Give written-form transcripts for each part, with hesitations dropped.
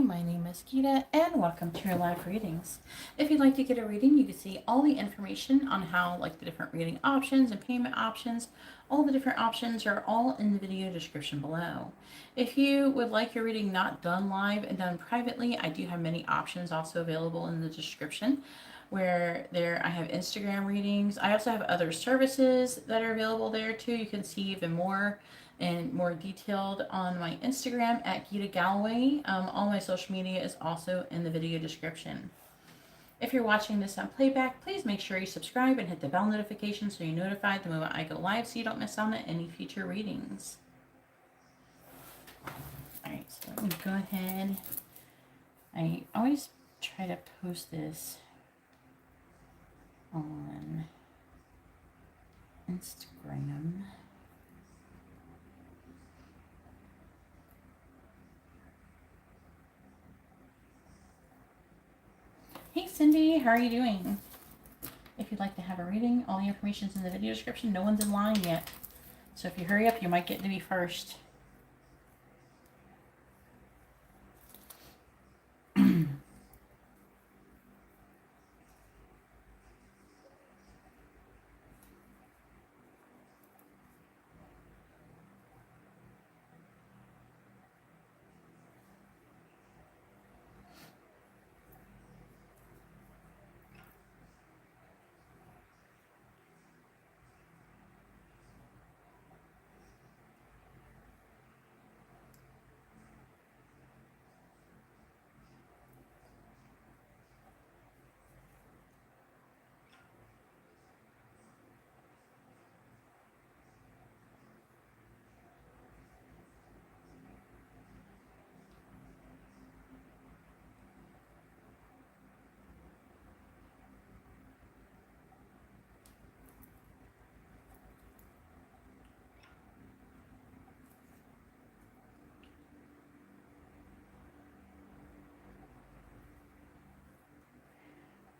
my name is Geeta and welcome to your live readings. If you'd like to get a reading, you can see all the information on how, like the different reading options and payment options, all the different options are all in the video description below. If you would like your reading not done live and done privately, I do have many options also available in the description. Where there I have Instagram readings. I also have other services that are available there too. You can see even more and more detailed on my Instagram at GeetaGalaway. All my social media is also in the video description. If you're watching this on playback, please make sure you subscribe and hit the bell notification so you're notified the moment I go live so you don't miss out on any future readings. Alright, so let me go ahead. I always try to post this on Instagram. Hey Cindy, how are you doing? If you'd like to have a reading, all the information's in the video description. No one's in line yet. So if you hurry up, you might get to me first.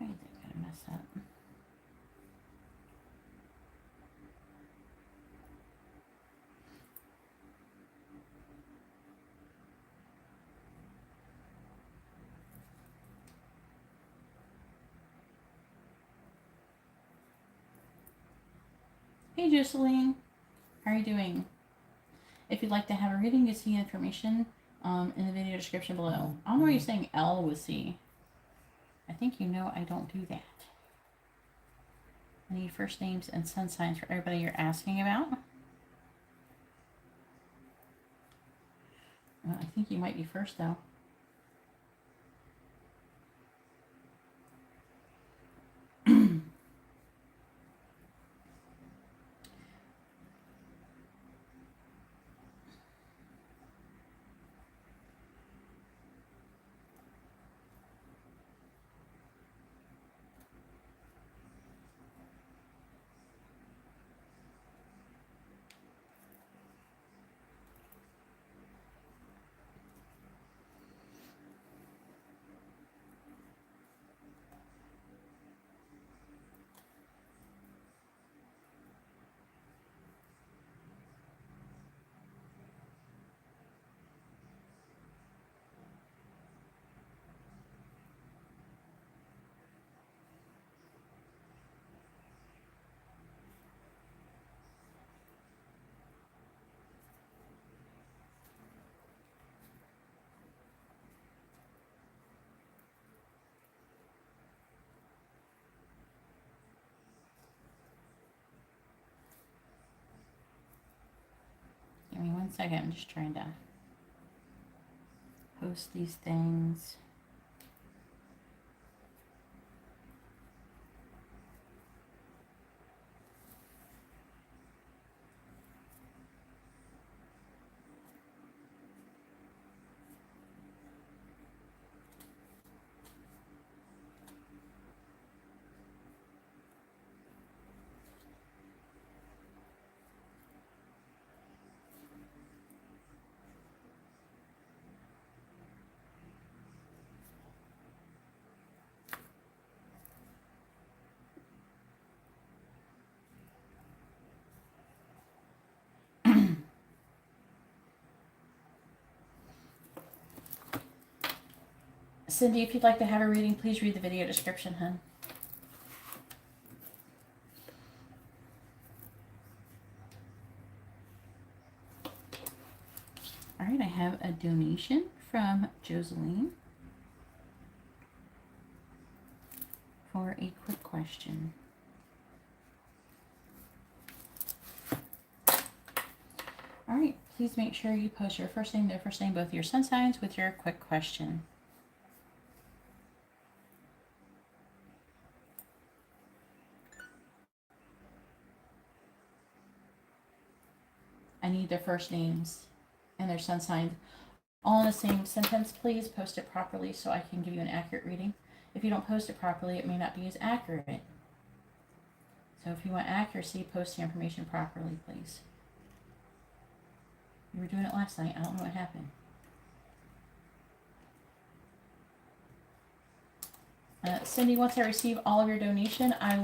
I think I'm gonna mess up. Hey Jocelyn, how are you doing? If you'd like to have a reading, you see information in the video description below. I don't know why you're saying L with C. I think you know I don't do that. I need first names and sun signs for everybody you're asking about. Well, I think you might be first though. Give me 1 second. I'm just trying to post these things. Cindy, if you'd like to have a reading, please read the video description, hun. All right, I have a donation from Joseline for a quick question. All right, please make sure you post your first name, their first name, both your sun signs with your quick question. I need their first names and their sun signs all in the same sentence. Please post it properly so I can give you an accurate reading. If you don't post it properly, it may not be as accurate. So if you want accuracy, post the information properly, please. You were doing it last night. I don't know what happened. Cindy, once I receive all of your donation, I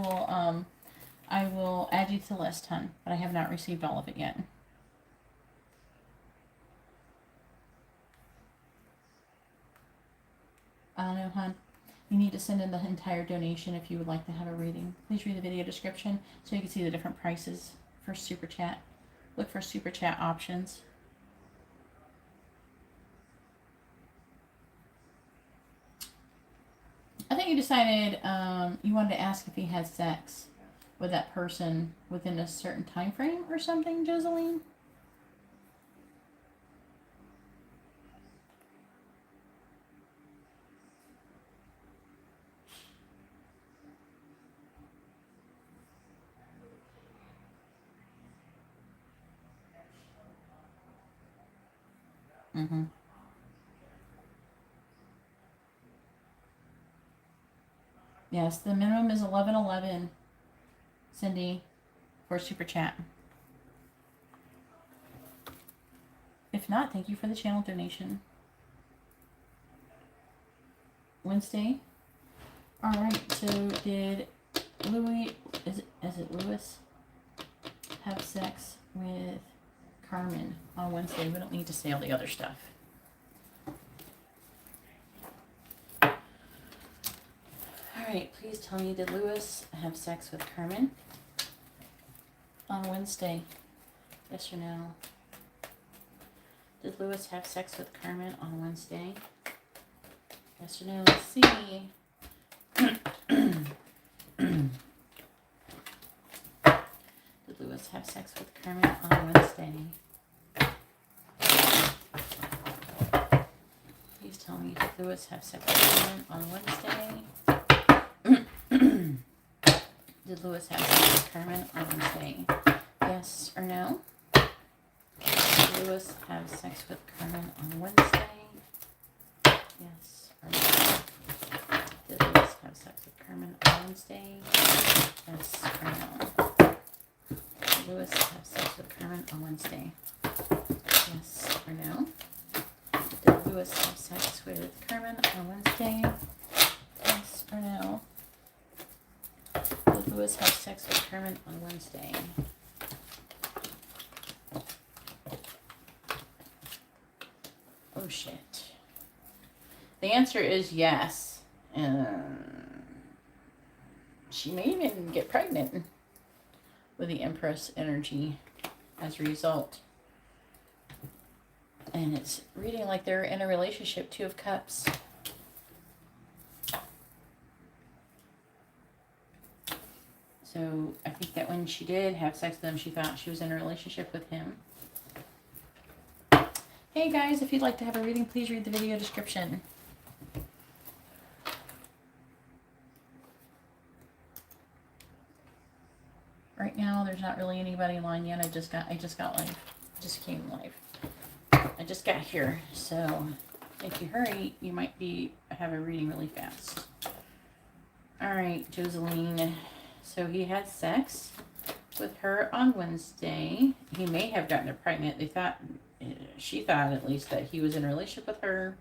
will add you to the list, hun. But I have not received all of it yet. I don't know, hun. You need to send in the entire donation if you would like to have a reading. Please read the video description so you can see the different prices for Super Chat. Look for Super Chat options. I think you decided you wanted to ask if he had sex with that person within a certain time frame or something, Joseline. Mm-hmm. Yes, the minimum is 1111, Cindy, for Super Chat. If not, thank you for the channel donation. Wednesday. All right. So did Louis? Is it Louis? Have sex with Carmen on Wednesday? We don't need to say all the other stuff. All right. Please tell me, did Louis have sex with Carmen on Wednesday? Yes or no? Did Louis have sex with Carmen on Wednesday? Yes or no? Let's see. Did Louis have sex with Carmen on Wednesday? Please tell me, did Louis have sex with Carmen on Wednesday? Did Louis have sex with Carmen on Wednesday? Yes or no? Did Louis have sex with Carmen on Wednesday? Yes or no? Did Louis have sex with Carmen on Wednesday? Yes or no? Did Louis have sex with Carmen on Wednesday? Yes or no? Did Louis have sex with Carmen on Wednesday? Yes or no? Did Louis have sex with Carmen on Wednesday? Oh shit. The answer is yes. She may even get pregnant with the Empress energy as a result. And it's reading like they're in a relationship, Two of Cups. So I think that when she did have sex with him, she thought she was in a relationship with him. Hey guys, if you'd like to have a reading, please read the video description. Right now, there's not really anybody in line yet. I just got live. Just came live. I just got here, so if you hurry, you might have a reading really fast. All right, Joseline. So he had sex with her on Wednesday. He may have gotten her pregnant. She thought at least that he was in a relationship with her.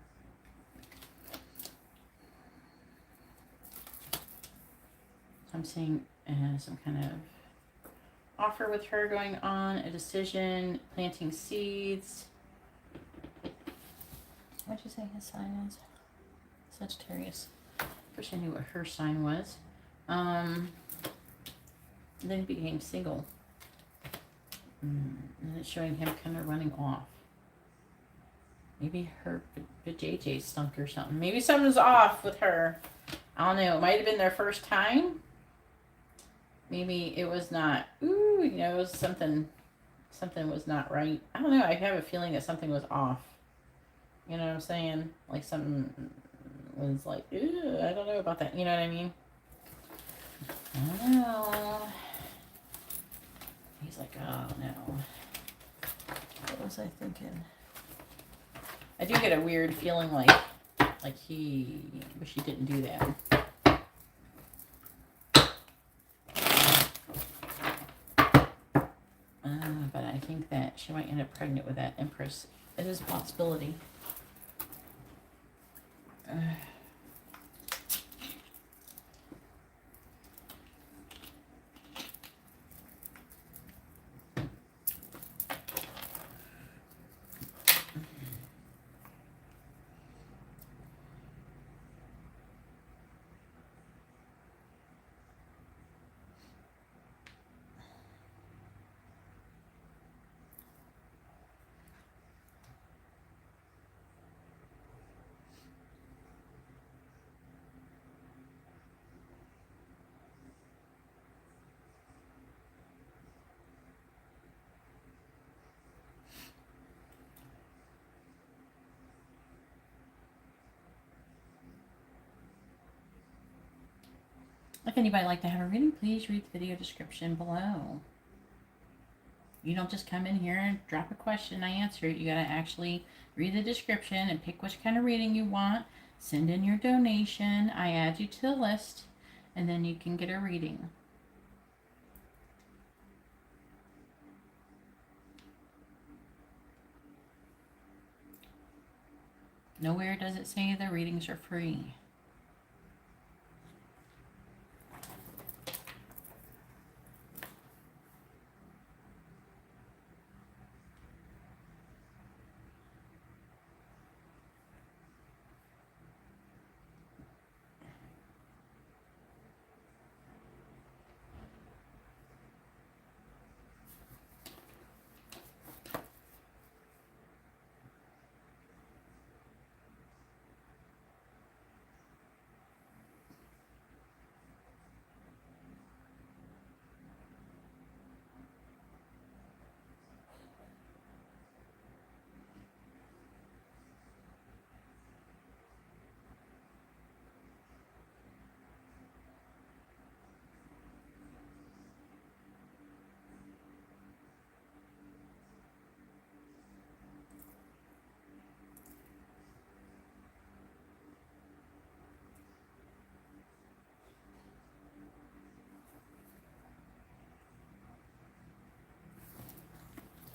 I'm seeing some kind of offer with her going on, a decision, planting seeds. What'd you say his sign is? Sagittarius. First I knew what her sign was. Then he became single. And it's showing him kind of running off. Maybe her JJ stunk or something. Maybe something's off with her. I don't know. It might have been their first time. Maybe it was not. Ooh, you know, it was something was not right. I don't know. I have a feeling that something was off. You know what I'm saying? Like something was like, ooh, I don't know about that. You know what I mean? I don't know. He's like, oh no. What was I thinking? I do get a weird feeling like he wish he didn't do that. But I think that she might end up pregnant with that Empress. It is a possibility. If anybody would like to have a reading, please read the video description below. You don't just come in here and drop a question and I answer it. You got to actually read the description and pick which kind of reading you want. Send in your donation. I add you to the list, and then you can get a reading. Nowhere does it say the readings are free.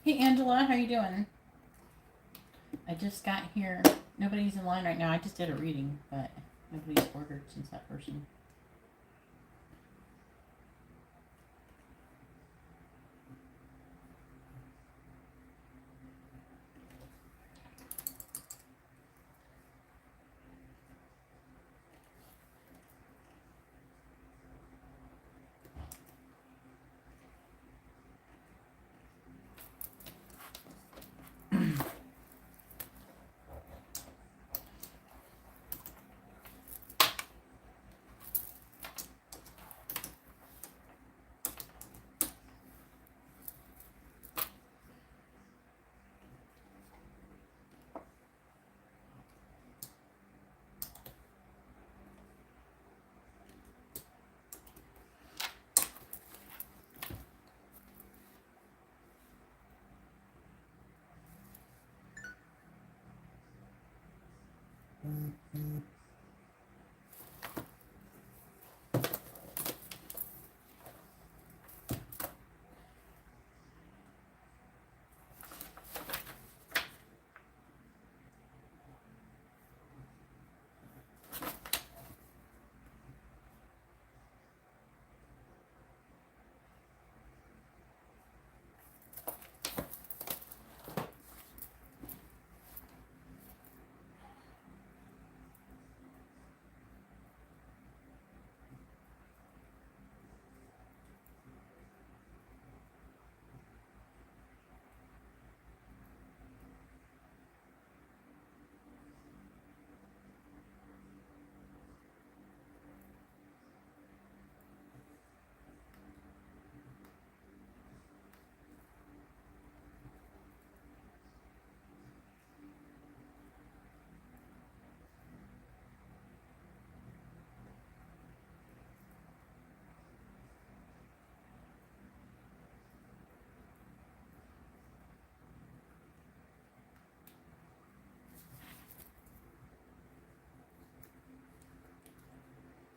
Hey Angela, how you doing? I just got here. Nobody's in line right now. I just did a reading, but nobody's ordered since that person.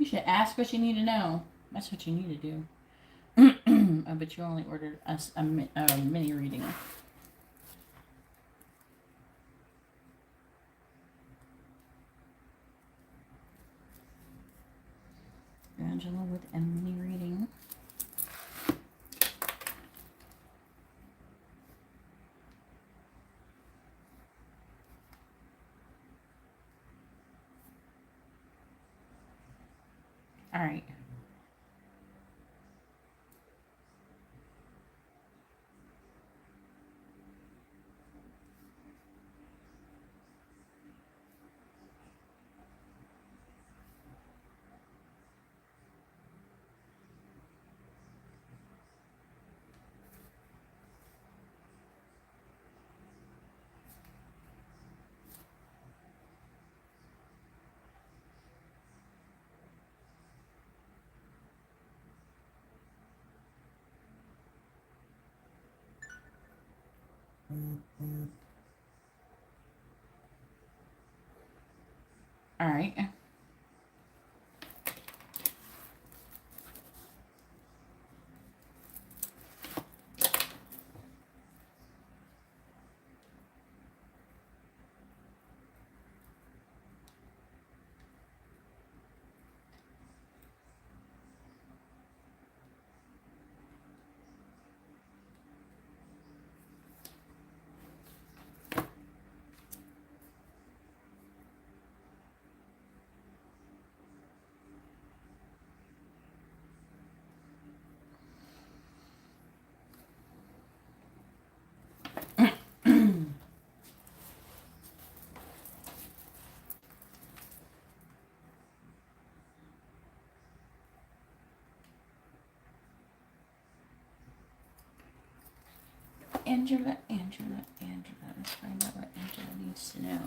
should ask what you need to know. That's what you need to do. But you only ordered us a mini reading. Angela with a mini reading. All right. All right. Angela. Let's find out what Angela needs to know.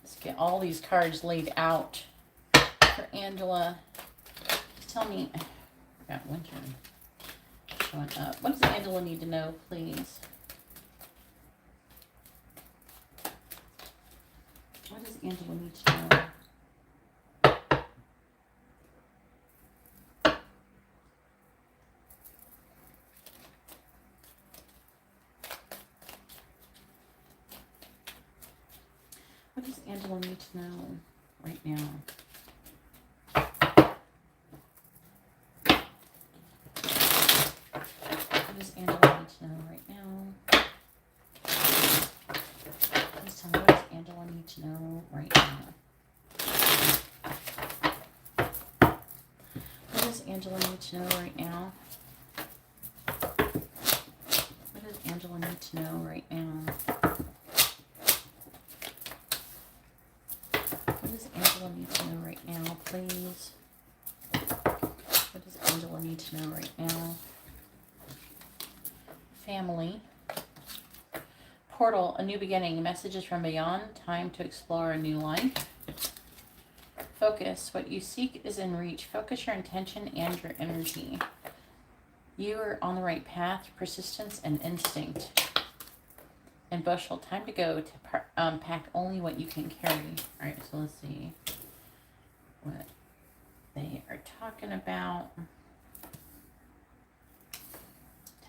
Let's get all these cards laid out for Angela. Tell me, I got winter showing up. What does Angela need to know, please? What does Angela need to know? What does Angela need to know right now? What does Angela need to know right now? Please tell me, what does Angela need to know right now? What does Angela need to know right now? What does Angela need to know right now? What does Angela need to know right now, please? What does Angela need to know right now? Family. Portal, a new beginning. Messages from beyond. Time to explore a new life. Focus. What you seek is in reach. Focus your intention and your energy. You are on the right path. Persistence and instinct. And bushel. Time to go to pack only what you can carry. All right, so let's see what they are talking about.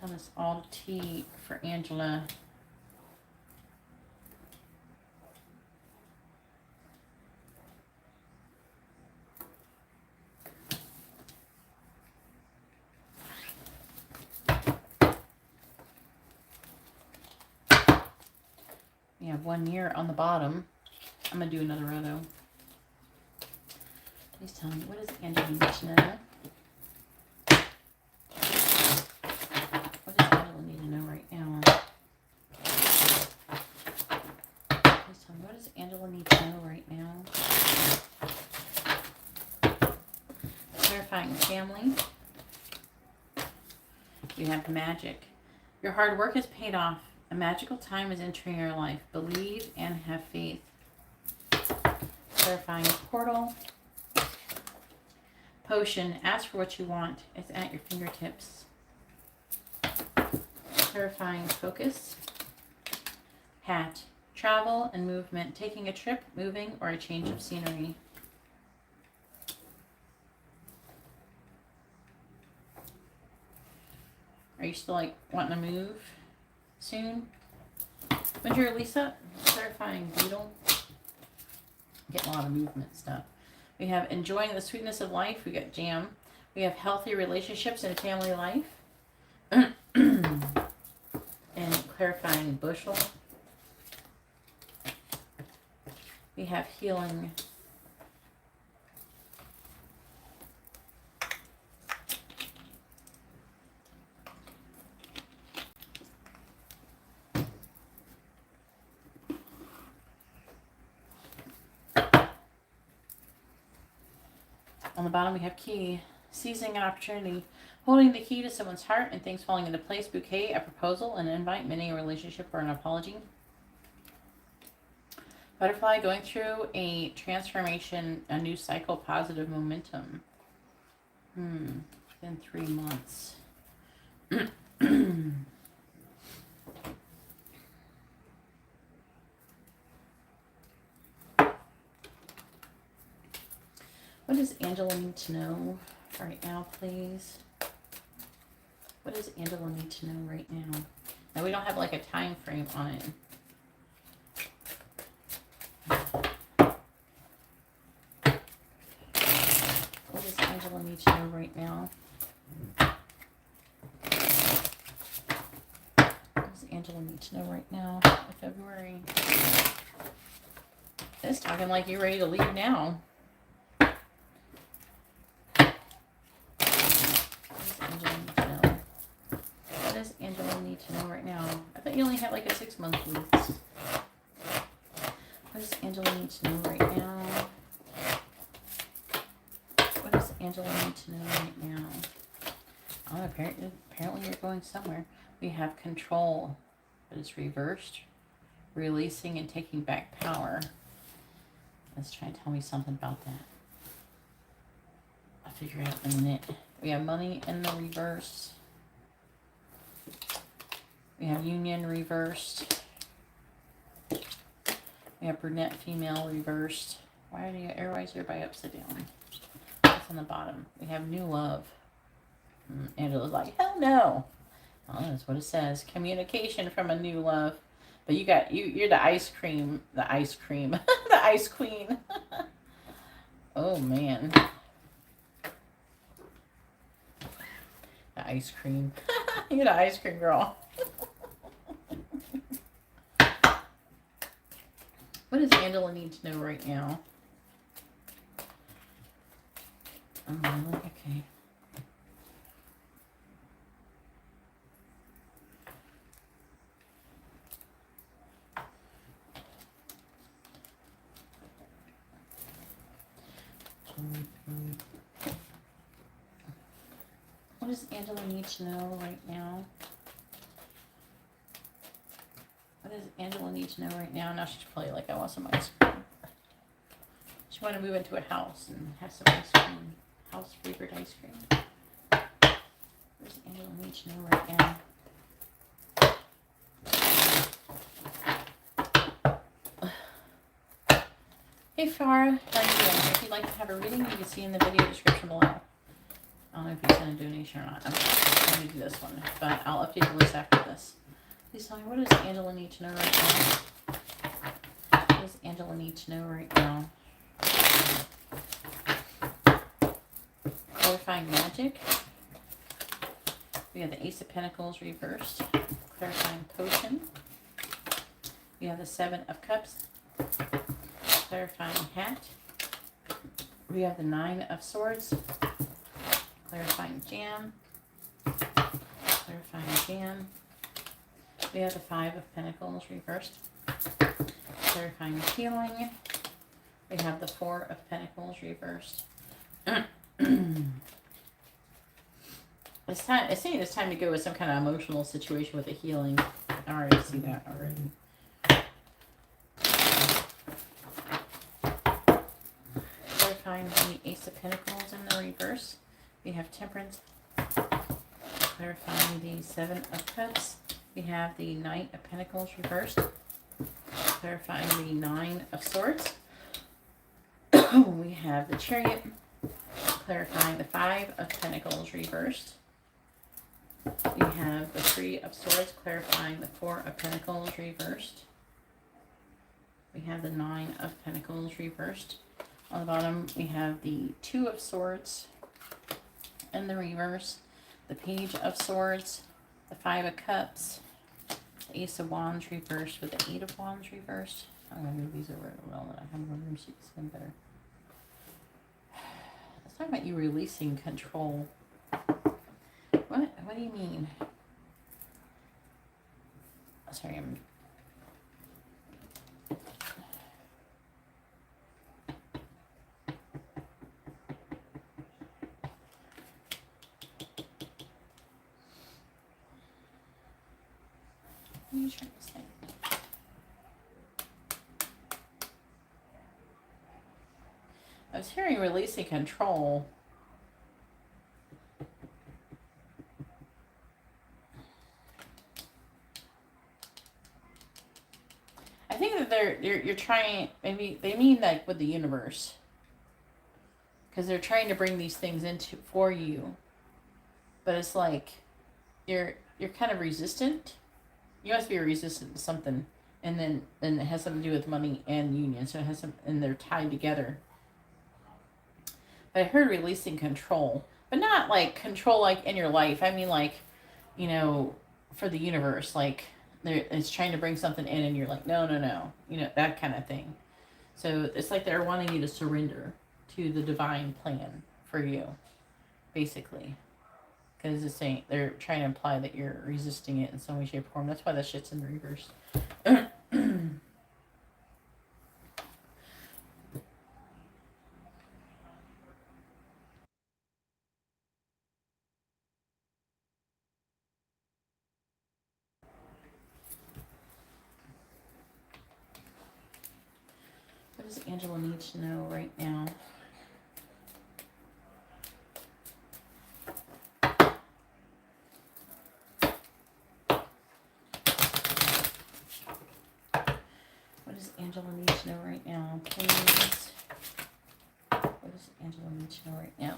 Tell us all tea for Angela. We have 1 year on the bottom. I'm going to do another row though. Please tell me, what does Angela need to know? What does Angela need to know right now? Please tell me, what does Angela need to know right now? Clarifying family. You have magic. Your hard work has paid off. A magical time is entering your life. Believe and have faith. Clarifying portal. Potion. Ask for what you want. It's at your fingertips. Clarifying focus. Hat. Travel and movement. Taking a trip, moving, or a change of scenery. Are you still like wanting to move soon? When's your release up? Clarifying beetle. Getting a lot of movement stuff. We have enjoying the sweetness of life. We got jam. We have healthy relationships and family life. And clarifying bushel. We have healing. On the bottom we have key. Seizing an opportunity. Holding the key to someone's heart and things falling into place. Bouquet, a proposal, an invite, meaning a relationship or an apology. Butterfly, going through a transformation, a new cycle, positive momentum. Within 3 months. What does Angela need to know right now, please? What does Angela need to know right now? Now, we don't have like a time frame on it. What does Angela need to know right now? What does Angela need to know right now in February? It's talking like you're ready to leave now. I thought you only had like a 6-month lease. What does Angela need to know right now? What does Angela need to know right now? Oh, apparently you're going somewhere. We have control, but it's reversed. Releasing and taking back power. Let's try and tell me something about that. I'll figure it out in a minute. We have money in the reverse. We have union reversed. We have brunette female reversed. Why is everybody upside down? What's on the bottom? We have new love. Angela's like, hell no. Oh, that's what it says. Communication from a new love. But you're the ice cream. The ice cream. The ice queen. Oh man. The ice cream. You're the ice cream girl. What does Angela need to know right now? Oh, really? Okay. What does Angela need to know right now? What does Angela need to know right now? Now she's probably like, I want some ice cream. She want to move into a house and have some ice cream. House flavored ice cream. What does Angela need to know right now? Hey Farah, how are you doing? If you'd like to have a reading, you can see in the video description below. I don't know if you sent a donation or not. I'm going to do this one, but I'll update the list after this. Please tell me, what does Angela need to know right now? What does Angela need to know right now? Clarifying magic. We have the Ace of Pentacles reversed. Clarifying potion. We have the 7 of Cups. Clarifying hat. We have the 9 of Swords. Clarifying jam. Clarifying jam. We have the 5 of Pentacles reversed. Clarifying healing. We have the 4 of Pentacles reversed. It's saying it's time to go with some kind of emotional situation with a healing. I already see that already. Clarifying the Ace of Pentacles in the reverse. We have Temperance. Clarifying the 7 of Cups. We have the Knight of Pentacles reversed, clarifying the Nine of Swords. We have the Chariot, clarifying the Five of Pentacles reversed. We have the Three of Swords, clarifying the Four of Pentacles reversed. We have the Nine of Pentacles reversed. On the bottom, we have the Two of Swords in the reverse, the Page of Swords, the Five of Cups, the Ace of Wands reversed with the Eight of Wands reversed. I'm going to move these over a little. I have more room so you can see them better. Let's talk about you releasing control. What do you mean? Oh, sorry, I'm... What are you trying to say? I was hearing releasing control. I think that you're trying, maybe they mean like with the universe, because they're trying to bring these things into for you, but it's like you're kind of resistant. You must be resistant to something, and then it has something to do with money and union, so it has some, and they're tied together. But I heard releasing control, but not like control like in your life. I mean like, you know, for the universe, like it's trying to bring something in, and you're like, no, you know, that kind of thing. So it's like they're wanting you to surrender to the divine plan for you, basically. Because it's saying they're trying to imply that you're resisting it in some way, shape, or form. That's why that shit's in the reverse. What does Angela need to know right now? What does Angela need to know right now, please? What does Angela need to know right now?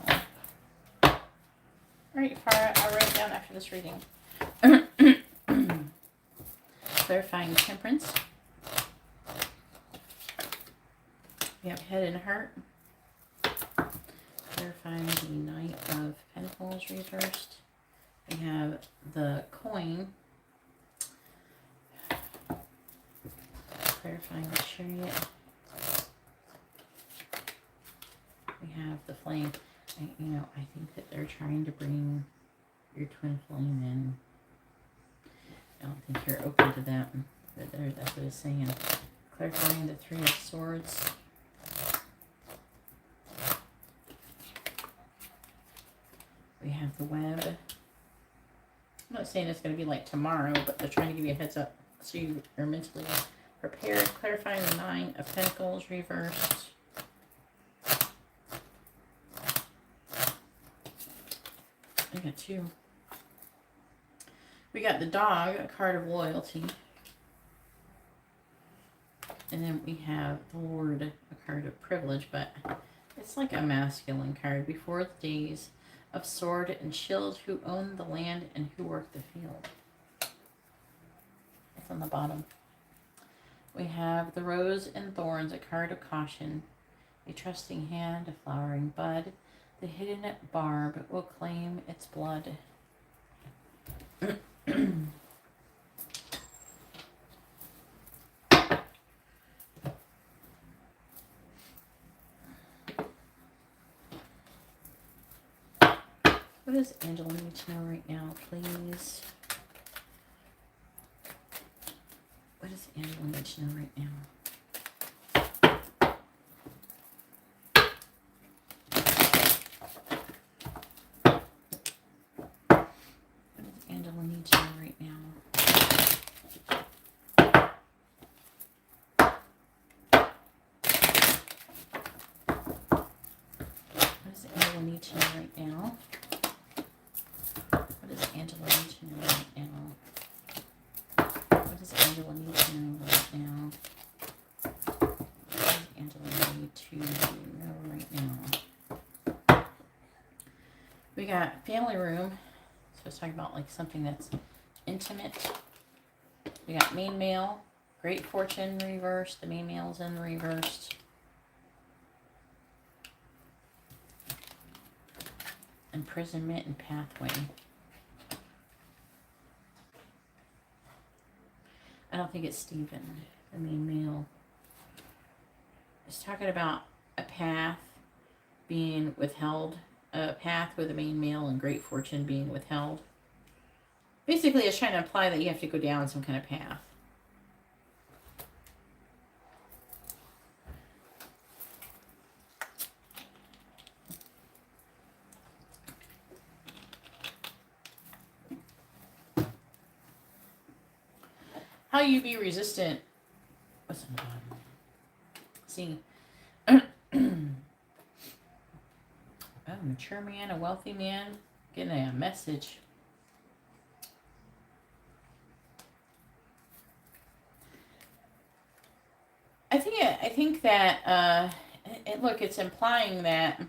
Alright, Farah, I'll write it down after this reading. Clarifying Temperance. We have Head and Heart. Clarifying the Knight of Pentacles reversed. We have the Coin. Clarifying the Chariot. We have the Flame. I think that they're trying to bring your twin flame in. I don't think you're open to that. But that's what it's saying. Clarifying the Three of Swords. We have the Web. I'm not saying it's going to be like tomorrow, but they're trying to give you a heads up so you are mentally prepared. Clarifying the Nine of Pentacles reversed. I got two. We got the Dog, a card of loyalty. And then we have the Lord, a card of privilege, but it's like a masculine card. Before the days of sword and shield, who own the land and who work the field. It's on the bottom. We have the Rose and Thorns, a card of caution. A trusting hand, a flowering bud. The hidden barb will claim its blood. What does Angela need to know right now, please? What does Angela need to know right now? What does Angela need to know right now? What does Angela need to know right now? What does Angela need to know right now? Angela need to know right now? What does Angela need to know right now? We got family room. So it's talking about like something that's intimate. We got main mail, great fortune reversed. The main mail's in reversed. Imprisonment and pathway. I don't think it's Stephen, the main mail. It's talking about a path being withheld. A path with a main mail and great fortune being withheld. Basically, it's trying to imply that you have to go down some kind of path. How you be resistant? What's in the bottom? See. A mature man, a wealthy man, getting a message. I think that look, it's implying that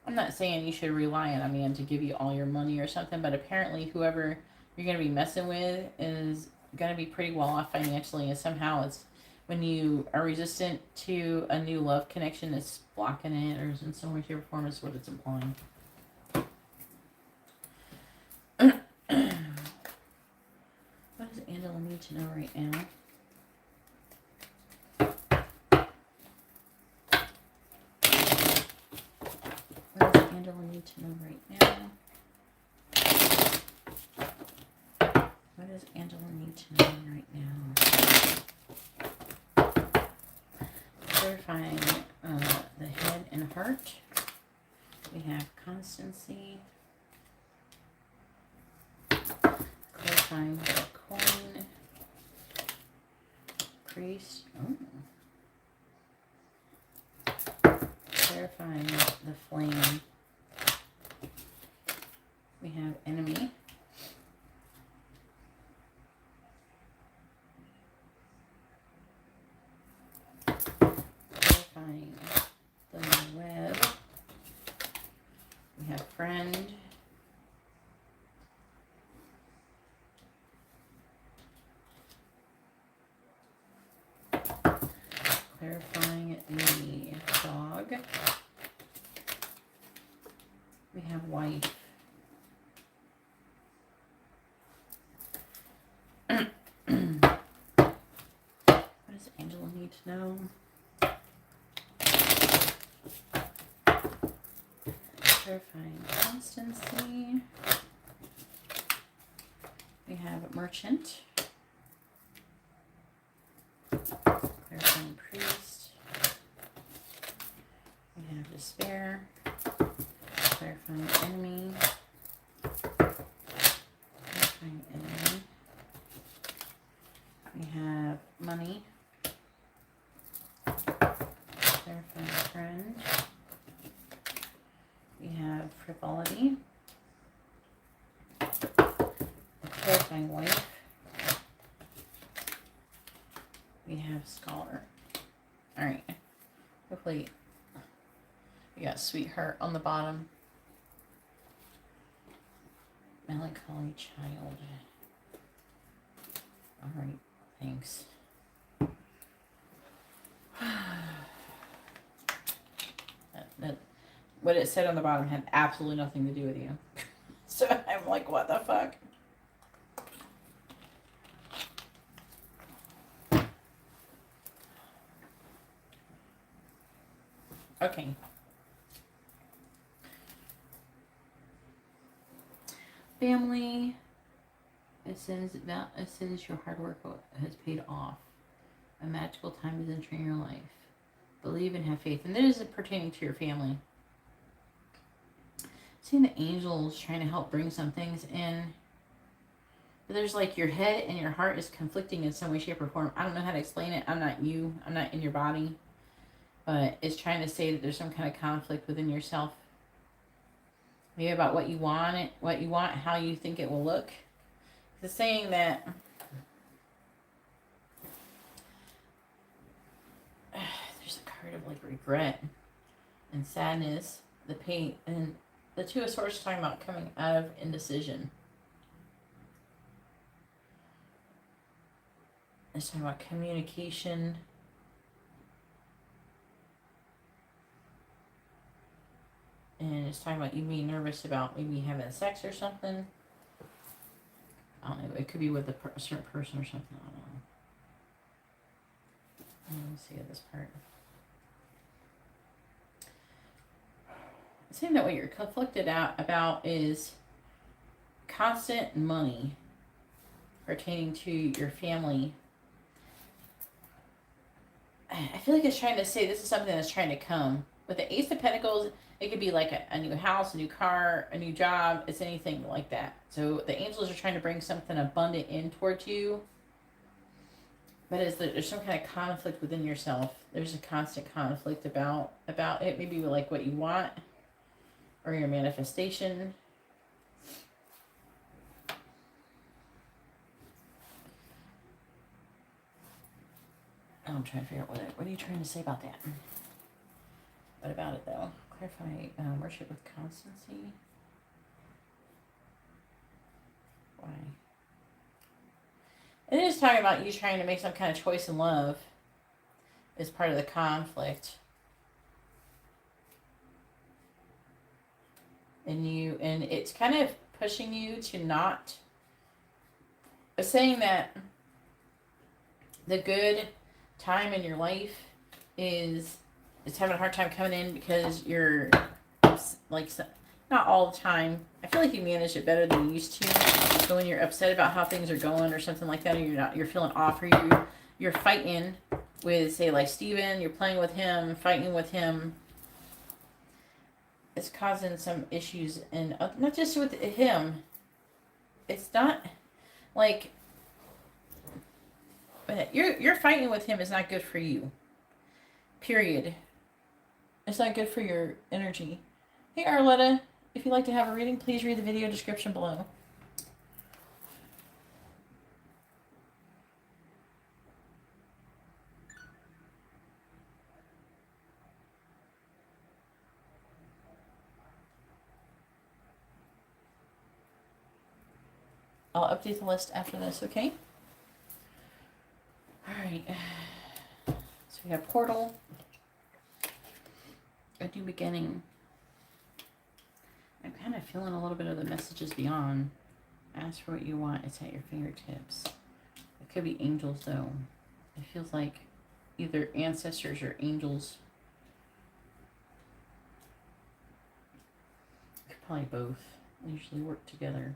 I'm not saying you should rely on a man to give you all your money or something, but apparently whoever you're going to be messing with is going to be pretty well off financially, and somehow it's when you are resistant to a new love connection, it's blocking it, or in some way, shape, or form is what it's implying. What does Angela need to know right now? What does Angela need to know right now? What does Angela need to know right now? Clarifying the head and heart. We have constancy. Clarifying the coin. Priest. Oh. Clarifying the flame. We have enemy. Clarifying the web. We have friend. Clarifying the dog. We have wife. What does Angela need to know? Clarifying constancy. We have merchant. Clarifying priest. We have despair. Clarifying enemy. Clarifying enemy. We have money. Clarifying friend. We have frivolity. Clarifying wife. We have scholar. All right. Hopefully, we got sweetheart on the bottom. Melancholy child. All right. Thanks. What it said on the bottom had absolutely nothing to do with you. So I'm like, what the fuck? Okay. Family. It says your hard work has paid off. A magical time is entering your life. Believe and have faith. And this is pertaining to your family. Seeing the angels trying to help bring some things in. But there's like your head and your heart is conflicting in some way, shape, or form. I don't know how to explain it. I'm not you. I'm not in your body. But it's trying to say that there's some kind of conflict within yourself. Maybe about what you want, how you think it will look. It's saying that card of like regret and sadness, the pain, and the Two of Swords talking about coming out of indecision. It's talking about communication. And it's talking about you being nervous about maybe having sex or something. I don't know. It could be with a certain person or something. I don't know. Let me see this part. It's saying that what you're conflicted out about is constant money pertaining to your family. I feel like it's trying to say this is something that's trying to come. With the Ace of Pentacles, it could be like a new house, a new car, a new job. It's anything like that. So the angels are trying to bring something abundant in towards you. But there's some kind of conflict within yourself. There's a constant conflict about it. Maybe like what you want or your manifestation. I'm trying to figure out what are you trying to say about that? What about it though? Clarify worship with constancy. Why? It is talking about you trying to make some kind of choice in love as part of the conflict. And it's kind of pushing you to not saying that the good time in your life is having a hard time coming in because you're like, not all the time. I feel like you manage it better than you used to. So when you're upset about how things are going or something like that, or you're feeling off, or you're fighting with, say, like Steven, you're playing with him, fighting with him. It's causing some issues, and not just with him. It's not like you're fighting with him is not good for you. Period. It's not good for your energy. Hey, Arletta, if you'd like to have a reading, please read the video description below. I'll update the list after this, okay? All right. So we have Portal. A new beginning. I'm kind of feeling a little bit of the messages beyond. Ask for what you want. It's at your fingertips. It could be angels, though. It feels like either ancestors or angels. Probably both. They usually work together.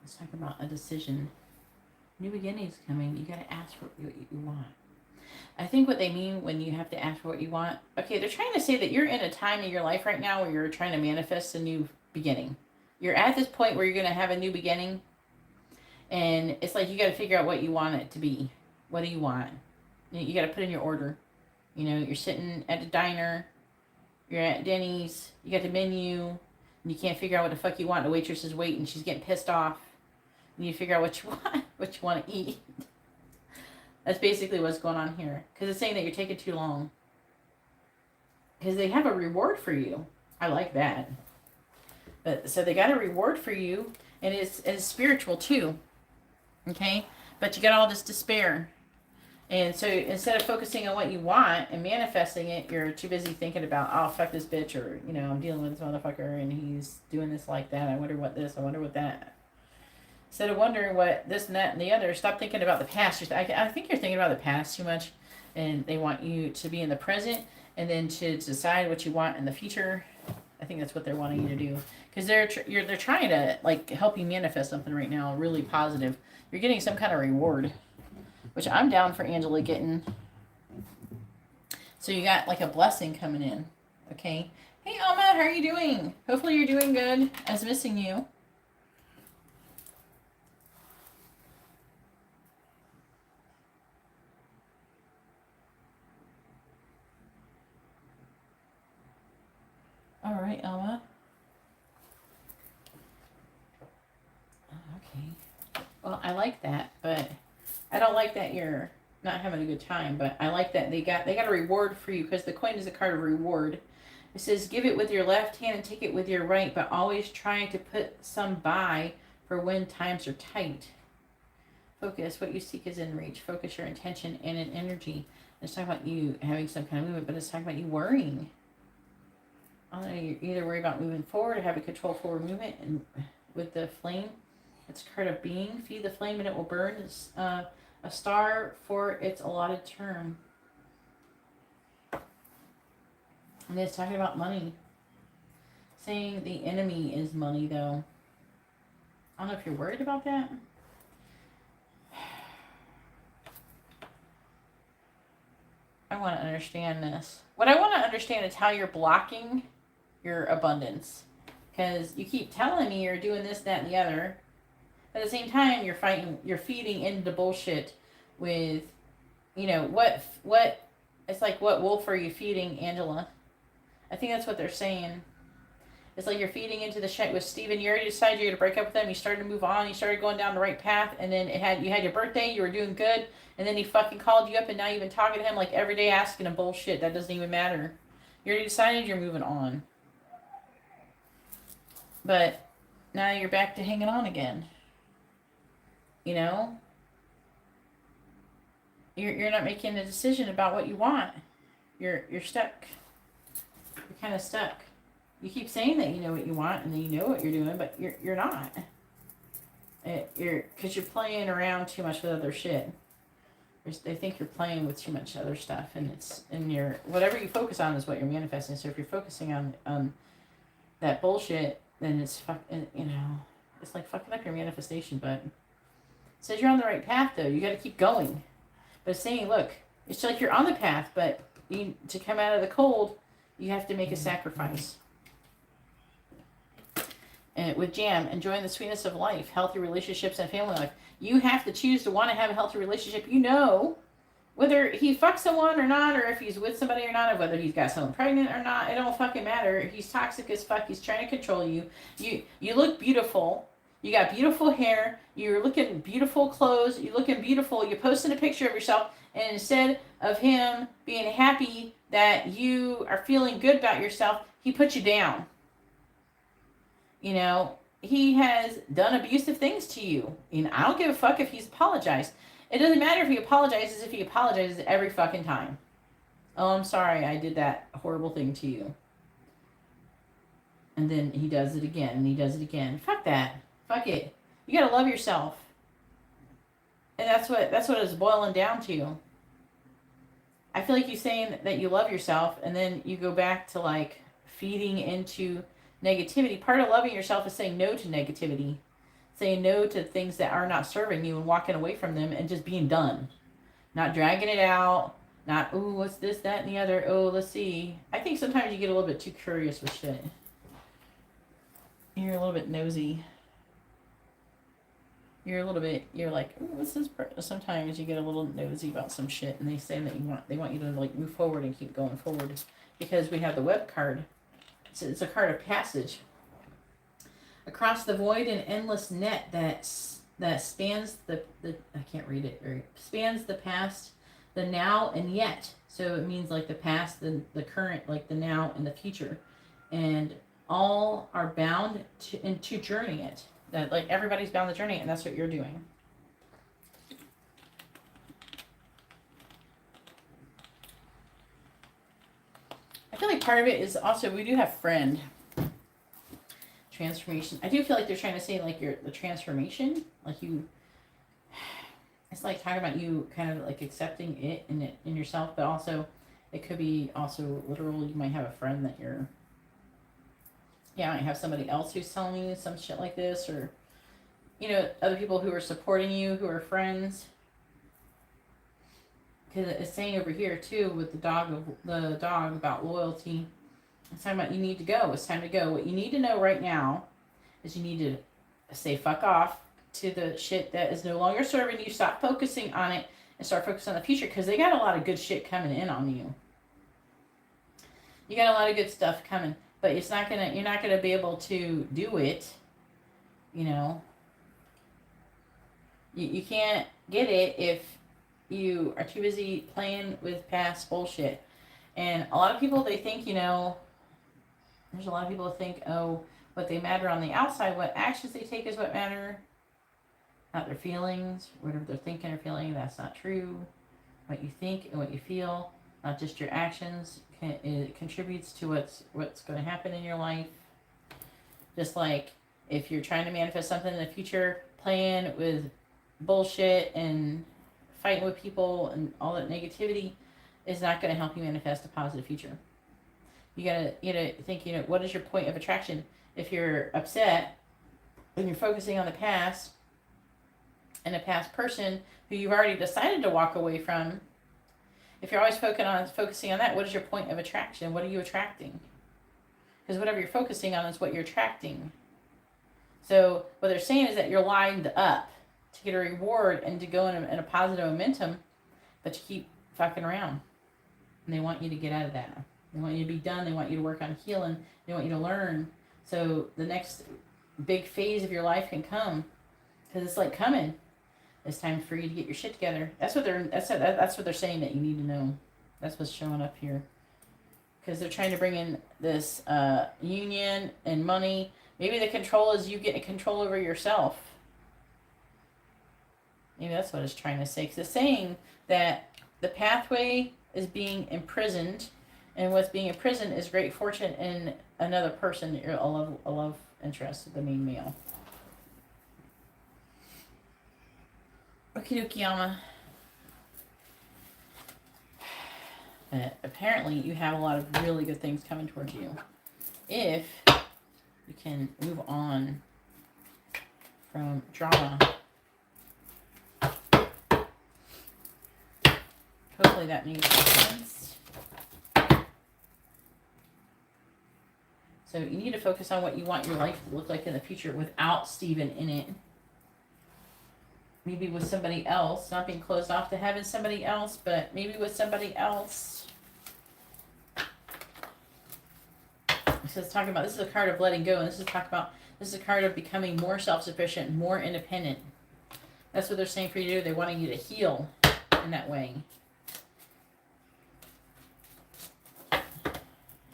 Let's talk about a decision. New beginnings coming. You got to ask for what you want. I think what they mean when you have to ask for what you want. Okay, they're trying to say that you're in a time in your life right now where you're trying to manifest a new beginning. You're at this point where you're going to have a new beginning. And it's like you got to figure out what you want it to be. What do you want? You got to put in your order. You know, you're sitting at a diner. You're at Denny's. You got the menu. And you can't figure out what the fuck you want. The waitress is waiting. She's getting pissed off. And you figure out what you want. What you want to eat. That's basically what's going on here. Because it's saying that you're taking too long. Because they have a reward for you. I like that. But so they got a reward for you. And it's spiritual too. Okay? But you got all this despair. And so instead of focusing on what you want and manifesting it, you're too busy thinking about, oh, fuck this bitch. Or, you know, I'm dealing with this motherfucker and he's doing this like that. I wonder what this. I wonder what that. Instead of wondering what this and that and the other, stop thinking about the past. I think you're thinking about the past too much, and they want you to be in the present and then to decide what you want in the future. I think that's what they're wanting you to do, because they're trying to like help you manifest something right now, really positive. You're getting some kind of reward, which I'm down for Angela getting. So you got like a blessing coming in, okay? Hey Alma, how are you doing? Hopefully you're doing good. I was missing you. All right, Elma. Okay. Well, I like that, but I don't like that you're not having a good time. But I like that they got a reward for you, because the coin is a card of reward. It says, give it with your left hand and take it with your right, but always trying to put some by for when times are tight. Focus. What you seek is in reach. Focus your intention and an energy. It's talking about you having some kind of movement, but it's talking about you worrying. I don't know, you're either worried about moving forward or having control forward movement. And with the flame, it's a card of being. Feed the flame and it will burn. It's a star for its allotted term. And it's talking about money. Saying the enemy is money, though. I don't know if you're worried about that. I want to understand this. What I want to understand is how you're blocking your abundance. Because you keep telling me you're doing this, that, and the other. At the same time, you're feeding into bullshit with, what, it's like, what wolf are you feeding, Angela? I think that's what they're saying. It's like you're feeding into the shit with Steven. You already decided you're going to break up with him. You started to move on. You started going down the right path. And then you had your birthday. You were doing good. And then he fucking called you up. And now you've been talking to him like every day asking him bullshit. That doesn't even matter. You already decided you're moving on. But now you're back to hanging on again. You're not making a decision about what you want. You're stuck. You're kind of stuck. You keep saying that you know what you want and that you know what you're doing, but you're not. Because you're playing around too much with other shit. They think you're playing with too much other stuff, and whatever you focus on is what you're manifesting. So if you're focusing on that bullshit, then it's it's like fucking up your manifestation. But it says you're on the right path, though. You got to keep going. But it's saying, look, it's like you're on the path, but to come out of the cold, you have to make a sacrifice. And with Jam, enjoying the sweetness of life, healthy relationships, and family life. You have to choose to want to have a healthy relationship. Whether he fucks someone or not, or if he's with somebody or not, or whether he's got someone pregnant or not, it don't fucking matter. He's toxic as fuck. He's trying to control you. You look beautiful. You got beautiful hair. You're looking beautiful clothes. You're looking beautiful. You're posting a picture of yourself, and instead of him being happy that you are feeling good about yourself, he puts you down. He has done abusive things to you. And I don't give a fuck if he's apologized. It doesn't matter if he apologizes if he apologizes every fucking time. Oh, I'm sorry I did that horrible thing to you. And then he does it again, and he does it again. Fuck that. Fuck it. You gotta love yourself. And that's what it's boiling down to. I feel like you're saying that you love yourself, and then you go back to like feeding into negativity. Part of loving yourself is saying no to negativity. Saying no to things that are not serving you and walking away from them and just being done. Not dragging it out. Not, ooh, what's this, that, and the other. Oh, let's see. I think sometimes you get a little bit too curious with shit. You're a little bit nosy. You're like, ooh, what's this? Sometimes you get a little nosy about some shit, and they say that they want you to like move forward and keep going forward. Because we have the web card. It's a card of passage. Across the void and endless net that spans the I can't read it very spans the past, the now, and yet. So it means like the past, the current, like the now and the future, and all are bound to journey it. That like everybody's bound to journey it, and that's what you're doing. I feel like part of it is also we do have friend transformation. I do feel like they're trying to say like the transformation, like you. It's like talking about you kind of like accepting it in yourself, but also it could be also literal. You might have a friend that you're. Yeah, I might have somebody else who's telling you some shit like this, or other people who are supporting you, who are friends. Because it's saying over here too with the dog about loyalty. It's talking about you need to go. It's time to go. What you need to know right now is you need to say fuck off to the shit that is no longer serving you. Stop focusing on it and start focusing on the future, because they got a lot of good shit coming in on you. You got a lot of good stuff coming, but you're not gonna be able to do it. You can't get it if you are too busy playing with past bullshit. And a lot of people, they think, there's a lot of people who think, oh, what they matter on the outside, what actions they take is what matter, not their feelings, whatever they're thinking or feeling. That's not true. What you think and what you feel, not just your actions, it contributes to what's going to happen in your life. Just like if you're trying to manifest something in the future, playing with bullshit and fighting with people and all that negativity is not going to help you manifest a positive future. You gotta think, what is your point of attraction? If you're upset and you're focusing on the past and a past person who you've already decided to walk away from, if you're always focusing on that, what is your point of attraction? What are you attracting? Because whatever you're focusing on is what you're attracting. So what they're saying is that you're lined up to get a reward and to go in a positive momentum, but you keep fucking around. And they want you to get out of that. They want you to be done. They want you to work on healing. They want you to learn. So the next big phase of your life can come, because it's like coming. It's time for you to get your shit together. That's what they're saying that you need to know. That's what's showing up here. Because they're trying to bring in this union and money. Maybe the control is you getting control over yourself. Maybe that's what it's trying to say. Because it's saying that the pathway is being imprisoned, and what's being imprisoned is great fortune in another person, a love interest, the main male. Okie dokie, Yama. Apparently, you have a lot of really good things coming towards you. If you can move on from drama. Hopefully that makes sense. So you need to focus on what you want your life to look like in the future without Steven in it. Maybe with somebody else, not being closed off to having somebody else, but maybe with somebody else. So it's talking about, this is a card of letting go, and this is a card of becoming more self-sufficient, more independent. That's what they're saying for you to do. They're wanting you to heal in that way.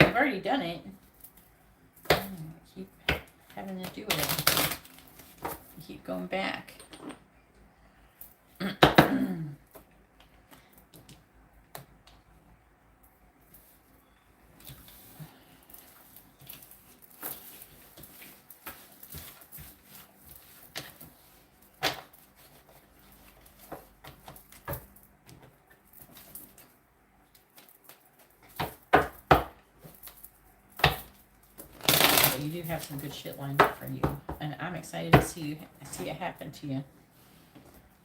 You've already done it. Keep having to do it. You keep going back. You do have some good shit lined up for you, and I'm excited to see it happen to you.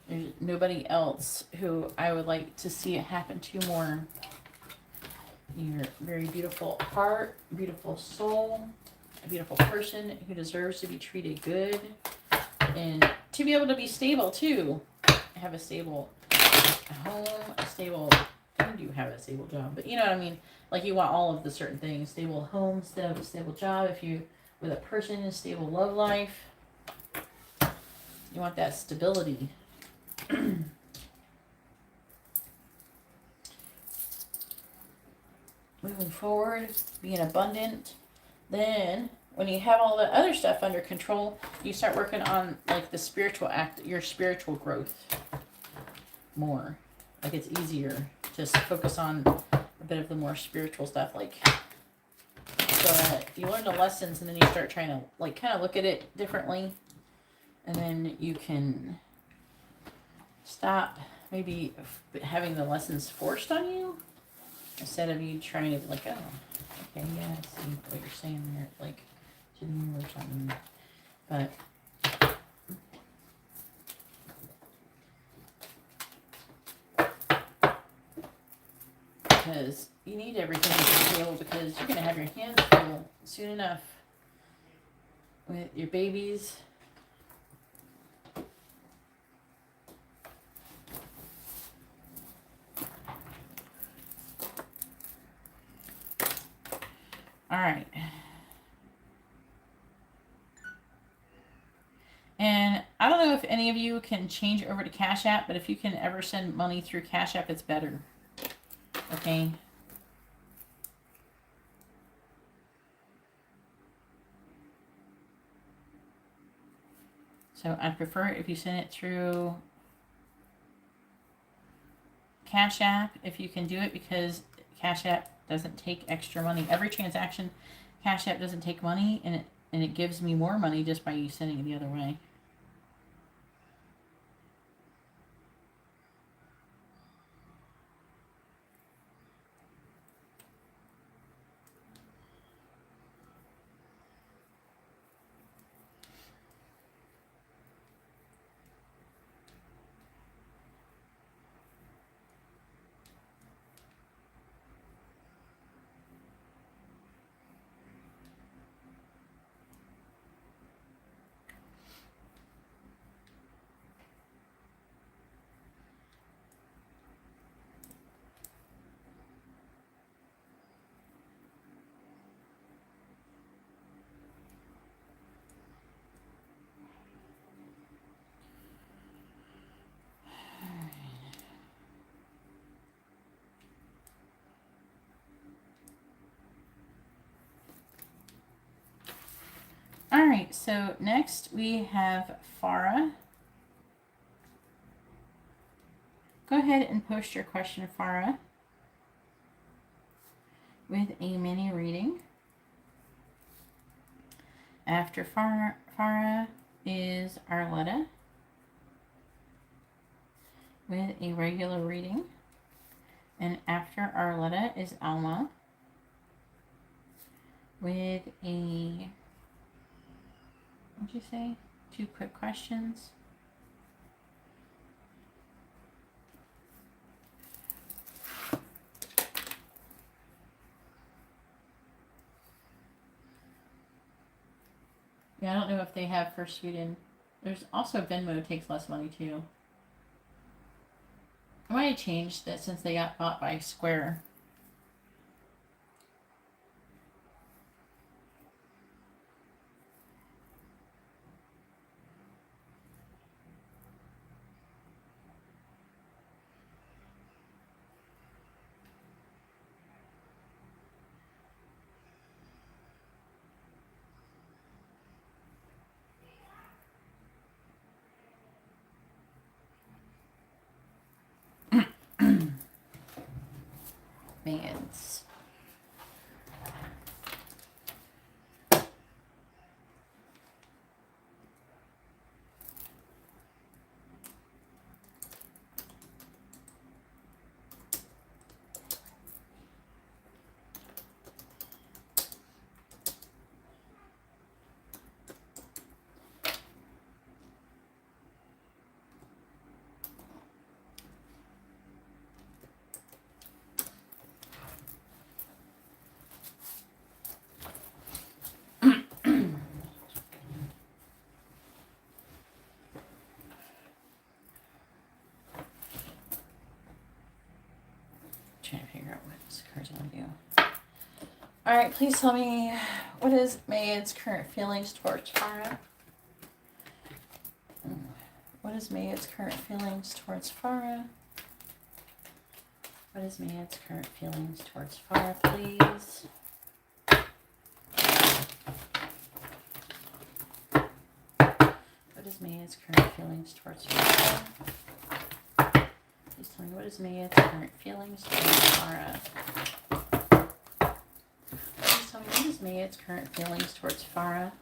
There's nobody else who I would like to see it happen to more. You're a very beautiful heart, beautiful soul, a beautiful person who deserves to be treated good and to be able to be stable too. Have a stable home, you do have a stable job, but you know what I mean? Like you want all of the certain things. Stable home, stable job. If you with a person in a stable love life, you want that stability. Moving forward, being abundant. Then when you have all the other stuff under control, you start working on like the spiritual your spiritual growth more. Like it's easier to focus on a bit of the more spiritual stuff, like so that you learn the lessons and then you start trying to like kind of look at it differently, and then you can stop maybe having the lessons forced on you instead of you trying to be like, oh, okay, yeah, I see what you're saying there, like to me or something, but because you need everything to heal, because you're going to have your hands full soon enough with your babies. All right. And I don't know if any of you can change over to Cash App, but if you can ever send money through Cash App, it's better. Okay. So I prefer if you send it through Cash App, if you can do it, because Cash App doesn't take extra money. Every transaction, Cash App doesn't take money, and it gives me more money just by you sending it the other way. All right, so next we have Farah. Go ahead and post your question, Farah, with a mini reading. After Farah is Arletta with a regular reading. And after Arletta is Alma with a, what'd you say? 2 quick questions. Yeah, I don't know if they have First Sweden. There's also Venmo takes less money too. I might have changed that since they got bought by Square. Mans. Trying to figure out what this card's going to do. All right, please tell me, what is Mayed's current feelings towards Farah? What is Mayed's current feelings towards Farah? What is Mayed's current feelings towards Farah, please? What is Mayed's current feelings towards Farah? Please tell me, what is Mayed's current feelings towards Farah? Please tell me, what is Mayed's current feelings towards Farah?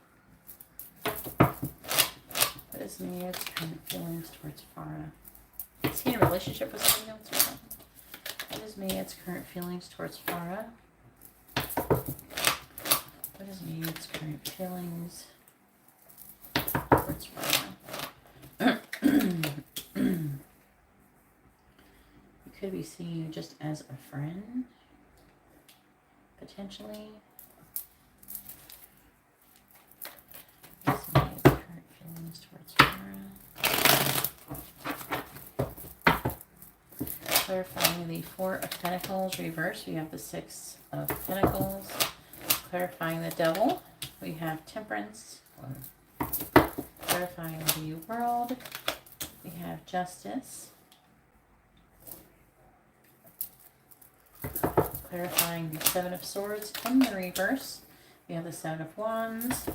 What is Mayed's current feelings towards Farah? Is he in a relationship with someone else? What is Mayed's current feelings towards Farah? What is Mayed's current feelings towards Farah? Could be seeing you just as a friend, potentially. What's Mayed's current feelings towards Farah? Clarifying the Four of Pentacles reverse, we have the Six of Pentacles. Clarifying the Devil, we have Temperance. clarifying the World. We have Justice. Clarifying the Seven of Swords in the reverse. We have the Seven of Wands.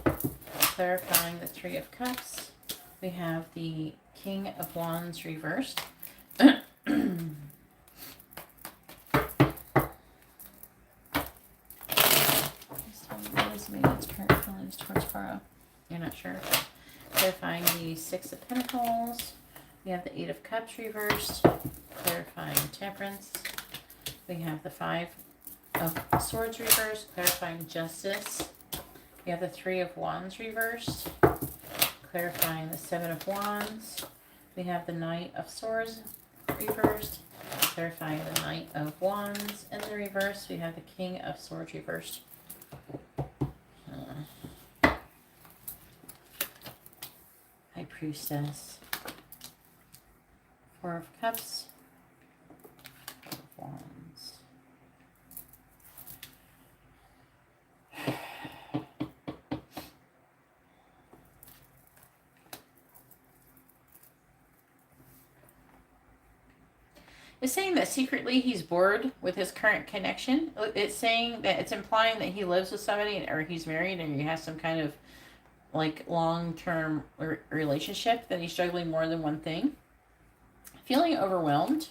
Clarifying the Three of Cups. We have the King of Wands reversed. What is Maiden's current feelings towards Faro? You're not sure. Clarifying the Six of Pentacles. We have the Eight of Cups reversed. Clarifying Temperance. We have the Five of Swords reversed. Clarifying Justice. We have the Three of Wands reversed. Clarifying the Seven of Wands. We have the Knight of Swords reversed. Clarifying the Knight of Wands in the reverse. We have the King of Swords reversed. High Priestess. Four of Cups. Wands. It's saying that secretly he's bored with his current connection. It's saying that it's implying that he lives with somebody or he's married and he has some kind of like long-term relationship, that he's juggling more than one thing. Feeling overwhelmed.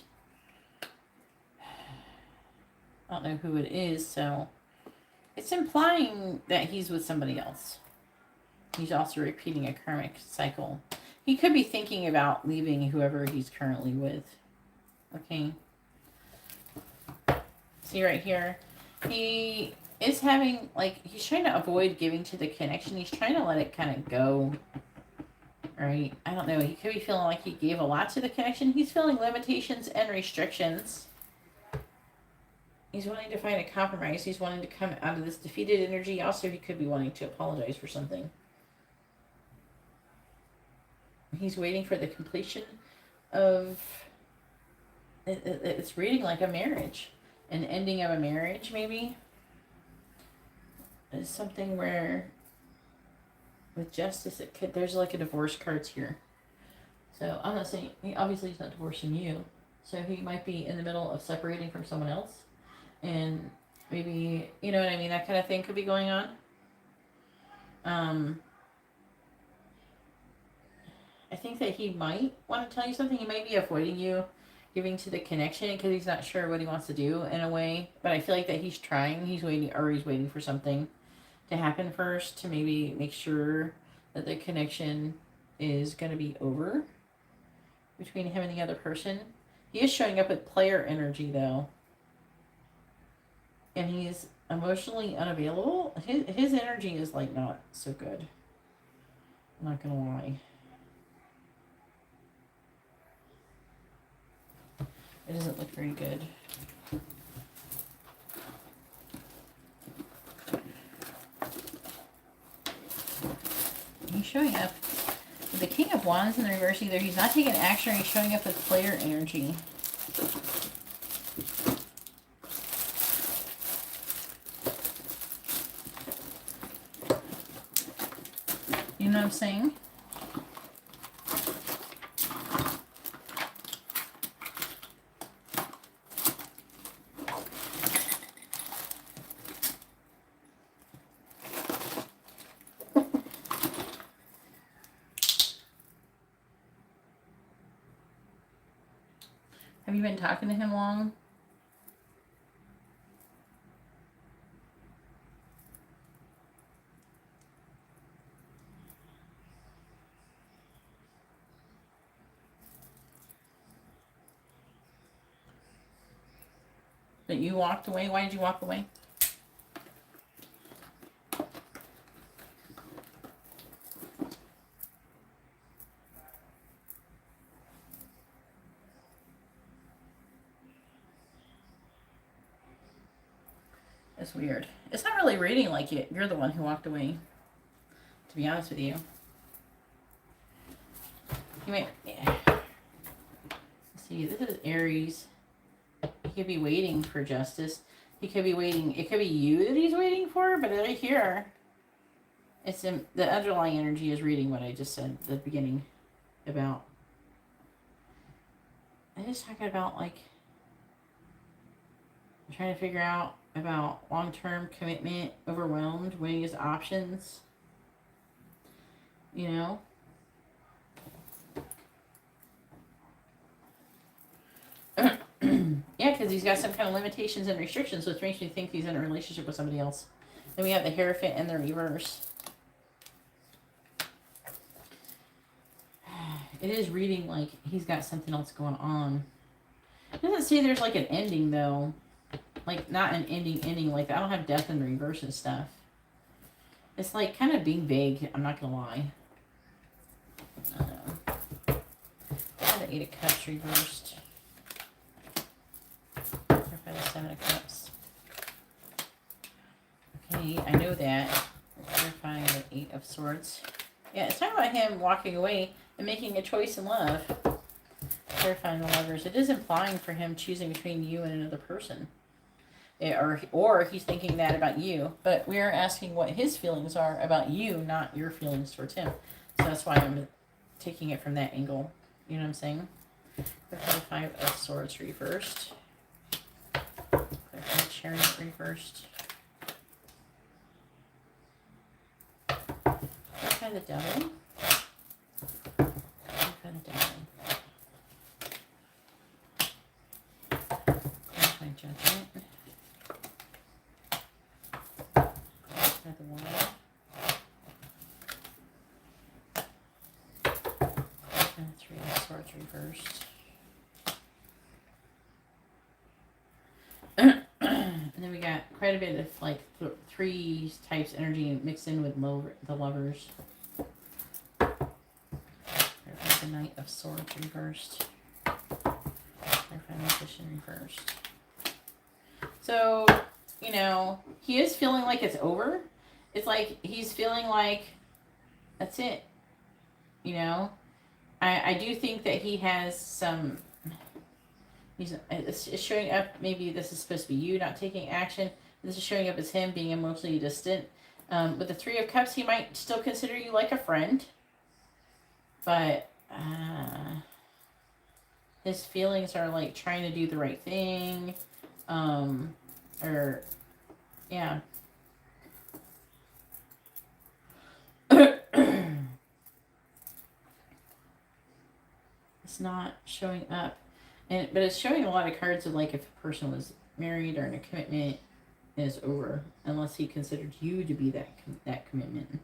I don't know who it is, so it's implying that he's with somebody else. He's also repeating a karmic cycle. He could be thinking about leaving whoever he's currently with. Okay. See right here, he is having, like, he's trying to avoid giving to the connection. He's trying to let it kind of go. Right? I don't know. He could be feeling like he gave a lot to the connection. He's feeling limitations and restrictions. He's wanting to find a compromise. He's wanting to come out of this defeated energy. Also, he could be wanting to apologize for something. He's waiting for the completion of... It's reading like a marriage. An ending of a marriage, maybe. It's something where... with Justice, it could, there's like a divorce cards here. So I'm not saying... obviously he's not divorcing you. So he might be in the middle of separating from someone else. And maybe, you know what I mean? That kind of thing could be going on. I think that he might want to tell you something. He might be avoiding you giving to the connection because he's not sure what he wants to do in a way. But I feel like that he's trying. He's waiting, or he's waiting for something to happen first to maybe make sure that the connection is going to be over between him and the other person. He is showing up with player energy, though. And he's emotionally unavailable. His energy is, like, not so good. I'm not going to lie. It doesn't look very good. He's showing up with the King of Wands in the reverse. Either he's not taking action or he's showing up with player energy. You know what I'm saying? Have you been talking to him long? That you walked away? Why did you walk away? It's weird. It's not really reading like it. You're the one who walked away, to be honest with you. You might... yeah. See, this is Aries. He could be waiting for justice. He could be waiting. It could be you that he's waiting for, but right here, It's in, the underlying energy is reading what I just said at the beginning about. I was talking about like trying to figure out about long-term commitment, overwhelmed, weighing his options. You know. Yeah, because he's got some kind of limitations and restrictions, which makes me think he's in a relationship with somebody else. Then we have the Hierophant and the reverse. It is reading like he's got something else going on. It doesn't say there's like an ending though. Like not an ending like that. I don't have death in the reverse and stuff. It's like kind of being vague, I'm not gonna lie. I don't know. I have the 8 of Cups reversed. Clarify the 7 of Cups. Okay, I know that. Clarifying the 8 of Swords. Yeah, it's talking about him walking away and making a choice in love. Clarifying the Lovers. It is implying for him choosing between you and another person. Or he's thinking that about you. But we are asking what his feelings are about you, not your feelings towards him. So that's why I'm taking it from that angle. You know what I'm saying? Clarify 5 of Swords reversed. Clarify Chariot reversed. Clarify the Devil. Clarify the Devil. Clarify Judgment. Clarify the World. Clarify the 3 of Swords reversed. And then we got quite a bit of like 3 types energy mixed in with the Lovers. Clarify the Knight of Swords reversed. Clarify the Magician reversed. So, you know, he is feeling like it's over. It's like he's feeling like that's it. You know, I do think that he has some. It's showing up, maybe this is supposed to be you not taking action. This is showing up as him being emotionally distant. With the 3 of Cups, he might still consider you like a friend. But his feelings are like trying to do the right thing. Or, yeah. It's not showing up. But it's showing a lot of cards of like if a person was married or in a commitment and it's over, unless he considered you to be that commitment.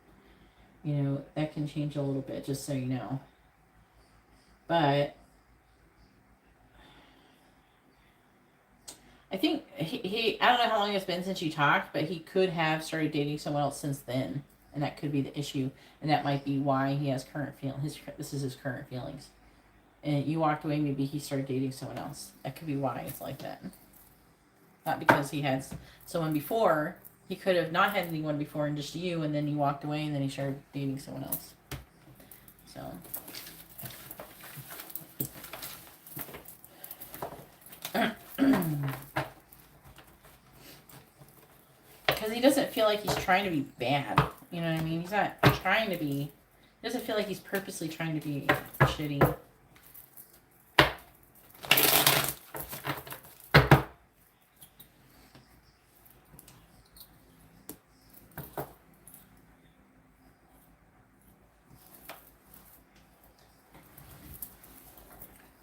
You know, that can change a little bit, just so you know. But I think he I don't know how long it's been since you talked, but he could have started dating someone else since then, and that could be the issue, and that might be why he has current feelings. This is his current feelings. And you walked away, maybe he started dating someone else. That could be why it's like that. Not because he had someone before. He could have not had anyone before and just you, and then he walked away, and then he started dating someone else. So. Because he doesn't feel like he's trying to be bad. You know what I mean? He's not trying to be. He doesn't feel like he's purposely trying to be shitty.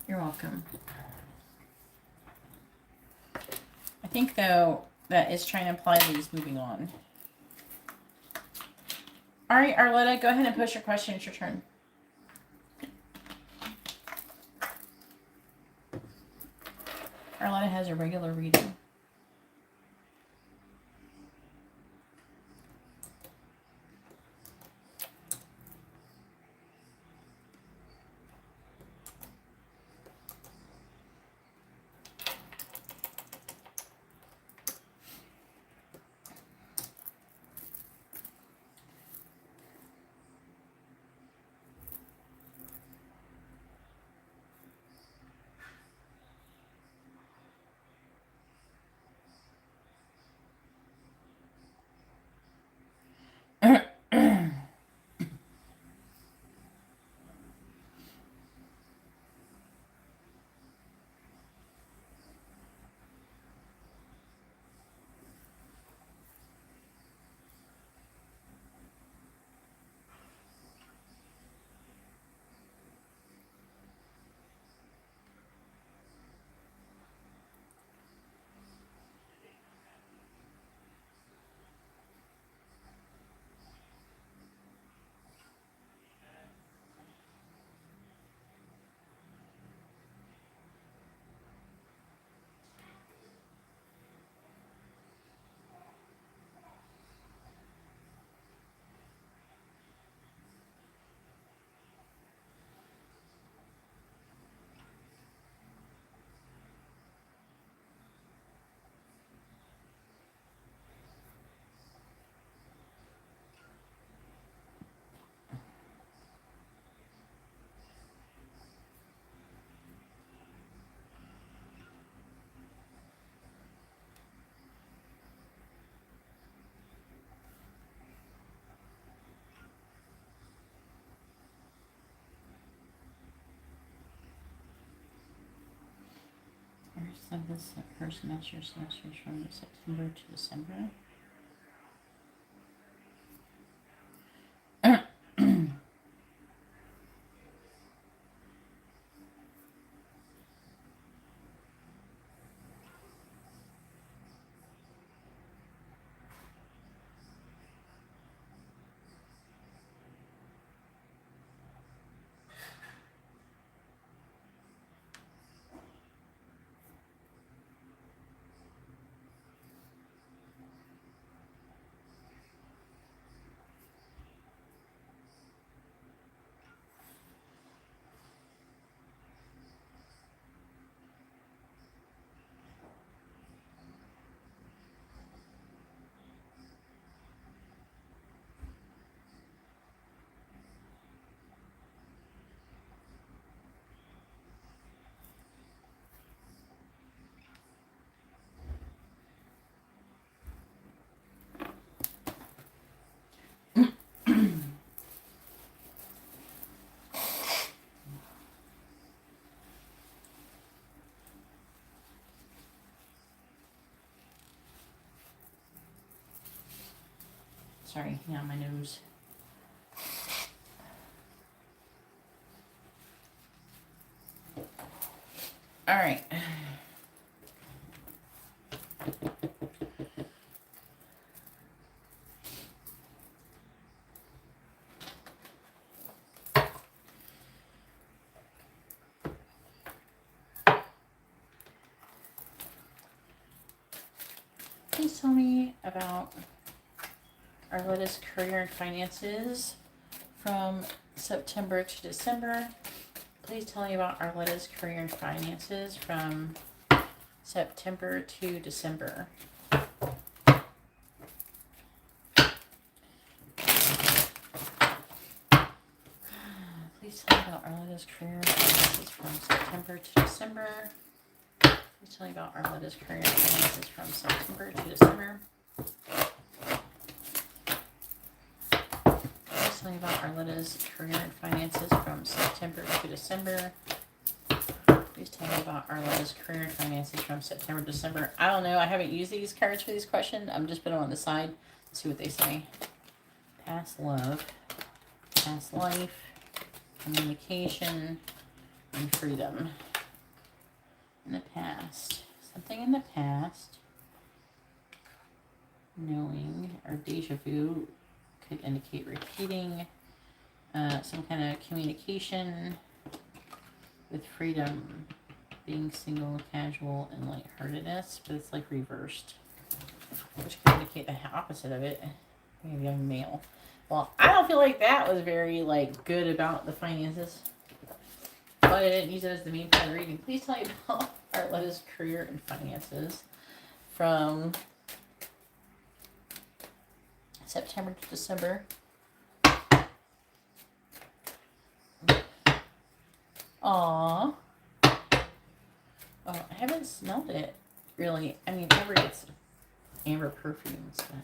You're welcome. I think, though, that is trying to imply that he's moving on. All right, Arletta, go ahead and post your question. It's your turn. Arletta has a regular reading. So this her semesters from September to December. Sorry, yeah, my nose. All right. Please tell me about Arletta's career and finances from September to December. Please tell me about Arletta's career and finances from September to December. Please tell me about Arletta's career and finances from September to December. Please tell me about Arletta's career and finances from September to December. Please tell me about Arletta's career and finances from September to December. Please tell me about Arletta's career and finances from September to December. I don't know. I haven't used these cards for these questions. I'm just putting them on the side to see what they say. Past love, past life, communication, and freedom. In the past. Something in the past. Knowing or deja vu could indicate repeating. Some kind of communication with freedom. Being single, casual, and lightheartedness. But it's like reversed. Which could indicate the opposite of it. Maybe I'm male. Well, I don't feel like that was very good about the finances. But I didn't use it as the main part of the reading. Please tell me about Arletta's career and finances from September to December. Aww. Oh, I haven't smelled it, really. I mean, ever gets amber perfumes, but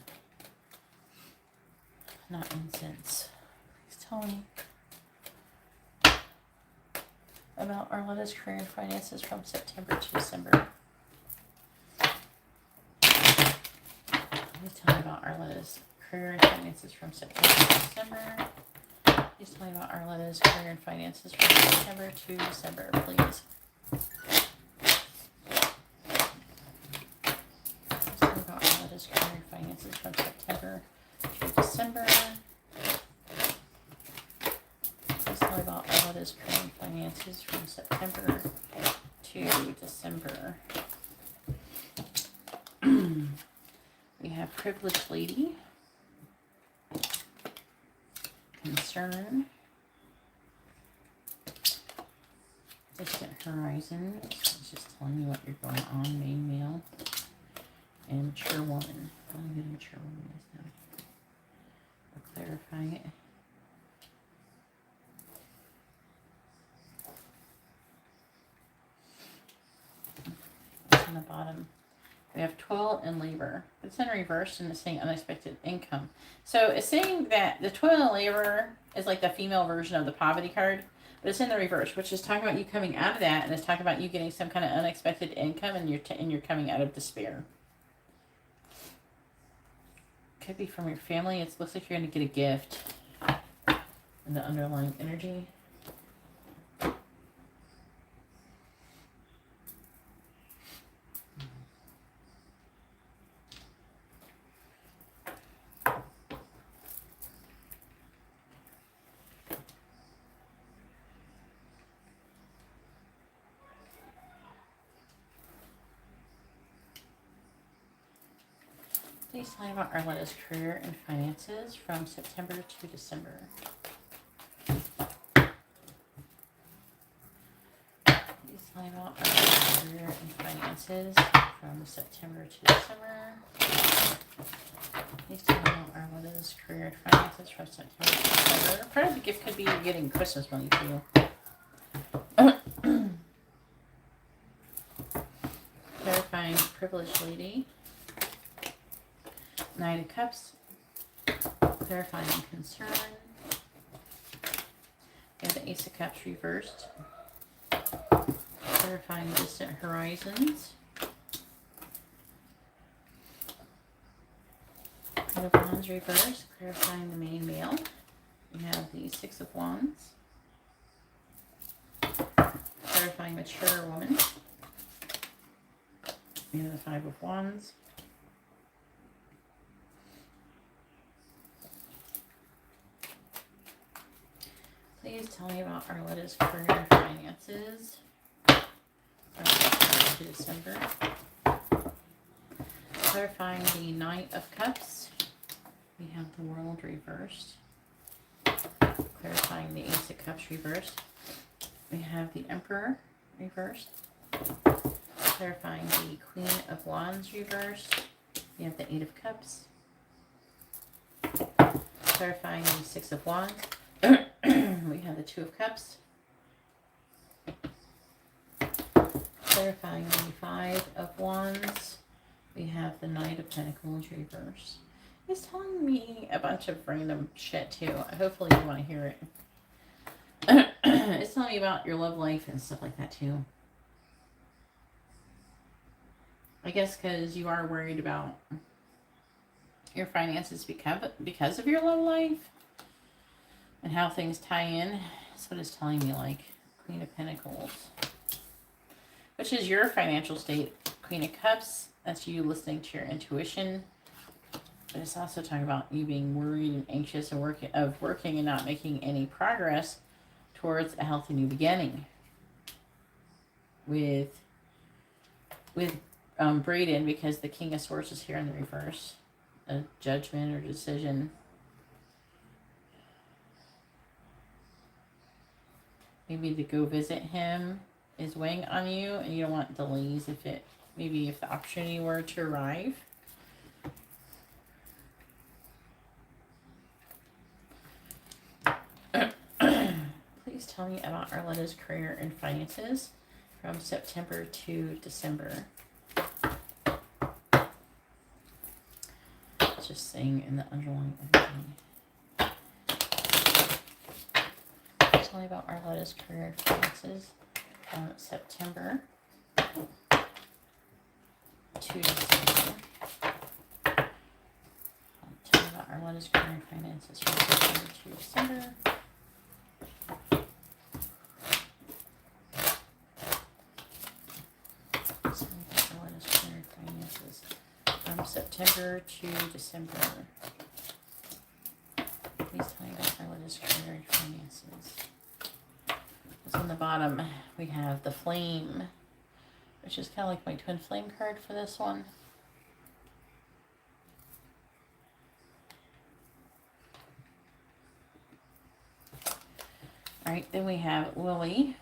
not incense. Please tell me about Arletta's career and finances from September to December. Please tell me about Arletta's career and finances from September to December. Please tell me about Arletta's career and finances from September to December, please. Please tell me about Arletta's career and finances from September to December. Please tell me about Arletta's career and finances from September to December. We have Privileged Lady, Concern, Distant Horizon, it's just telling you what you're going on, main male, and Mature Woman. I don't know who the Mature Woman is now. I'll clarify it. On the bottom, we have toil and labor. It's in reverse and it's saying unexpected income. So it's saying that the toil and labor is like the female version of the poverty card, But it's in the reverse, which is talking about you coming out of that, and it's talking about you getting some kind of unexpected income, and you're coming out of despair. Could be from your family. It looks like you're going to get a gift in the underlying energy. Please tell me about Arletta's career and finances from September to December. Please tell me about Arletta's career and finances from September to December. Please tell me about Arletta's career and finances from September to December. Part of the gift could be getting Christmas money too. Clarifying privileged lady. Knight of Cups, clarifying concern. We have the Ace of Cups reversed, clarifying distant horizons. Queen of Wands reversed, clarifying the main male. We have the Six of Wands, clarifying mature woman. We have the Five of Wands. Please tell me about Arletta's career and finances from September to December. Clarifying the Knight of Cups. We have the World reversed. Clarifying the Ace of Cups reversed. We have the Emperor reversed. Clarifying the Queen of Wands reversed. We have the Eight of Cups. Clarifying the Six of Wands. We have the Two of Cups. Clarifying the Five of Wands. We have the Knight of Pentacles reverse. It's telling me a bunch of random shit too. Hopefully you want to hear it. It's telling me about your love life and stuff like that too. I guess because you are worried about your finances because of your love life. And how things tie in. That's what it's telling me, like Queen of Pentacles, which is your financial state. Queen of Cups, that's you listening to your intuition. But it's also talking about you being worried and anxious and working and not making any progress towards a healthy new beginning. With Brayden, because the King of Swords is here in the reverse. A judgment or decision. Maybe to go visit him is weighing on you, and you don't want delays if the opportunity were to arrive. Please tell me about Arletta's career and finances from September to December. Just saying in the underlying energy. Tell me about Arletta's career and finances from September to December. Tell me about Arletta's career and finances from September to December. Tell me about Arletta's career and finances from September to December. Please tell me about Arletta's career and finances. On the bottom, we have the Flame, which is kind of like my Twin Flame card for this one. All right, then we have Lily,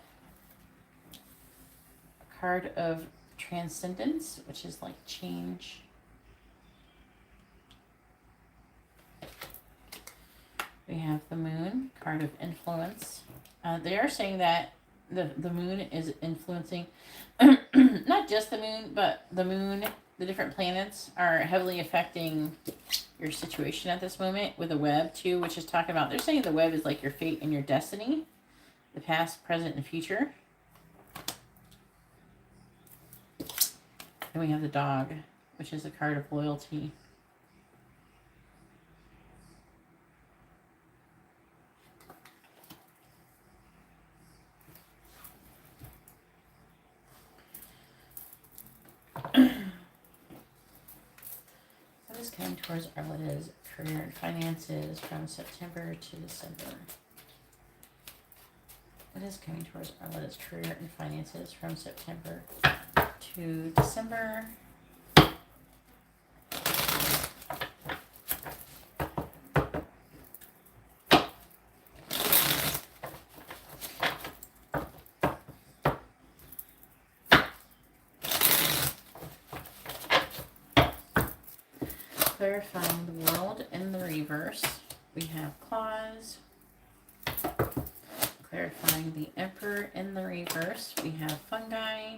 a card of Transcendence, which is like change. We have the Moon, card of influence. They are saying that the moon is influencing, not just the moon, but the moon, the different planets are heavily affecting your situation at this moment with the web too, which is talking about, they're saying the web is like your fate and your destiny. the past, present, and future. And we have the dog, which is a card of loyalty. What is coming towards Arletta's career and finances from September to December? What is coming towards Arletta's career and finances from September to December? Clarifying the world in the reverse. We have claws. Clarifying the Emperor in the reverse. We have fungi.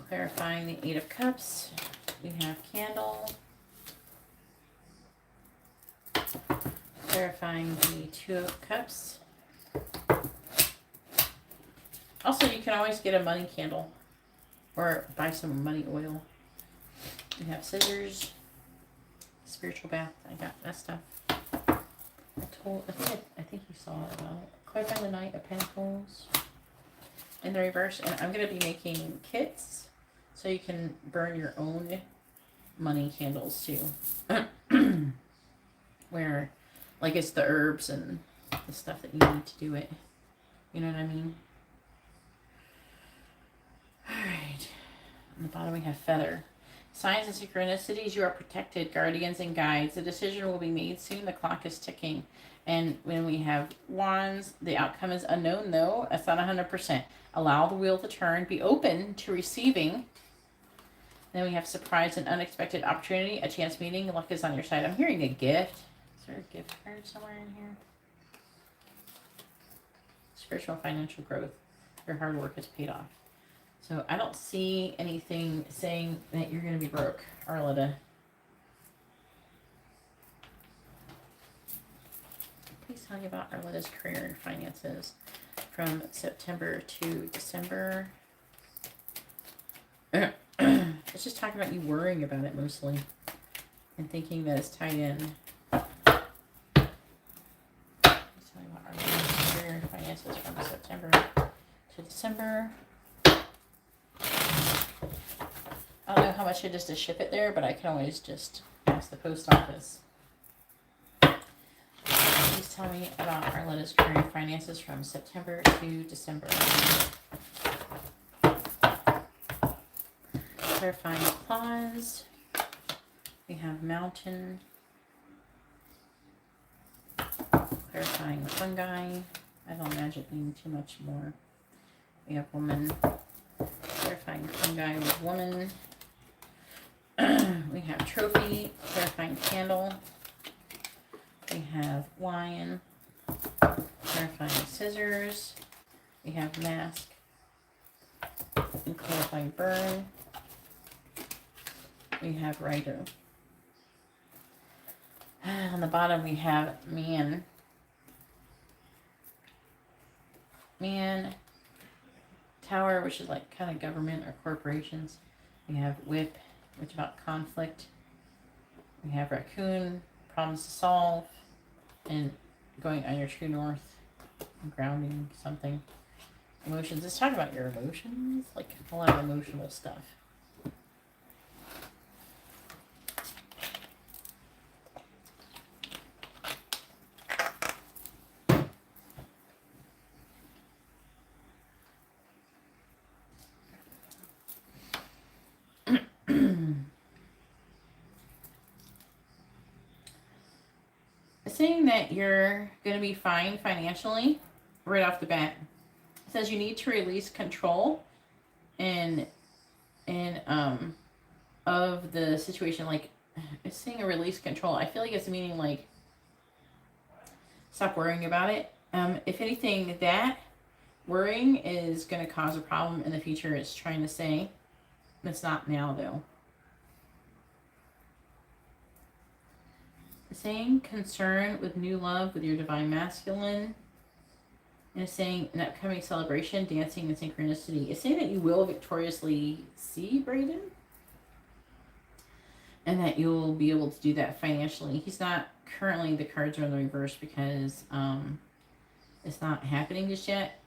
Clarifying the Eight of Cups. We have candle. Clarifying the Two of Cups. Also, you can always get a money candle or buy some money oil. We have scissors, spiritual bath. I got that stuff. I think you saw it about clarifying the Knight of Pentacles in the reverse. And I'm going to be making kits so you can burn your own money candles too. Where, like, it's the herbs and the stuff that you need to do it. You know what I mean? Alright. On the bottom we have feather. Signs and synchronicities, you are protected, guardians and guides. The decision will be made soon. The clock is ticking. And when we have wands, the outcome is unknown, though. It's not 100%. Allow the wheel to turn. Be open to receiving. Then we have surprise and unexpected opportunity. A chance meeting. Luck is on your side. I'm hearing a gift. Is there a gift card somewhere in here? Spiritual financial growth. Your hard work has paid off. So I don't see anything saying that you're going to be broke, Arletta. Please tell me about Arletta's career and finances from September to December. It's just talking about you worrying about it mostly and thinking that it's tied in. Please tell me about Arletta's career and finances from September to December. I don't know how much it is to ship it there, but I can always just ask the post office. Please tell me about Arletta's career and finances from September to December. Clarifying claws. We have mountain. Clarifying fungi. I don't imagine being too much more. We have woman. Clarifying fungi with woman. We have trophy, clarifying candle. We have lion, clarifying scissors. We have mask and clarifying burn. We have rider. On the bottom we have man. Man, tower, which is like kind of government or corporations. We have whip, which is about conflict. We have raccoon, problems to solve, and going on your true north, grounding something. Emotions. Let's talk about your emotions, like a lot of emotional stuff. Saying that you're going to be fine financially right off the bat. It says you need to release control and of the situation. Like, it's saying a release control. I feel like it's meaning like stop worrying about it. If anything, that worrying is going to cause a problem in the future. It's trying to say. It's not now though. Saying concern with new love with your divine masculine. And it's saying an upcoming celebration, dancing, and synchronicity. It's saying that you will victoriously see Braden, and that you'll be able to do that financially. He's not currently, the cards are in the reverse because it's not happening just yet.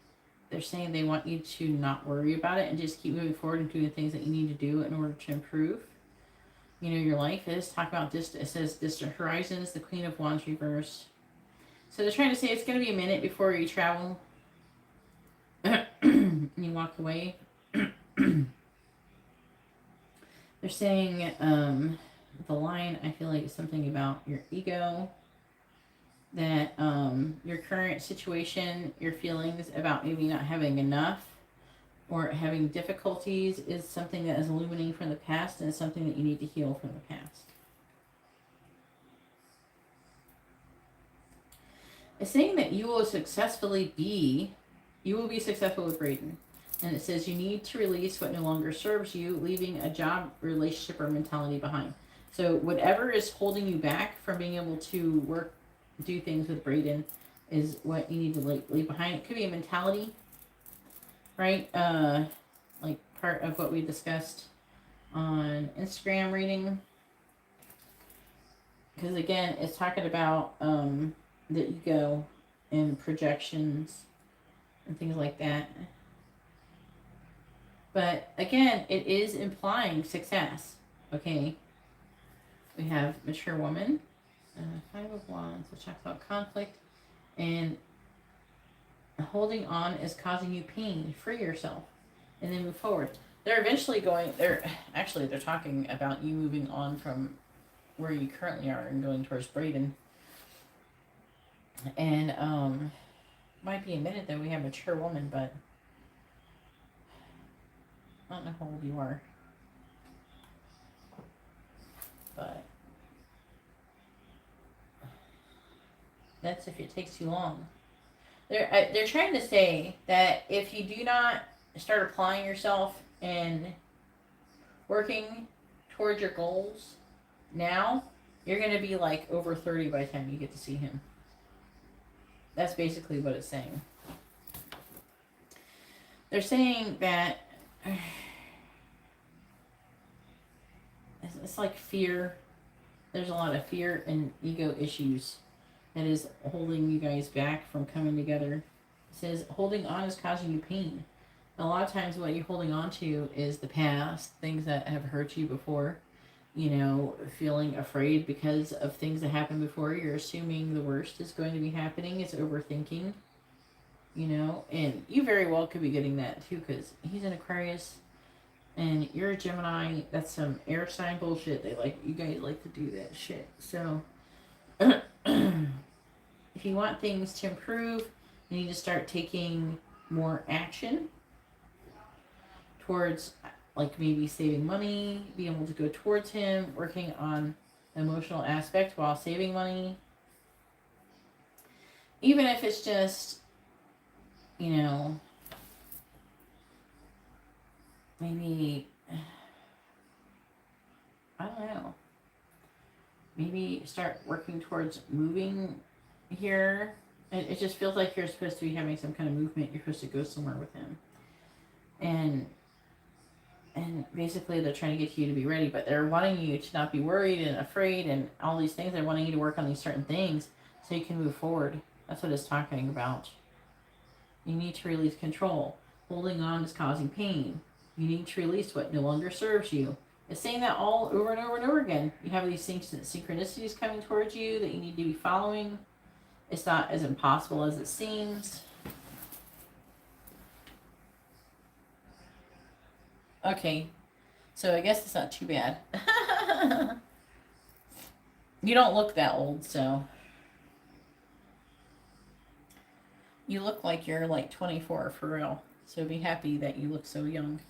They're saying they want you to not worry about it and just keep moving forward and doing the things that you need to do in order to improve, your life. It is talking about distant. It says distant horizons, the Queen of Wands reverse. So they're trying to say it's going to be a minute before you travel and you walk away. They're saying the line, I feel like, is something about your ego, that your current situation, your feelings about maybe not having enough or having difficulties is something that is illuminating from the past, and it's something that you need to heal from the past. It's saying that you will be successful with Braden. And it says you need to release what no longer serves you, leaving a job, relationship, or mentality behind. So whatever is holding you back from being able to do things with Braden is what you need to leave behind. It could be a mentality, right? Like part of what we discussed on Instagram reading. Because again, it's talking about the ego and projections and things like that. But again, it is implying success. Okay. We have mature woman, 5 of Wands, which talks about conflict, and holding on is causing you pain. Free yourself, and then move forward. They're talking about you moving on from where you currently are and going towards Braden. And might be a minute that we have mature woman, but I don't know how old you are. But that's if it takes too long. They're trying to say that if you do not start applying yourself and working towards your goals now, you're going to be like over 30 by the time you get to see him. That's basically what it's saying. They're saying that it's like fear. There's a lot of fear and ego issues that is holding you guys back from coming together. It says holding on is causing you pain. A lot of times what you're holding on to is the past, things that have hurt you before. Feeling afraid because of things that happened before. You're assuming the worst is going to be happening. It's overthinking. And you very well could be getting that too, because he's an Aquarius and you're a Gemini. That's some air sign bullshit. You guys like to do that shit. So if you want things to improve, you need to start taking more action towards, maybe saving money, being able to go towards him, working on the emotional aspect while saving money. Even if it's just, maybe, I don't know, maybe start working towards moving here. It just feels like you're supposed to be having some kind of movement. You're supposed to go somewhere with him. And basically they're trying to get you to be ready, but they're wanting you to not be worried and afraid and all these things. They're wanting you to work on these certain things so you can move forward. That's what it's talking about. You need to release control. Holding on is causing pain. You need to release what no longer serves you. It's saying that all over and over and over again. You have these things, synchronicities coming towards you that you need to be following. It's not as impossible as it seems. Okay, so I guess it's not too bad. You don't look that old, so. You look like you're 24 for real. So be happy that you look so young.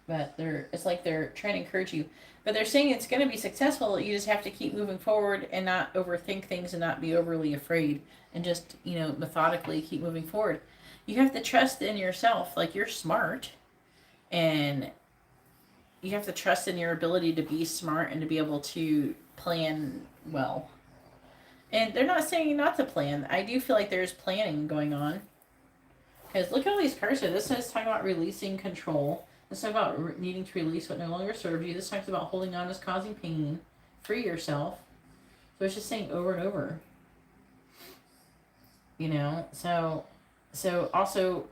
But it's like they're trying to encourage you. But they're saying it's going to be successful. You just have to keep moving forward and not overthink things and not be overly afraid. And just, methodically keep moving forward. You have to trust in yourself. You're smart. And you have to trust in your ability to be smart and to be able to plan well. And they're not saying not to plan. I do feel like there's planning going on. Because look at all these cards here. This is talking about releasing control. This is talking about needing to release what no longer serves you. This talks about holding on is causing pain. Free yourself. So it's just saying over and over. You know, so also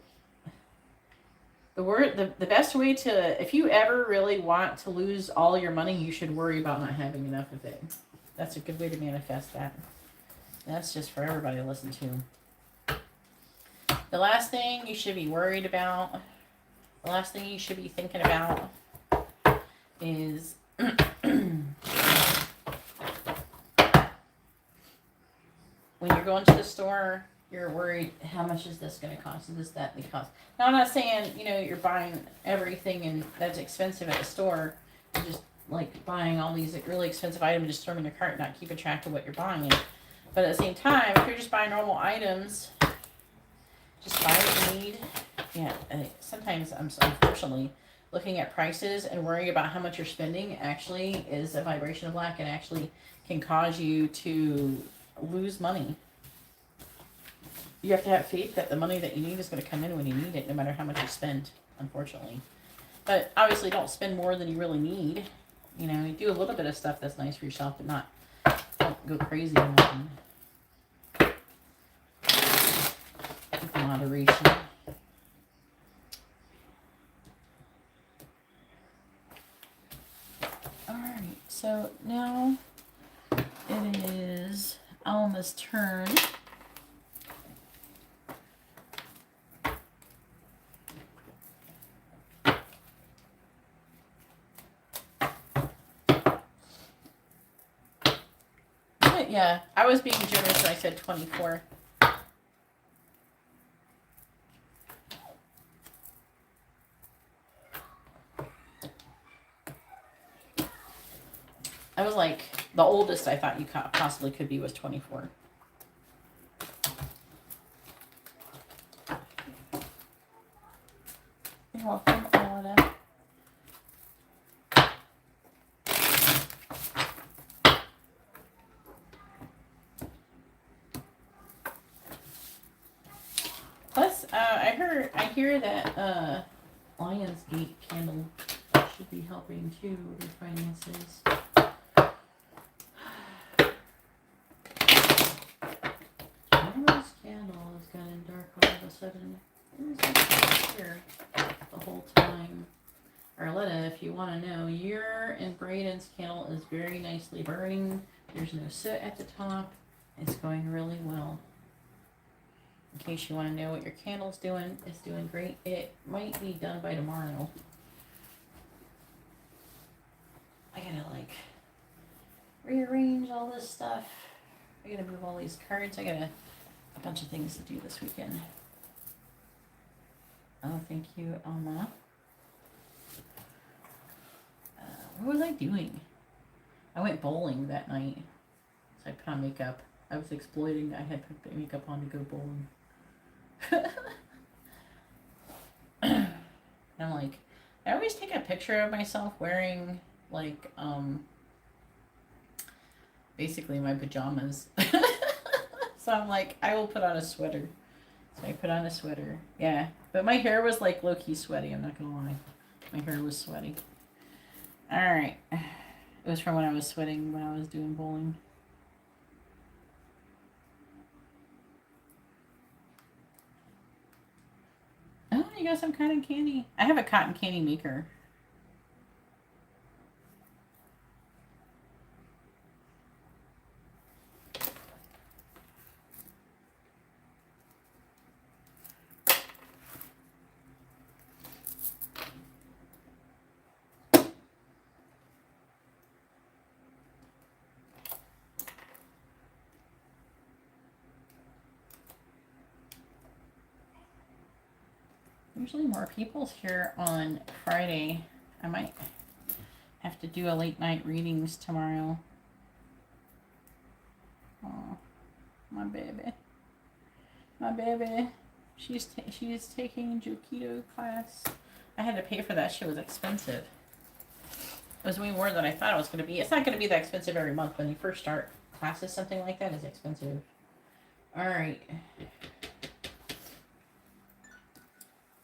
the best way to, if you ever really want to lose all your money, you should worry about not having enough of it. That's a good way to manifest that. That's just for everybody to listen to. The last thing you should be worried about, the last thing you should be thinking about is when you're going to the store, you're worried, how much is this going to cost? Is this, that, the cost? Now, I'm not saying, you know, you're buying everything and that's expensive at the store. You're just like buying all these really expensive items, just throw them in your cart and not keeping track of what you're buying. But at the same time, if you're just buying normal items, just buy what you need. Yeah, sometimes I'm unfortunately looking at prices and worrying about how much you're spending actually is a vibration of lack and actually can cause you to lose money. You have to have faith that the money that you need is going to come in when you need it, no matter how much you spend, unfortunately. But obviously don't spend more than you really need. You know, you do a little bit of stuff that's nice for yourself, but don't go crazy on it. With moderation. Alright, so now it is Alma's turn. Yeah, I was being generous when I said 24. I was like, the oldest I thought you possibly could be was 24. You're welcome, Alana. Plus, I hear that Lionsgate candle should be helping too with your finances. This candle has gotten dark all of a sudden. It was here the whole time. Arletta, if you want to know, your and Braden's candle is very nicely burning. There's no soot at the top. It's going really well. In case you want to know what your candle's doing, it's doing great. It might be done by tomorrow. I gotta like rearrange all this stuff. I gotta move all these cards. I got a bunch of things to do this weekend. Oh, thank you, Alma. What was I doing? I went bowling that night. So I put on makeup. I was exploiting that I had put makeup on to go bowling. I'm like, I always take a picture of myself wearing like basically my pajamas. So I'm like, I will put on a sweater. So I put on a sweater. Yeah. But my hair was like low-key sweaty, I'm not gonna lie. My hair was sweaty. Alright. It was from when I was sweating when I was doing bowling. Oh, you got some cotton candy. I have a cotton candy maker. Usually more people's here on Friday. I might have to do a late night readings tomorrow. Oh, my baby. My baby. She's taking Jukido class. I had to pay for that. Shit was expensive. It was way more than I thought it was going to be. It's not going to be that expensive every month. When you first start classes, something like that is expensive. All right.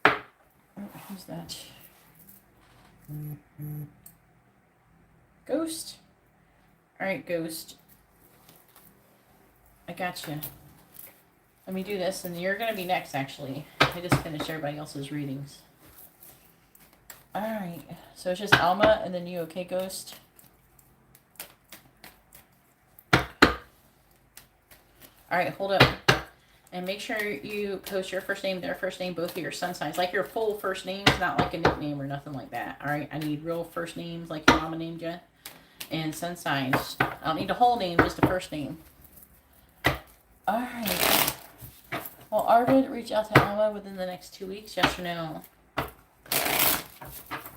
Oh, who's that? Ghost? All right, Ghost. I got you. Let me do this, and you're going to be next, actually. I just finished everybody else's readings. All right. So it's just Alma, and then you, okay, Ghost? All right, hold up. And make sure you post your first name, their first name, both of your sun signs. Like your full first names, not like a nickname or nothing like that. All right, I need real first names like your mama named you. And sun signs. I don't need a whole name, just a first name. All right. Will Arvid reach out to Alma within the next 2 weeks? Yes or no?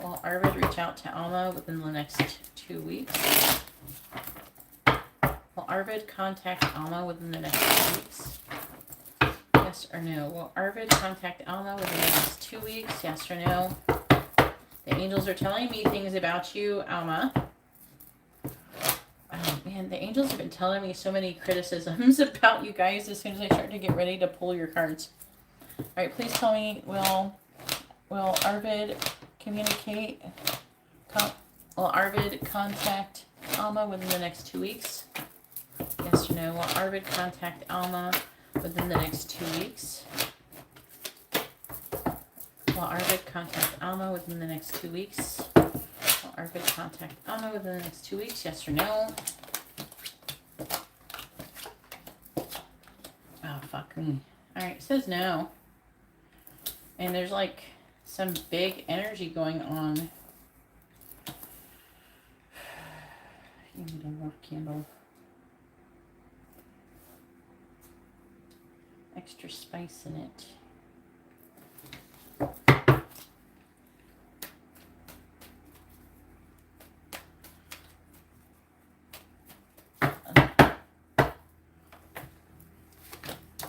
Will Arvid reach out to Alma within the next 2 weeks? Will Arvid contact Alma within the next 2 weeks? Yes or no? Will Arvid contact Alma within the next 2 weeks? Yes or no? The angels are telling me things about you, Alma. Oh man, the angels have been telling me so many criticisms about you guys as soon as I start to get ready to pull your cards. Alright, please tell me, will Arvid communicate? Will Arvid contact Alma within the next 2 weeks? Yes or no? Will Arvid contact Alma within the next 2 weeks? Will Arvid contact Alma within the next 2 weeks? Will Arvid contact Alma within the next 2 weeks? Yes or no? Oh, fuck me. Alright, it says no. And there's like some big energy going on. You need a more candle. Extra spice in it.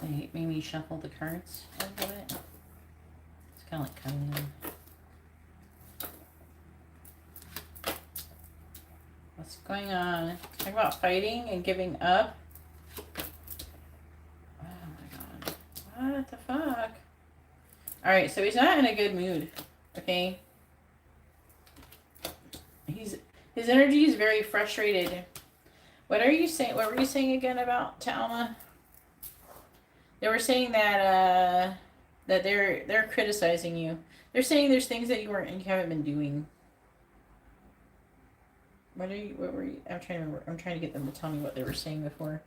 They made me shuffle the cards a little bit. It's kind of like cutting them. What's going on? Talk about fighting and giving up. Oh my god. What the fuck? Alright, so he's not in a good mood. Okay? His energy is very frustrated. What are you saying? What were you saying again about Alma? They were saying that that they're criticizing you. They're saying there's things that you haven't been doing. What were you? I'm trying to remember. I'm trying to get them to tell me what they were saying before.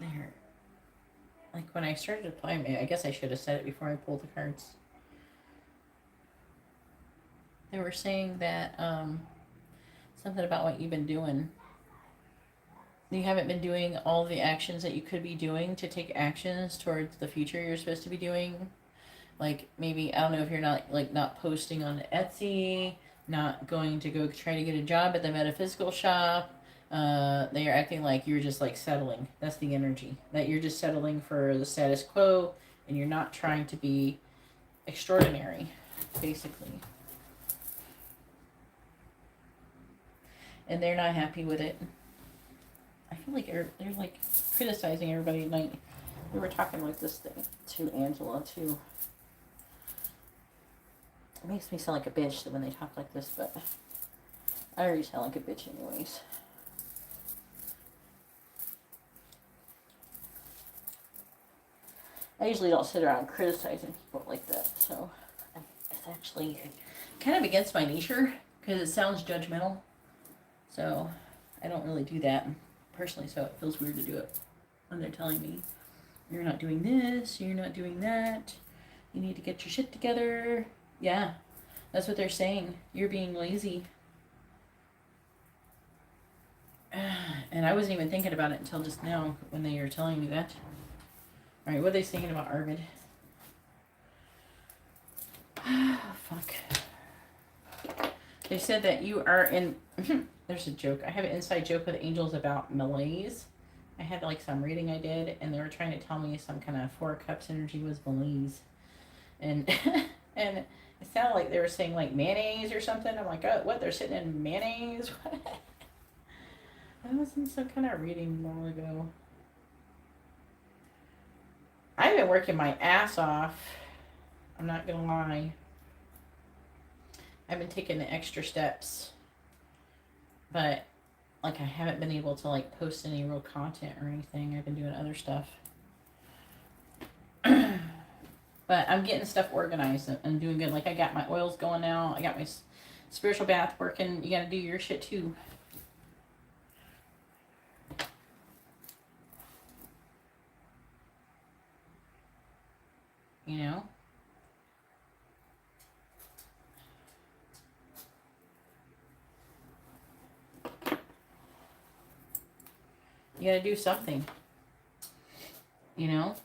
There. Like when I started to play, I guess I should have said it before I pulled the cards. They were saying that something about what you've been doing. You haven't been doing all the actions that you could be doing to take actions towards the future you're supposed to be doing. Like maybe, I don't know if you're not posting on Etsy, not going to go try to get a job at the metaphysical shop. They are acting like you're just like settling. That's the energy. That you're just settling for the status quo and you're not trying to be extraordinary, basically. And they're not happy with it. I feel like they're like criticizing everybody at night. We were talking like this thing to Angela too. It makes me sound like a bitch when they talk like this, but I already sound like a bitch anyways. I usually don't sit around criticizing people like that, so it's actually kind of against my nature because it sounds judgmental. So I don't really do that personally, so it feels weird to do it when they're telling me, you're not doing this, you're not doing that, you need to get your shit together. Yeah, that's what they're saying. You're being lazy. And I wasn't even thinking about it until just now when they were telling me that. All right, what are they saying about Arvid? Oh, fuck. They said that you are in, there's a joke. I have an inside joke with angels about malaise. I had like some reading I did, and they were trying to tell me some kind of 4 cups energy was malaise. And, and it sounded like they were saying like mayonnaise or something. I'm like, oh, what? They're sitting in mayonnaise? I was in some kind of reading a while ago. I've been working my ass off. I'm not going to lie. I've been taking the extra steps. But, like, I haven't been able to, like, post any real content or anything. I've been doing other stuff. But I'm getting stuff organized and doing good. Like, I got my oils going now. I got my spiritual bath working. You got to do your shit, too. You know? You gotta do something. You know?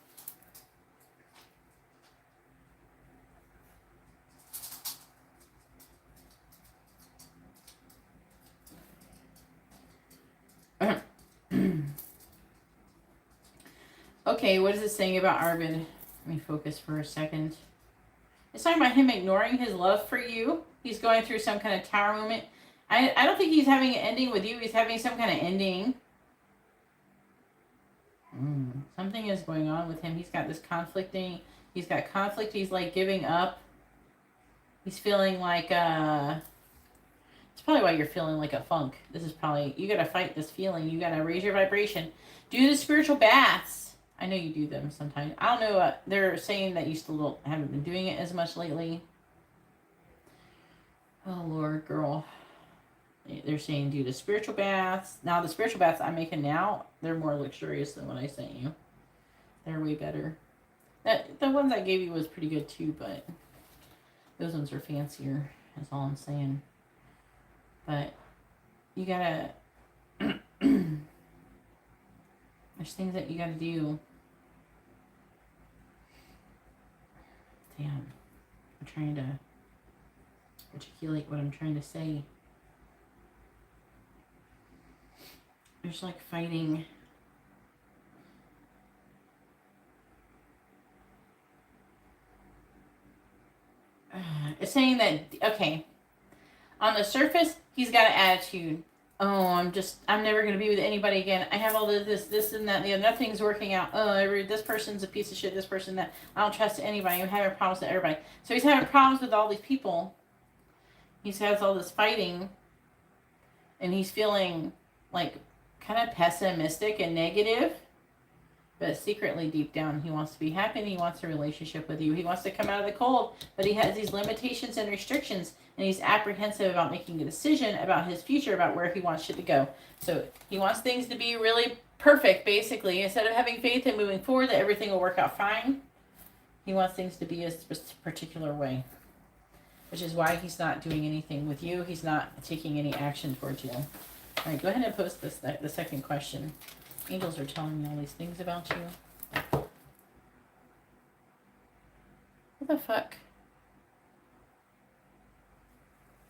Okay, what is it saying about Arvid? Let me focus for a second. It's talking about him ignoring his love for you. He's going through some kind of tower moment. I don't think he's having an ending with you. He's having some kind of ending. Something is going on with him. He's got this conflicting. He's got conflict. He's like giving up. He's feeling like it's probably why you're feeling like a funk. This is probably, you gotta fight this feeling. You gotta raise your vibration. Do the spiritual baths. I know you do them sometimes. I don't know. They're saying that you still haven't been doing it as much lately. Oh Lord, girl. They're saying do the spiritual baths. Now the spiritual baths I'm making now, they're more luxurious than what I sent you. They're way better. The ones I gave you was pretty good too, but those ones are fancier. That's all I'm saying. But you gotta there's things that you gotta do. Damn. I'm trying to articulate what I'm trying to say. There's like fighting. It's saying that, okay, on the surface, he's got an attitude. Oh, I'm never going to be with anybody again. I have all this and that. Nothing's working out. Oh, this person's a piece of shit. This person, that. I don't trust anybody. I'm having problems with everybody. So he's having problems with all these people. He has all this fighting. And he's feeling like kind of pessimistic and negative. But secretly, deep down, he wants to be happy and he wants a relationship with you. He wants to come out of the cold, but he has these limitations and restrictions, and he's apprehensive about making a decision about his future, about where he wants shit to go. So he wants things to be really perfect, basically. Instead of having faith and moving forward that everything will work out fine, he wants things to be a particular way, which is why he's not doing anything with you. He's not taking any action towards you. All right, go ahead and post the second question. Angels are telling me all these things about you. What the fuck?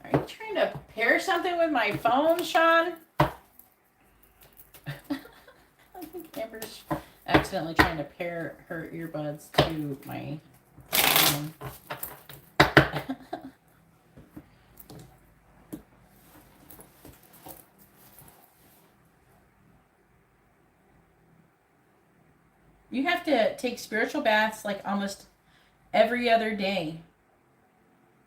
Are you trying to pair something with my phone, Sean? I think Amber's accidentally trying to pair her earbuds to my phone. You have to take spiritual baths like almost every other day.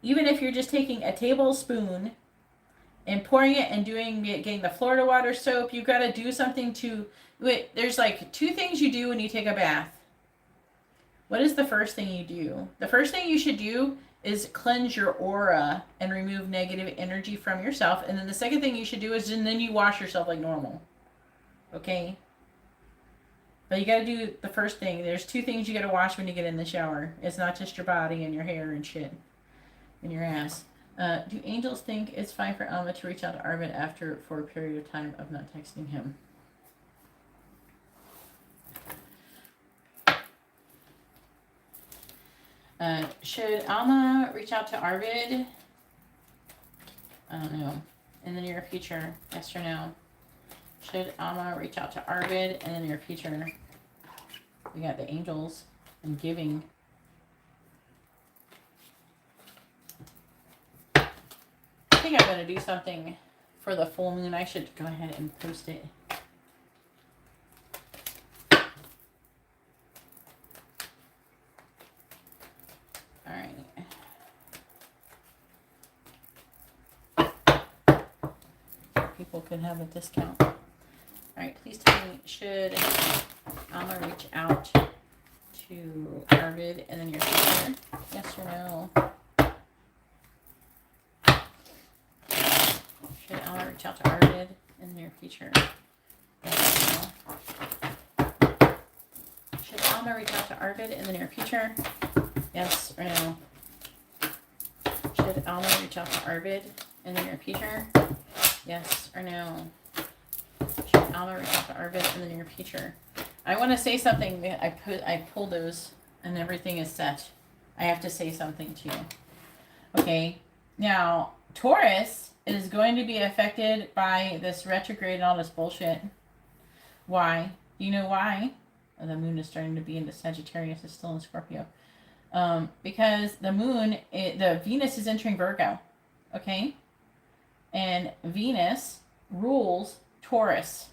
Even if you're just taking a tablespoon and pouring it and getting the Florida water soap, you've got to do something to. There's like 2 things you do when you take a bath. What is the first thing you do? The first thing you should do is cleanse your aura and remove negative energy from yourself. And then the second thing you should do is then you wash yourself like normal. Okay? But you got to do the first thing. There's 2 things you got to wash when you get in the shower. It's not just your body and your hair and shit. And your ass. Do angels think it's fine for Alma to reach out to Arvid after for a period of time of not texting him? Should Alma reach out to Arvid I don't know. In the near future, yes or no? Should Alma reach out to Arvid in the near future? We got the angels and giving. I think I'm going to do something for the full moon. I should go ahead and post it. Alright. People could have a discount. Alright, please tell me, should Alma reach out to Arvid in the near future? Yes or no? Should Alma reach out to Arvid in the near future? Yes or no? Should Alma reach out to Arvid in the near future? Yes or no? Should Alma reach out to Arvid in the near future? Yes or no? Should Alma reach out to Arvid in the near future? I want to say something. I pulled those and everything is set. I have to say something to you. Okay. Now, Taurus is going to be affected by this retrograde and all this bullshit. Why? Do you know why? Oh, the moon is starting to be into Sagittarius. It's still in Scorpio. Because the moon, the Venus is entering Virgo. Okay? And Venus rules Taurus.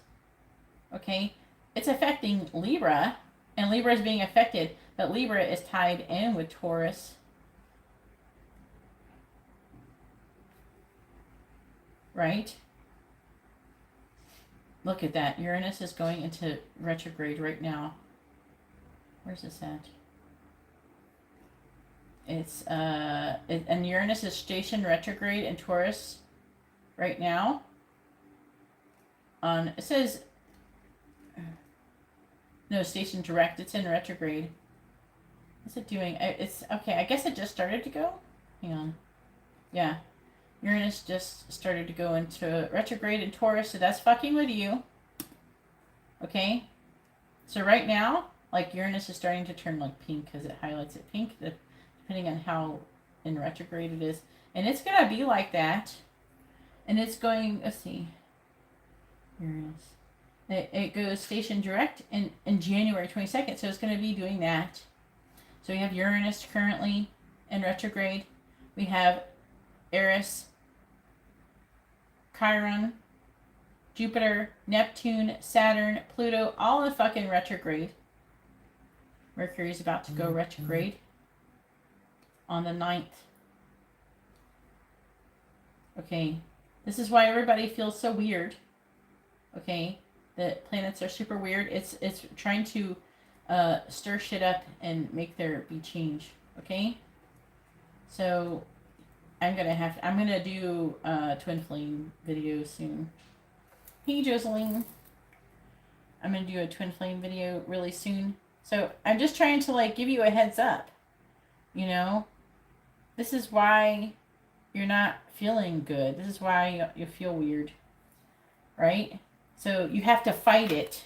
Okay? It's affecting Libra, and Libra is being affected, but Libra is tied in with Taurus. Right? Look at that. Uranus is going into retrograde right now. Where's this at? It's and Uranus is stationed retrograde in Taurus right now. It says no, stationed direct. It's in retrograde. What's it doing? It's okay. I guess it just started to go. Hang on. Yeah. Uranus just started to go into retrograde in Taurus, so that's fucking with you. Okay? So right now, like, Uranus is starting to turn like pink because it highlights it pink, depending on how in retrograde it is. And it's going to be like that. And it's going, let's see. Uranus. It goes station direct in January 22nd, so it's going to be doing that. So we have Uranus currently in retrograde. We have Eris, Chiron, Jupiter, Neptune, Saturn, Pluto, all in fucking retrograde. Mercury's about to go retrograde on the 9th. Okay. This is why everybody feels so weird. Okay. The planets are super weird. It's trying to stir shit up and make there be change. Okay? So I'm gonna do twin flame video soon. Hey Jocelyn. I'm gonna do a twin flame video really soon. So I'm just trying to like give you a heads up. You know? This is why you're not feeling good. This is why you feel weird. Right? So you have to fight it.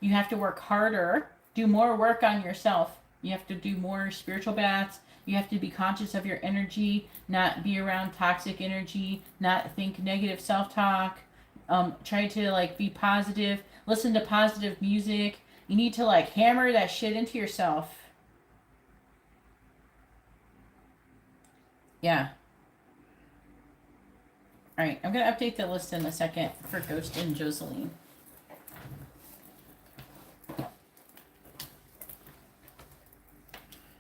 You have to work harder. Do more work on yourself. You have to do more spiritual baths. You have to be conscious of your energy, not be around toxic energy, not think negative self-talk. Try to like be positive. Listen to positive music. You need to like hammer that shit into yourself. Yeah. All right, I'm going to update the list in a second for Ghost and Jocelyn.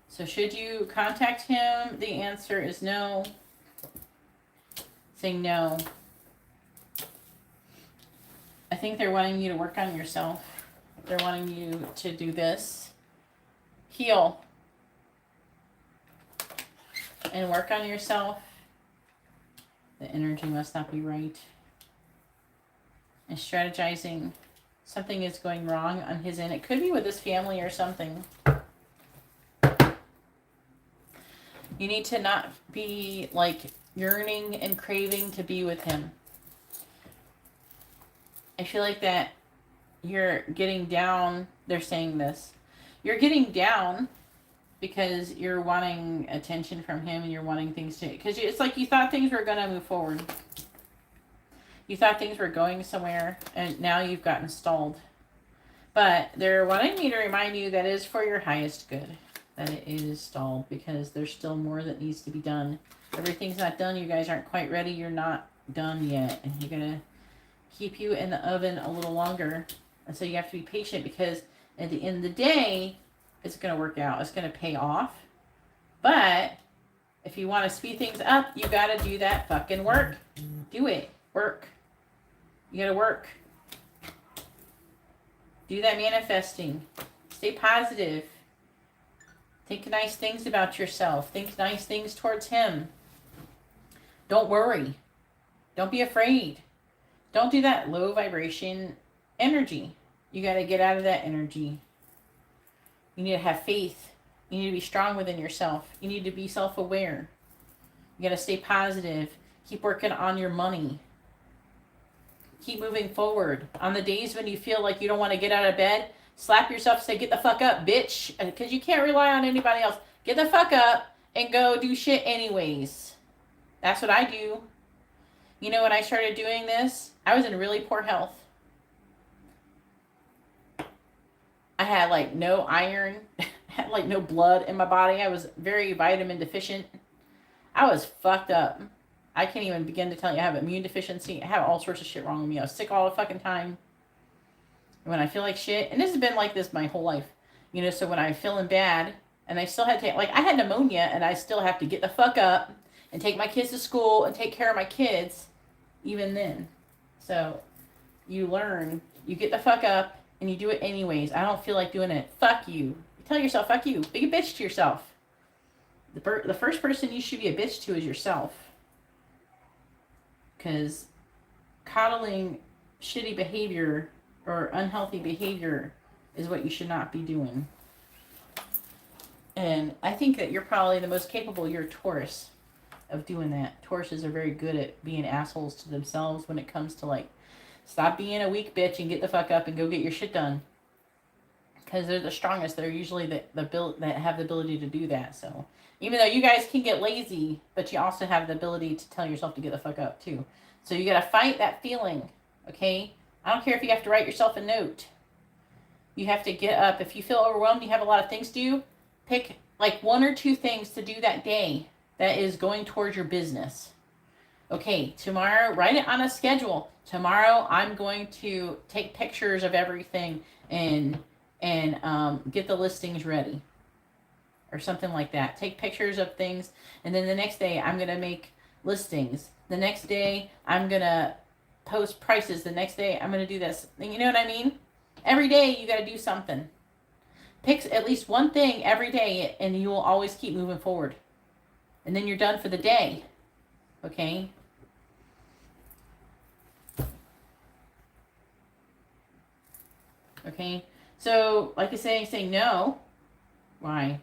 So should you contact him? The answer is no. Saying no. I think they're wanting you to work on yourself. They're wanting you to do this. Heal. And work on yourself. The energy must not be right. And strategizing. Something is going wrong on his end. It could be with his family or something. You need to not be like yearning and craving to be with him. I feel like that you're getting down. They're saying this. You're getting down because you're wanting attention from him and you're wanting things to, because it's like you thought things were going to move forward. You thought things were going somewhere and now you've gotten stalled. But they're wanting me to remind you that it is for your highest good that it is stalled, because there's still more that needs to be done. Everything's not done. You guys aren't quite ready. You're not done yet. And you're going to keep you in the oven a little longer. And so you have to be patient, because at the end of the day, it's going to work out. It's going to pay off. But if you want to speed things up, you got to do that fucking work. Do it. Work. You got to work. Do that manifesting. Stay positive. Think nice things about yourself. Think nice things towards him. Don't worry. Don't be afraid. Don't do that low vibration energy. You got to get out of that energy. You need to have faith. You need to be strong within yourself. You need to be self-aware. You got to stay positive. Keep working on your money. Keep moving forward. On the days when you feel like you don't want to get out of bed, slap yourself, say, get the fuck up, bitch. Because you can't rely on anybody else. Get the fuck up and go do shit anyways. That's what I do. You know, when I started doing this, I was in really poor health. I had like no iron, had like no blood in my body. I was very vitamin deficient. I was fucked up. I can't even begin to tell you. I have immune deficiency. I have all sorts of shit wrong with me. I was sick all the fucking time. And when I feel like shit, and this has been like this my whole life, you know, so when I'm feeling bad, and I still had to, like, I had pneumonia, and I still have to get the fuck up and take my kids to school and take care of my kids, even then. So you learn, you get the fuck up, and you do it anyways. I don't feel like doing it. Fuck you. You tell yourself, fuck you. Be a bitch to yourself. The first person you should be a bitch to is yourself. Because coddling shitty behavior or unhealthy behavior is what you should not be doing. And I think that you're probably the most capable, you're a Taurus, of doing that. Tauruses are very good at being assholes to themselves when it comes to, like, stop being a weak bitch and get the fuck up and go get your shit done. Because they're the strongest. They're usually that have the ability to do that. So even though you guys can get lazy, but you also have the ability to tell yourself to get the fuck up too. So you got to fight that feeling, okay? I don't care if you have to write yourself a note. You have to get up. If you feel overwhelmed, you have a lot of things to do, pick like 1 or 2 things to do that day that is going towards your business. Okay, tomorrow, write it on a schedule. Tomorrow, I'm going to take pictures of everything and get the listings ready. Or something like that. Take pictures of things. And then the next day, I'm going to make listings. The next day, I'm going to post prices. The next day, I'm going to do this. You know what I mean? Every day, you got to do something. Pick at least one thing every day, and you will always keep moving forward. And then you're done for the day. Okay? Okay? So, like I say no. Why?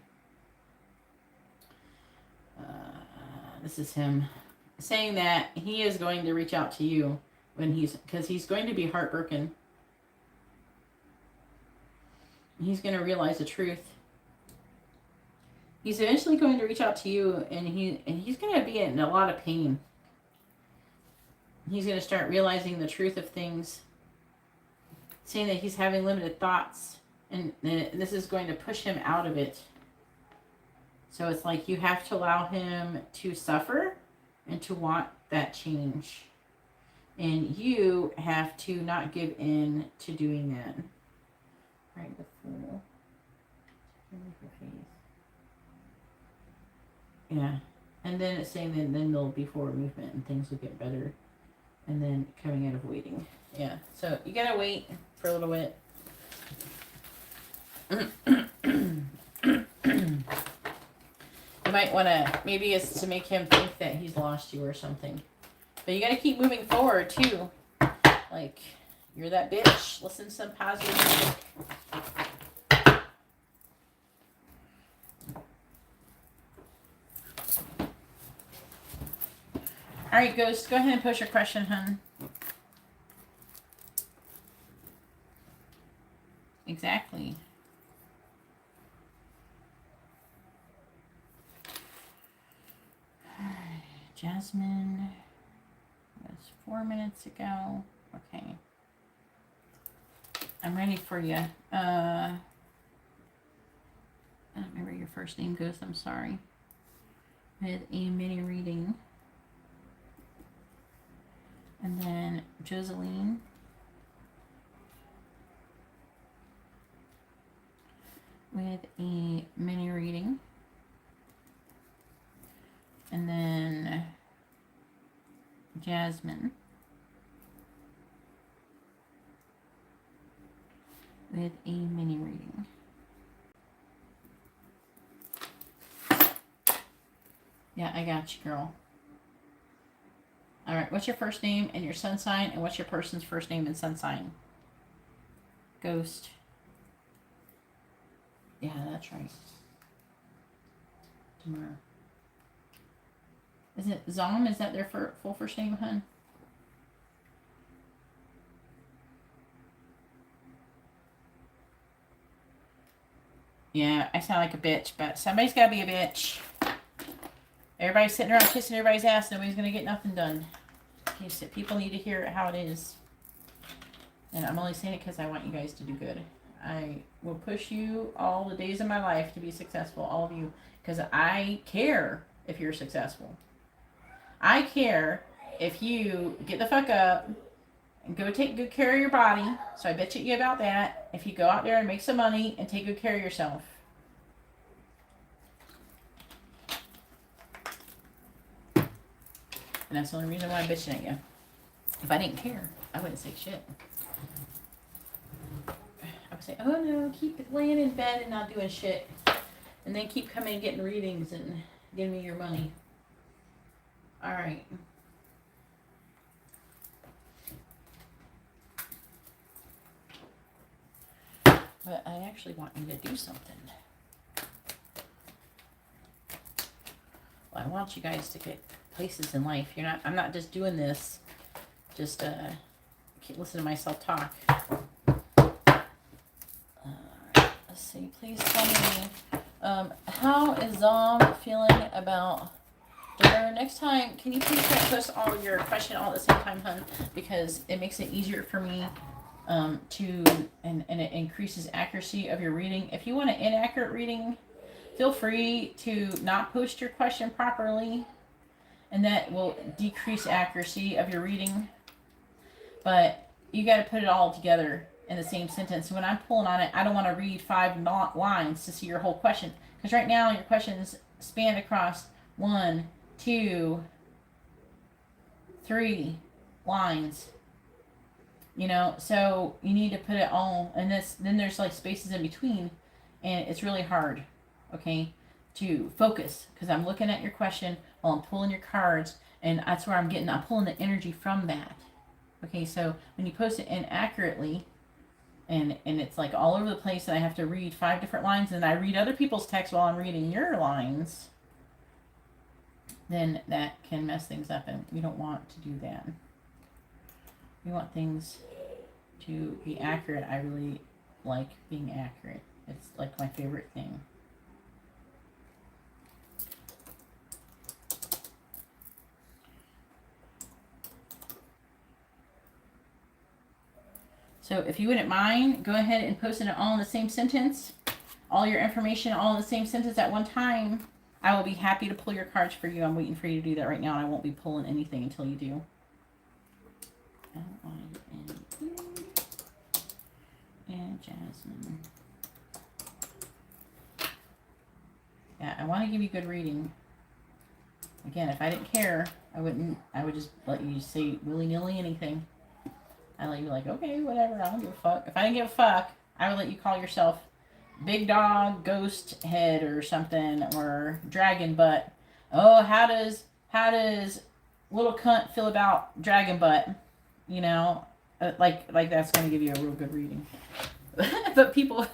This is him saying that he is going to reach out to you because he's going to be heartbroken. He's going to realize the truth. He's eventually going to reach out to you, and he's going to be in a lot of pain. He's going to start realizing the truth of things, saying that he's having limited thoughts, and this is going to push him out of it. So it's like you have to allow him to suffer and to want that change. And you have to not give in to doing that. Right, the Fool. Yeah. And then it's saying that then there'll be forward movement and things will get better. And then coming out of waiting. Yeah. So you gotta wait for a little bit. You might want to, maybe it's to make him think that he's lost you or something. But you got to keep moving forward, too. Like, you're that bitch. Listen to some positive music. All right, Ghost, go ahead and post your question, hun. Exactly. Jasmine. That's 4 minutes ago. Okay. I'm ready for you. I don't remember your first name goes. I'm sorry. With a mini reading. And then Joseline. With a mini reading. And then Jasmine. With a mini reading. Yeah, I got you, girl. All right, what's your first name and your sun sign, and what's your person's first name and sun sign? Ghost. Yeah, that's right. Tomorrow. Is it Zom? Is that their full first name, hun? Yeah, I sound like a bitch, but somebody's got to be a bitch. Everybody's sitting around kissing everybody's ass. Nobody's going to get nothing done. Okay, so people need to hear it how it is. And I'm only saying it because I want you guys to do good. I will push you all the days of my life to be successful, all of you, because I care if you're successful. I care if you get the fuck up and go take good care of your body. So I bet you about that. If you go out there and make some money and take good care of yourself. And that's the only reason why I'm bitching at you. If I didn't care, I wouldn't say shit. I would say, oh no, keep laying in bed and not doing shit. And then keep coming and getting readings and giving me your money. Alright. But I actually want you to do something. Well, I want you guys to get places in life. I'm not just doing this. Just listen to myself talk. Let's see. Please tell me, how is Zom feeling about dinner? Next time, can you please post all of your questions all at the same time, hun? Because it makes it easier for me and it increases accuracy of your reading. If you want an inaccurate reading, feel free to not post your question properly, and that will decrease accuracy of your reading. But you got to put it all together in the same sentence. So when I'm pulling on it, I don't want to read 5 lines to see your whole question, because right now your questions span across 1, 2, 3 lines. You know, so you need to put it all, and then there's like spaces in between, and it's really hard, okay, to focus, because I'm looking at your question while I'm pulling your cards, and that's where I'm pulling the energy from that. Okay, so when you post it inaccurately, and it's like all over the place, and I have to read 5 different lines, and I read other people's text while I'm reading your lines, then that can mess things up, and we don't want to do that. We want things to be accurate. I really like being accurate. It's like my favorite thing. So if you wouldn't mind, go ahead and post it all in the same sentence. All your information all in the same sentence at one time. I will be happy to pull your cards for you. I'm waiting for you to do that right now, and I won't be pulling anything until you do. L-I-N-E and Jasmine. Yeah, I want to give you good reading. Again, if I didn't care, I would just let you say willy-nilly anything. I let you like, okay, whatever, I don't give a fuck. If I didn't give a fuck, I would let you call yourself Big Dog, Ghost Head or something, or Dragon Butt. Oh, how does little cunt feel about Dragon Butt? You know, like that's going to give you a real good reading. But people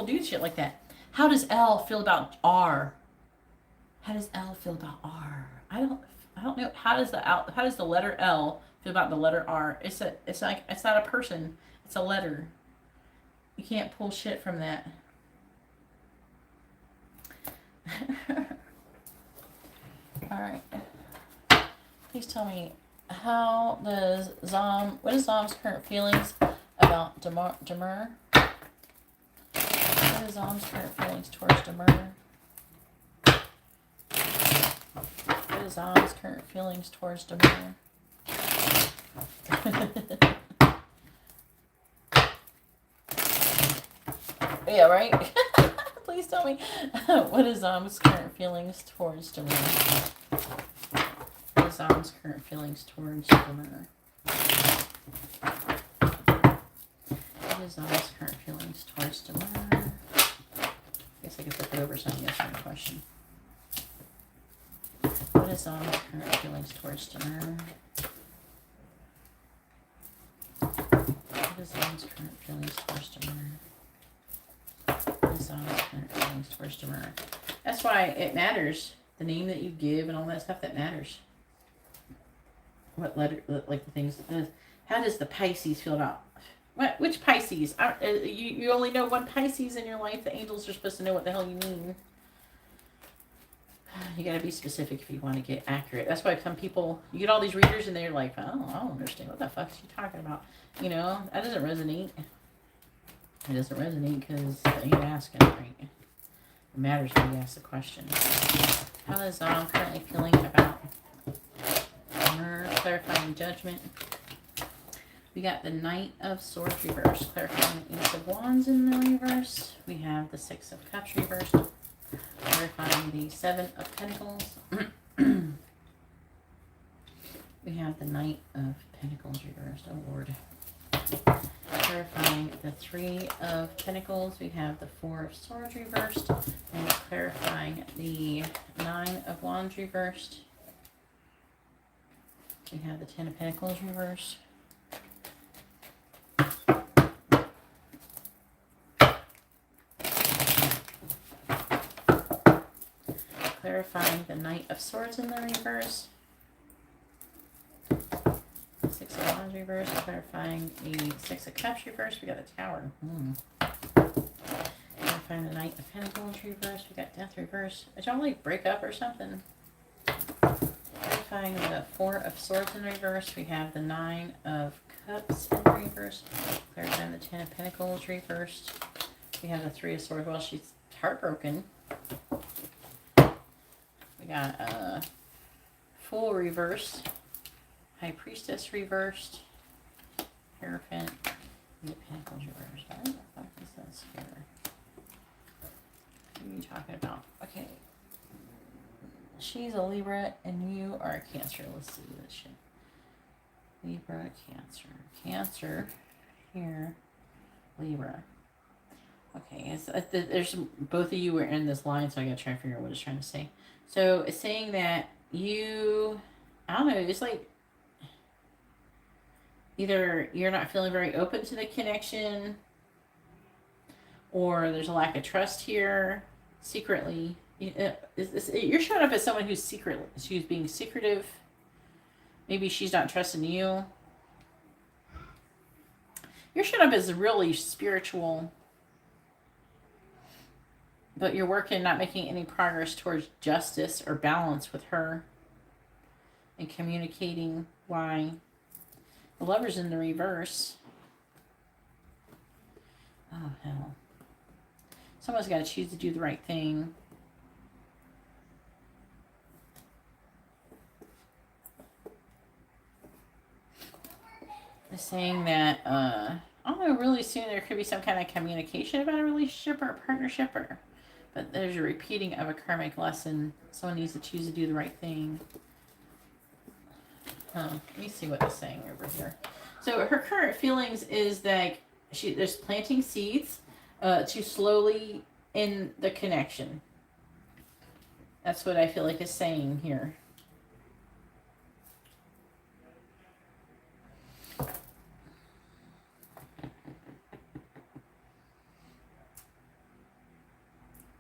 do shit like that. How does L feel about R? How does L feel about R? I don't know. How does the letter L feel about the letter R? It's not a person. It's a letter. You can't pull shit from that. All right. please tell me, what is Zom's current feelings about Demur? What is Zom's current feelings towards Demur? What is Zom's current feelings towards Demur? Yeah, right? Please tell me, what is Zom's current feelings towards Demur? What is Zom's current feelings towards Demur? What is Zom's current feelings towards Demur? I guess I could flip it over so I can answer the question. What is Zom's current feelings towards Demur? What is Zom's current feelings towards Demur? What is Zom's current feelings towards Demur? That's why it matters. The name that you give and all that stuff, that matters. What letter, like the things, how does the Pisces feel about, which Pisces? You only know one Pisces in your life. The angels are supposed to know what the hell you mean. You got to be specific if you want to get accurate. That's why some people, you get all these readers and they're like, oh, I don't understand. What the fuck is she talking about? You know, that doesn't resonate. It doesn't resonate because they ain't asking, right? It matters when you ask the question. How is currently feeling about her clarifying judgment? We got the Knight of Swords reverse, clarifying the Ace of Wands in the reverse. We have the Six of Cups reverse, clarifying the Seven of Pentacles. We have the Knight of Pentacles reversed. Oh, Lord. Clarifying the Three of Pentacles. We have the Four of Swords reversed. And clarifying the Nine of Wands reversed. We have the Ten of Pentacles reversed. Clarifying the Knight of Swords in the reverse. Six of Wands reverse. Clarifying the Six of Cups reverse. We got the Tower. Clarifying the Knight of Pentacles reverse. We got Death reverse. Did y'all like break up or something? Clarifying the Four of Swords in reverse. We have the Nine of Cups in the reverse. Clarifying the Ten of Pentacles reversed. We have the Three of Swords. Well, she's heartbroken. We got Fool reversed. High Priestess reversed. Hierophant. The Pentacles reversed. What the fuck is this here? What are you talking about? Okay. She's a Libra and you are a Cancer. Let's see this shit. Libra, Cancer. Cancer. Here. Libra. Okay. There's both of you were in this line, so I gotta try to figure out what it's trying to say. So it's saying that you, I don't know, it's like either you're not feeling very open to the connection or there's a lack of trust here secretly. You're showing up as someone who's being secretive. Maybe she's not trusting you. You're showing up as really spiritual, but you're working, not making any progress towards justice or balance with her and communicating why. The Lover's in the reverse. Oh, hell. Someone's got to choose to do the right thing. They're saying that, I don't know, really soon there could be some kind of communication about a relationship or a partnership, but there's a repeating of a karmic lesson. Someone needs to choose to do the right thing. Let me see what they're saying over here. So her current feelings is that there's planting seeds to slowly end the connection. That's what I feel like is saying here.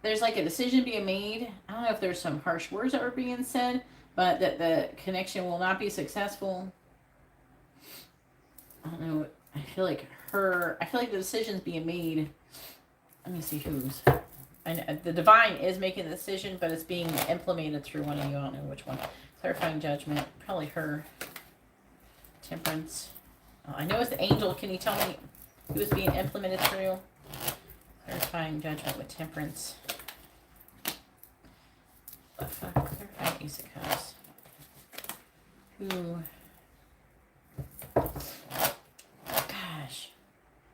There's like a decision being made. I don't know if there's some harsh words that were being said, but that the connection will not be successful. I don't know. I feel like the decision's being made. Let me see whose. the divine is making the decision, but it's being implemented through one of you. I don't know which one. Clarifying judgment, probably her. Temperance. I know it's the angel. Can you tell me who is being implemented through? Clarifying judgment with temperance. Clarifying Ace of Cups. Who? Gosh.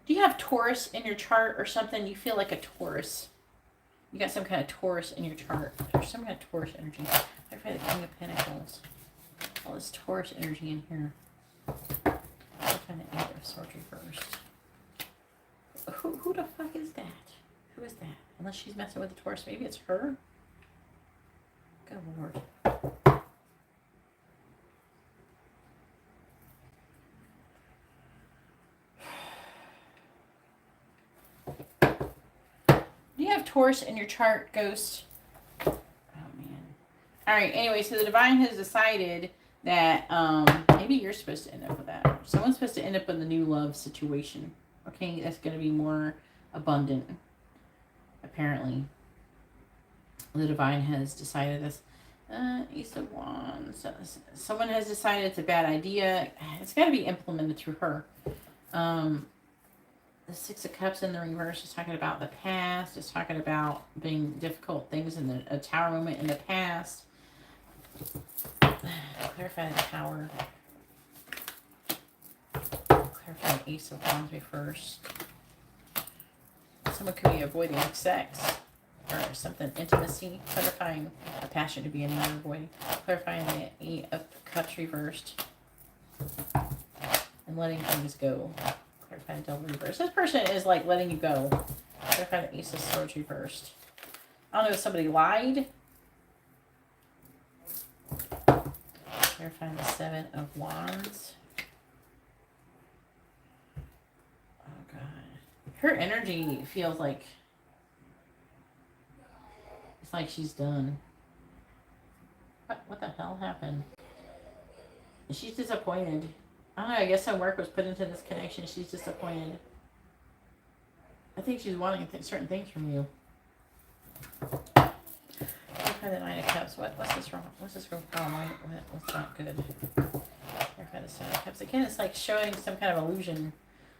Do you have Taurus in your chart or something? You feel like a Taurus. You got some kind of Taurus in your chart. There's some kind of Taurus energy. Clarify the King of Pentacles. All this Taurus energy in here. Find the Eight of Swords reversed. Who the fuck is that? Who is that? Unless she's messing with the Taurus, maybe it's her. Good Lord. Do you have Taurus in your chart, Ghost? Oh man. All right. Anyway, so the divine has decided that maybe you're supposed to end up with that. Someone's supposed to end up in the new love situation. Okay, that's going to be more abundant. Apparently, the divine has decided this. Ace of Wands. Someone has decided it's a bad idea. It's got to be implemented through her. The Six of Cups in the reverse is talking about the past. It's talking about being difficult things in a tower moment in the past. Clarify the Tower. Clarify the Ace of Wands first. Someone could be avoiding sex or something, intimacy. Clarifying a passion to be anywhere avoiding. Clarifying the Eight of Cups reversed. And letting things go. Clarify the Devil reversed. This person is like letting you go. Clarify the Ace of Swords reversed. I don't know if somebody lied. Clarifying the Seven of Wands. Oh God. Her energy feels like it's like she's done. What the hell happened? She's disappointed. I don't know, I guess some work was put into this connection. She's disappointed. I think she's wanting certain things from you. Clarify the Nine of Cups. What's this wrong? What's this wrong problem? What's not good? Clarify the Seven of Cups. Again, it's like showing some kind of illusion.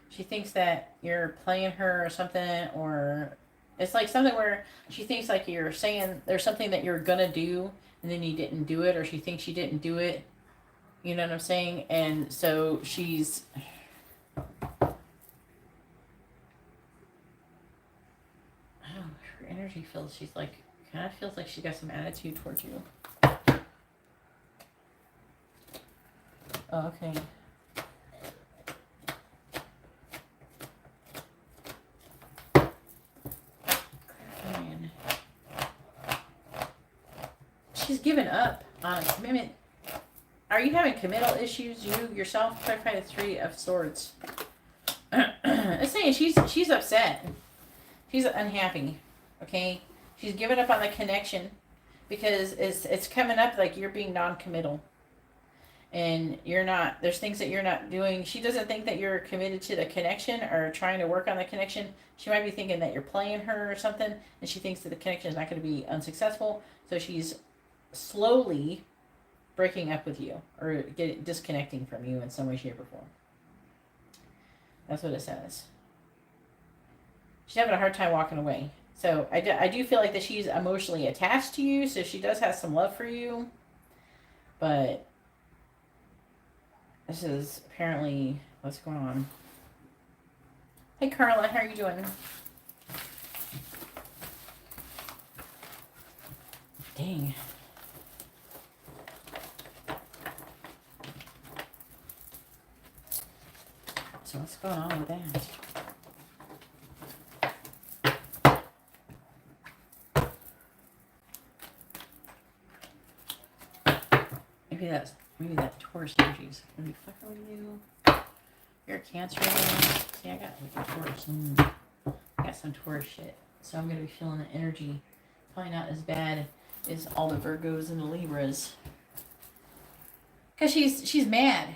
She thinks that you're playing her or something, or it's like something where she thinks like you're saying there's something that you're gonna do and then you didn't do it, or she thinks you didn't do it. You know what I'm saying? And so she's her energy feels, she's like, kind of feels like she got some attitude towards you. Oh, okay. She's given up on a commitment. Are you having committal issues, you yourself? Clarify the Three of Swords. It's saying she's upset. She's unhappy. Okay? She's given up on the connection because it's coming up like you're being non-committal. And you're not, there's things that you're not doing. She doesn't think that you're committed to the connection or trying to work on the connection. She might be thinking that you're playing her or something, and she thinks that the connection is not going to be unsuccessful. So she's slowly breaking up with you or disconnecting from you in some way, shape, or form. That's what it says. She's having a hard time walking away. So I do feel like that she's emotionally attached to you, so she does have some love for you. But this is apparently what's going on. Hey, Carla, how are you doing? Dang. So what's going on with that? Maybe that Taurus energy's gonna be fucking with you. You're a Cancer now. See, I got like a Taurus. I got some Taurus shit. So I'm gonna be feeling the energy. Probably not as bad as all the Virgos and the Libras. Cause she's mad.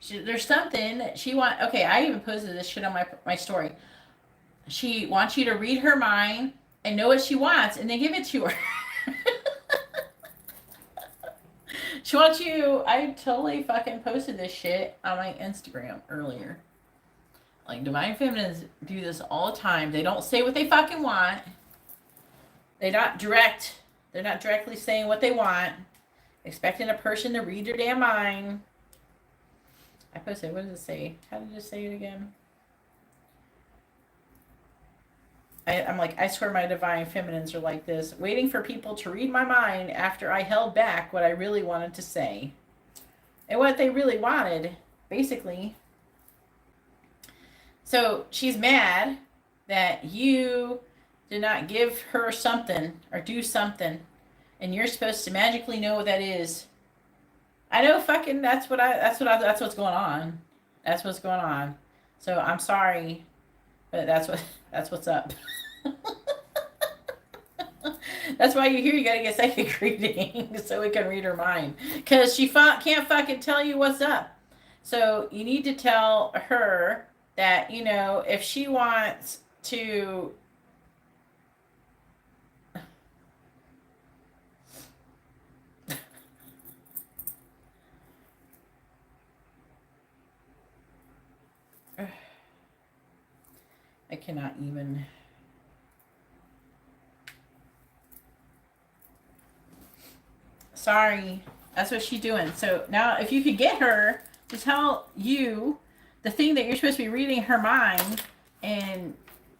There's something that she okay, I even posted this shit on my story. She wants you to read her mind, and know what she wants and then give it to her. She wants you. I totally fucking posted this shit on my Instagram earlier. Like, divine feminines do this all the time. They don't say what they fucking want. They're not direct. They're not directly saying what they want. Expecting a person to read their damn mind. I posted, what does it say? How did it say it again? I'm like, I swear my divine feminines are like this, waiting for people to read my mind after I held back what I really wanted to say. And what they really wanted, basically. So she's mad that you did not give her something or do something, and you're supposed to magically know what that is. I know fucking that's what's going on. That's what's going on. So I'm sorry, but that's what's up. That's why you're here. You gotta get psychic reading so we can read her mind, because she can't fucking tell you what's up. So you need to tell her that, you know, if she wants to I cannot even. Sorry. That's what she's doing. So now if you could get her to tell you the thing that you're supposed to be reading her mind, and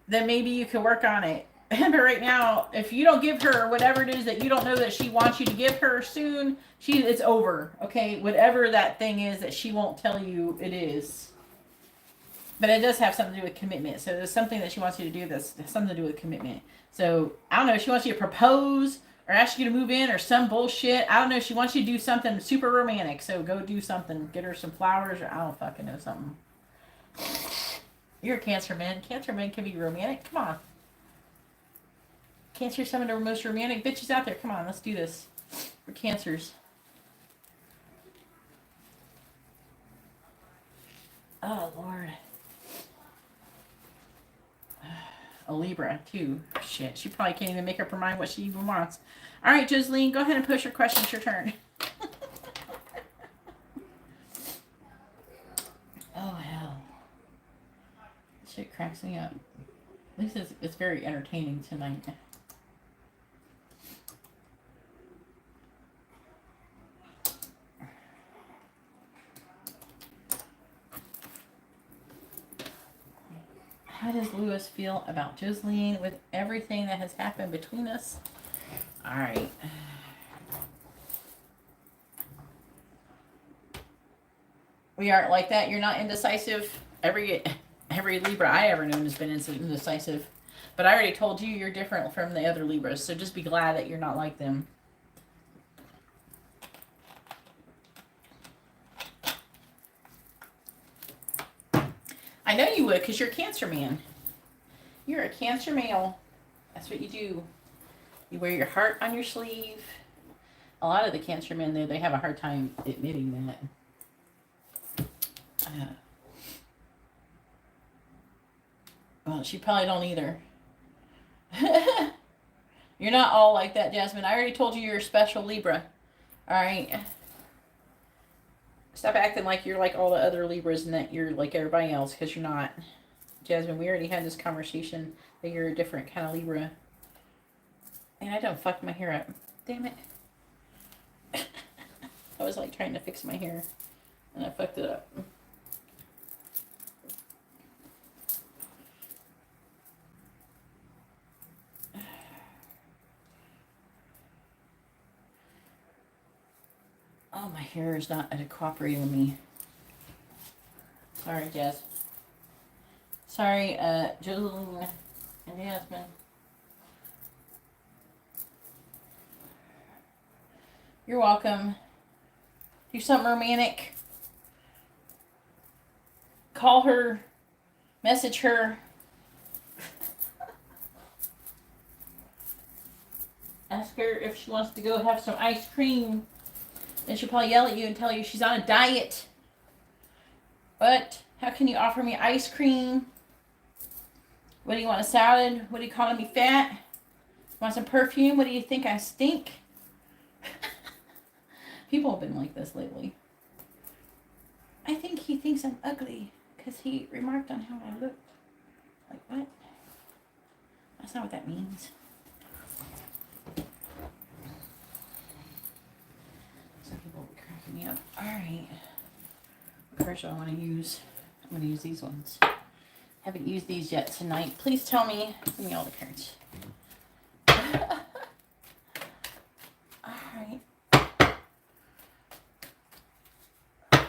then maybe you could work on it. But right now, if you don't give her whatever it is that you don't know that she wants you to give her soon, it's over. Okay? Whatever that thing is that she won't tell you it is. But it does have something to do with commitment. So there's something that she wants you to do that's something to do with commitment. So I don't know if she wants you to propose or ask you to move in or some bullshit. I don't know. She wants you to do something super romantic. So go do something. Get her some flowers, or I don't fucking know, something. You're a Cancer man. Cancer men can be romantic. Come on. Cancer is some of the most romantic bitches out there. Come on, let's do this. We're Cancers. Oh, Lord. A Libra, too. Shit, she probably can't even make up her mind what she even wants. All right, Joseline, go ahead and push your question. It's your turn. Oh, hell. This shit cracks me up. At least it's very entertaining tonight. How does Lewis feel about Joseline with everything that has happened between us? All right. We aren't like that. You're not indecisive. Every Libra I ever known has been indecisive. But I already told you you're different from the other Libras, so just be glad that you're not like them. I know you would, because you're a Cancer man. You're a Cancer male. That's what you do. You wear your heart on your sleeve. A lot of the Cancer men, though, they have a hard time admitting that. Well, she probably don't either. You're not all like that, Jasmine. I already told you you're a special Libra. All right. Stop acting like you're like all the other Libras and that you're like everybody else, because you're not. Jasmine, we already had this conversation that you're a different kind of Libra. And I don't fuck my hair up. Damn it. I was like trying to fix my hair and I fucked it up. Oh, my hair is not cooperating with me. Sorry, Jazz. Sorry, Joseline and Jasmine. You're welcome. Do something romantic. Call her. Message her. Ask her if she wants to go have some ice cream. Then she'll probably yell at you and tell you she's on a diet. What? How can you offer me ice cream? What do you want, a salad? What are you calling me, fat? Want some perfume? What do you think? I stink? People have been like this lately. I think he thinks I'm ugly because he remarked on how I look. Like, what? That's not what that means. Some people will be cracking me up. Alright. What cards do I want to use? I'm going to use these ones. Haven't used these yet tonight. Please tell me. Give me all the cards. Alright.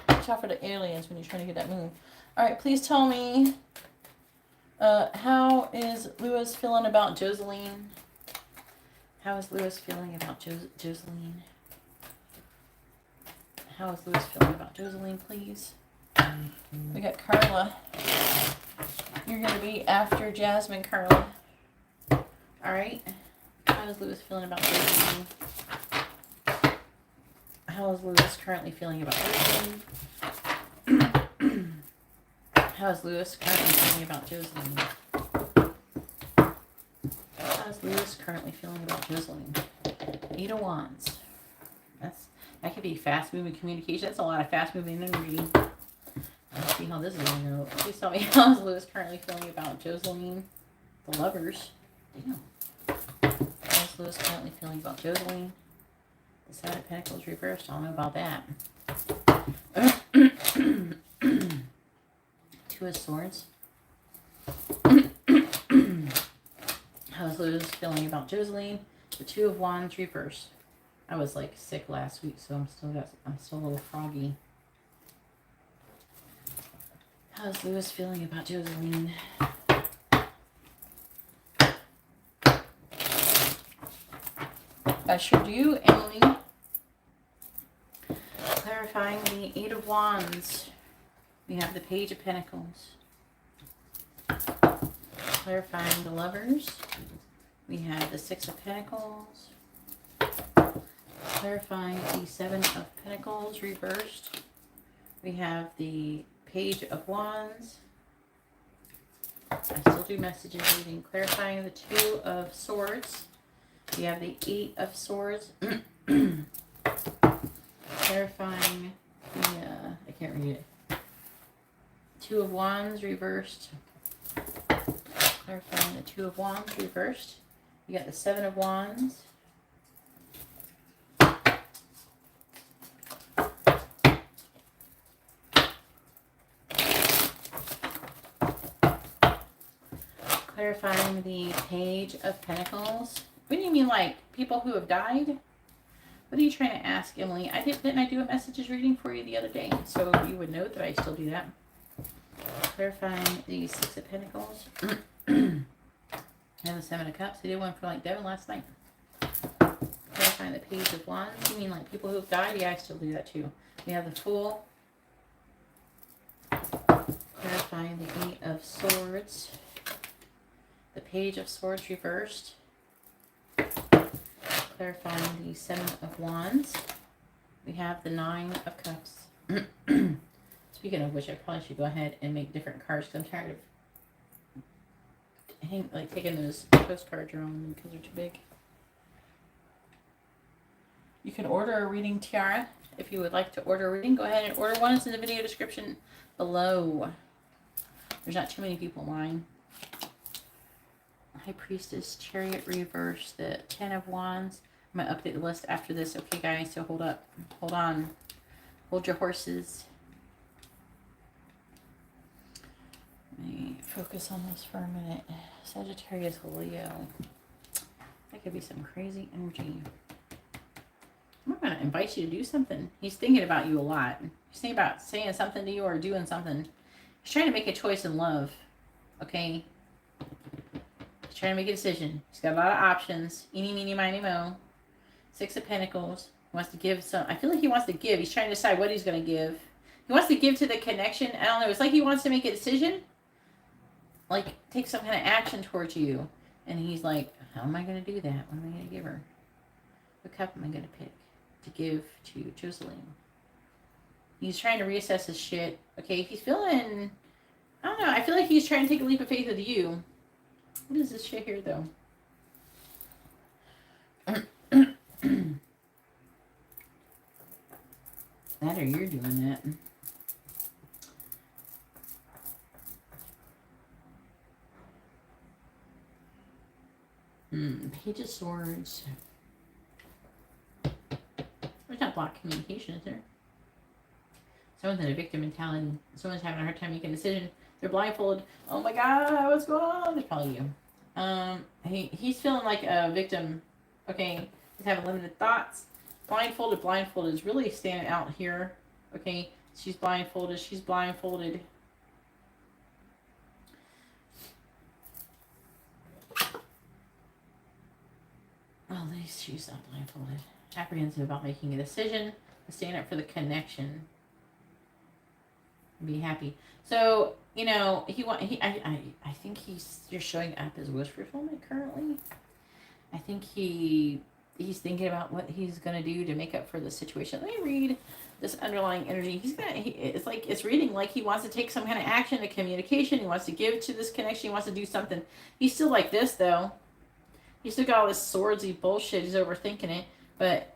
Watch out for the aliens when you're trying to get that moon. Alright, please tell me. How is Lewis feeling about Joseline? How is Lewis feeling about Joseline? How is Lewis feeling about Joseline, please? We got Carla. You're going to be after Jasmine, Carla. Alright. How is Lewis feeling about Joseline? How is Lewis currently feeling about Joseline? How is Lewis currently feeling about Joseline? How is Lewis currently feeling about Joseline? 8 of Wands. That could be fast-moving communication. That's a lot of fast-moving energy. Let's see how this is going to go. Please tell me how is Lewis currently feeling about Joseline? The Lovers. Damn. How is Lewis currently feeling about Joseline? The 7 of Pentacles reversed. I don't know about that. 2 of Swords. How is Lewis feeling about Joseline? The 2 of Wands reversed. I was like sick last week, so I'm still a little froggy. How is Lewis feeling about Joseline? I sure do, Emily. Clarifying the 8 of Wands. We have the Page of Pentacles. Clarifying the Lovers. We have the 6 of Pentacles. Clarifying the 7 of Pentacles reversed. We have the Page of Wands. I still do messages reading. Clarifying the 2 of Swords. We have the 8 of Swords. Clarifying the, I can't read it. 2 of Wands reversed. Clarifying the 2 of Wands reversed. You got the 7 of Wands. Clarifying the Page of Pentacles. What do you mean, like people who have died? What are you trying to ask, Emily? Didn't I do a messages reading for you the other day? So you would know that I still do that. Clarifying the 6 of Pentacles. And the 7 of Cups. I did one for like Devin last night. Clarifying the Page of Wands. You mean like people who have died? Yeah, I still do that too. We have the Fool. Clarifying the 8 of Swords. The Page of Swords reversed. Clarifying the 7 of Wands. We have the 9 of Cups. Speaking of which, I probably should go ahead and make different cards because I'm tired of taking those postcards around because they're too big. You can order a reading, Tiara. If you would like to order a reading, go ahead and order one. It's in the video description below. There's not too many people in line. High Priestess, Chariot reverse, the 10 of Wands. I'm going to update the list after this. Okay, guys, so hold up. Hold on. Hold your horses. Let me focus on this for a minute. Sagittarius, Leo. That could be some crazy energy. I'm going to invite you to do something. He's thinking about you a lot. He's thinking about saying something to you or doing something. He's trying to make a choice in love. Okay? He's trying to make a decision. He's got a lot of options. Eeny, meeny, miny, mo. 6 of Pentacles. He wants to give some. I feel like he wants to give. He's trying to decide what he's going to give. He wants to give to the connection. I don't know. It's like he wants to make a decision. Like, take some kind of action towards you. And he's like, how am I going to do that? What am I going to give her? What cup am I going to pick to give to Joseline? He's trying to reassess his shit. Okay, he's feeling, I don't know. I feel like he's trying to take a leap of faith with you. What is this shit here, though? That or you're doing that. Page of Swords. There's not blocked communication, is there? Someone's in a victim mentality. Someone's having a hard time making a decision. They're blindfolded. Oh my god, what's going on? It's probably you. He's feeling like a victim. Okay, he's having limited thoughts. Blindfolded. Blindfolded is really standing out here. Okay, she's blindfolded. She's blindfolded. Well, at least she's not blindfolded. Apprehensive about making a decision. Stand up for the connection. Be happy. So, you know, I think you're showing up as wish fulfillment currently. I think he's thinking about what he's gonna do to make up for the situation. Let me read this underlying energy. It's reading like he wants to take some kind of action, a communication. He wants to give to this connection. He wants to do something. He's still like this though. He's still got all this swordsy bullshit. He's overthinking it, but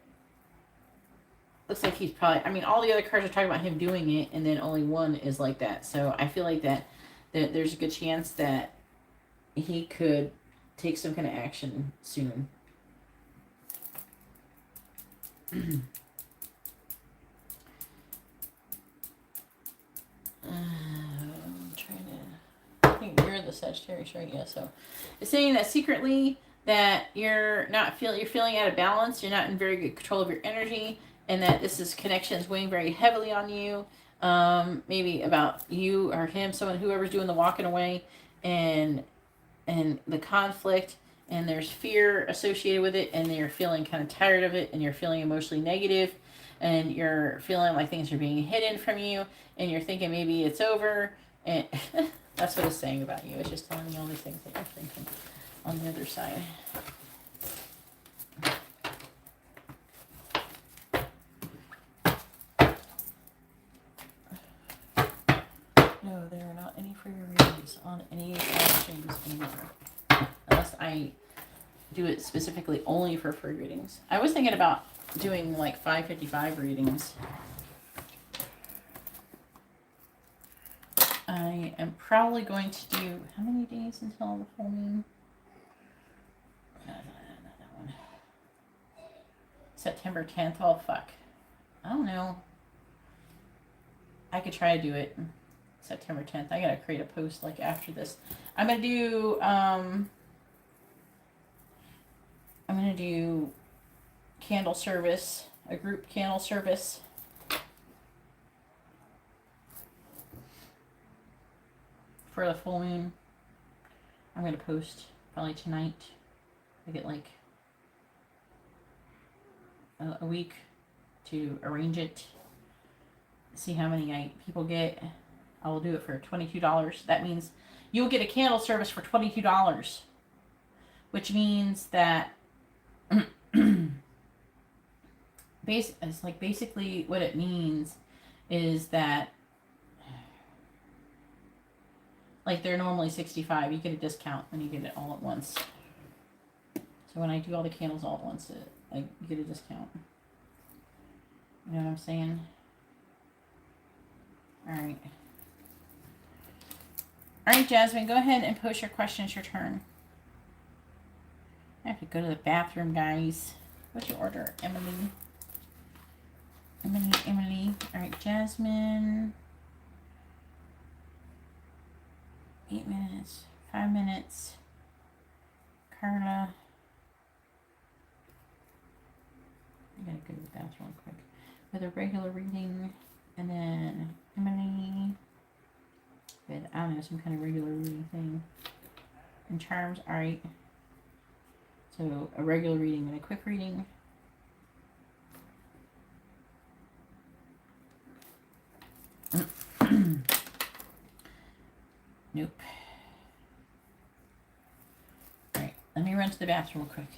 looks like he's probably, I mean, all the other cards are talking about him doing it, and then only one is like that. So I feel like that there's a good chance that he could take some kind of action soon. I'm trying to, I think you're the Sagittarius, right? Yeah, so it's saying that secretly that you're feeling out of balance, you're not in very good control of your energy, and that this connection is weighing very heavily on you. Maybe about you or him, whoever's doing the walking away, and the conflict, and there's fear associated with it, and you're feeling kind of tired of it, and you're feeling emotionally negative, and you're feeling like things are being hidden from you, and you're thinking maybe it's over, and that's what it's saying about you. It's just telling you all these things that you're thinking on the other side. No, there are not any for your readings on any streams anymore. Unless I do it specifically only for free readings. I was thinking about doing like 555 readings. I am probably going to do, how many days until the full moon? Not that one. September 10th. Oh, fuck. I don't know. I could try to do it September 10th. I gotta create a post like after this. I'm gonna do candle service, a group candle service. For the full moon. I'm gonna post probably tonight. I get like a week to arrange it. See how many people get. I will do it for $22. That means you'll get a candle service for $22, which means that basically what it means is that like they're normally $65. You get a discount when you get it all at once. So when I do all the candles all at once, you get a discount. You know what I'm saying? All right. All right, Jasmine, go ahead and post your question. It's your turn. I have to go to the bathroom, guys. What's your order? Emily. All right, Jasmine. 8 minutes. 5 minutes. Carla. I gotta go to the bathroom quick. With a regular reading. And then Emily. With, I don't know, some kind of regular reading thing. And charms, alright. So a regular reading and a quick reading. Nope. Alright, let me run to the bathroom real quick.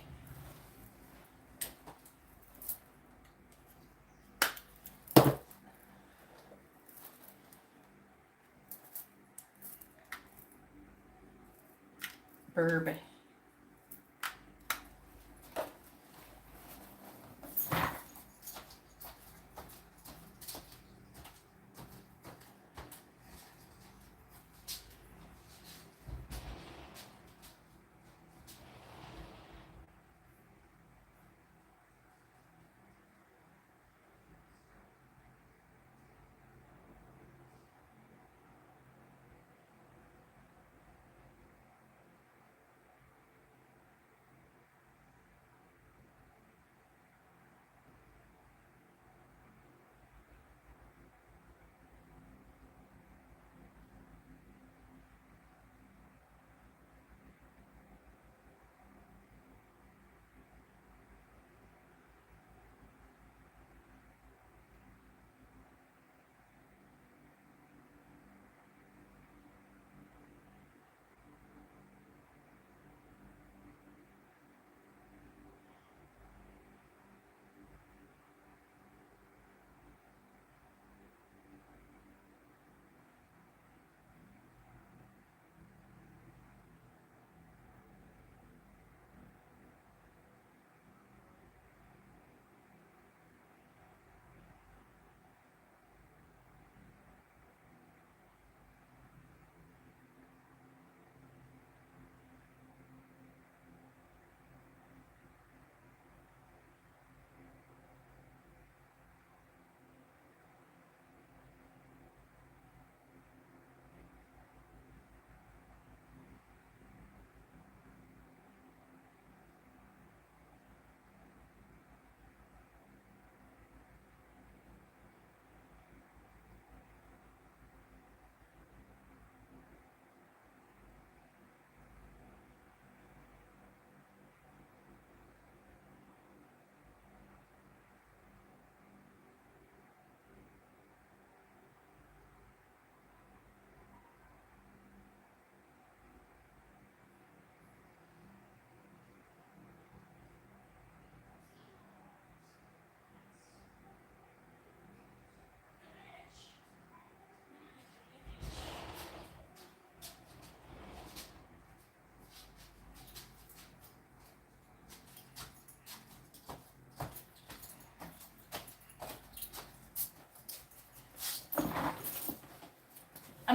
Verb.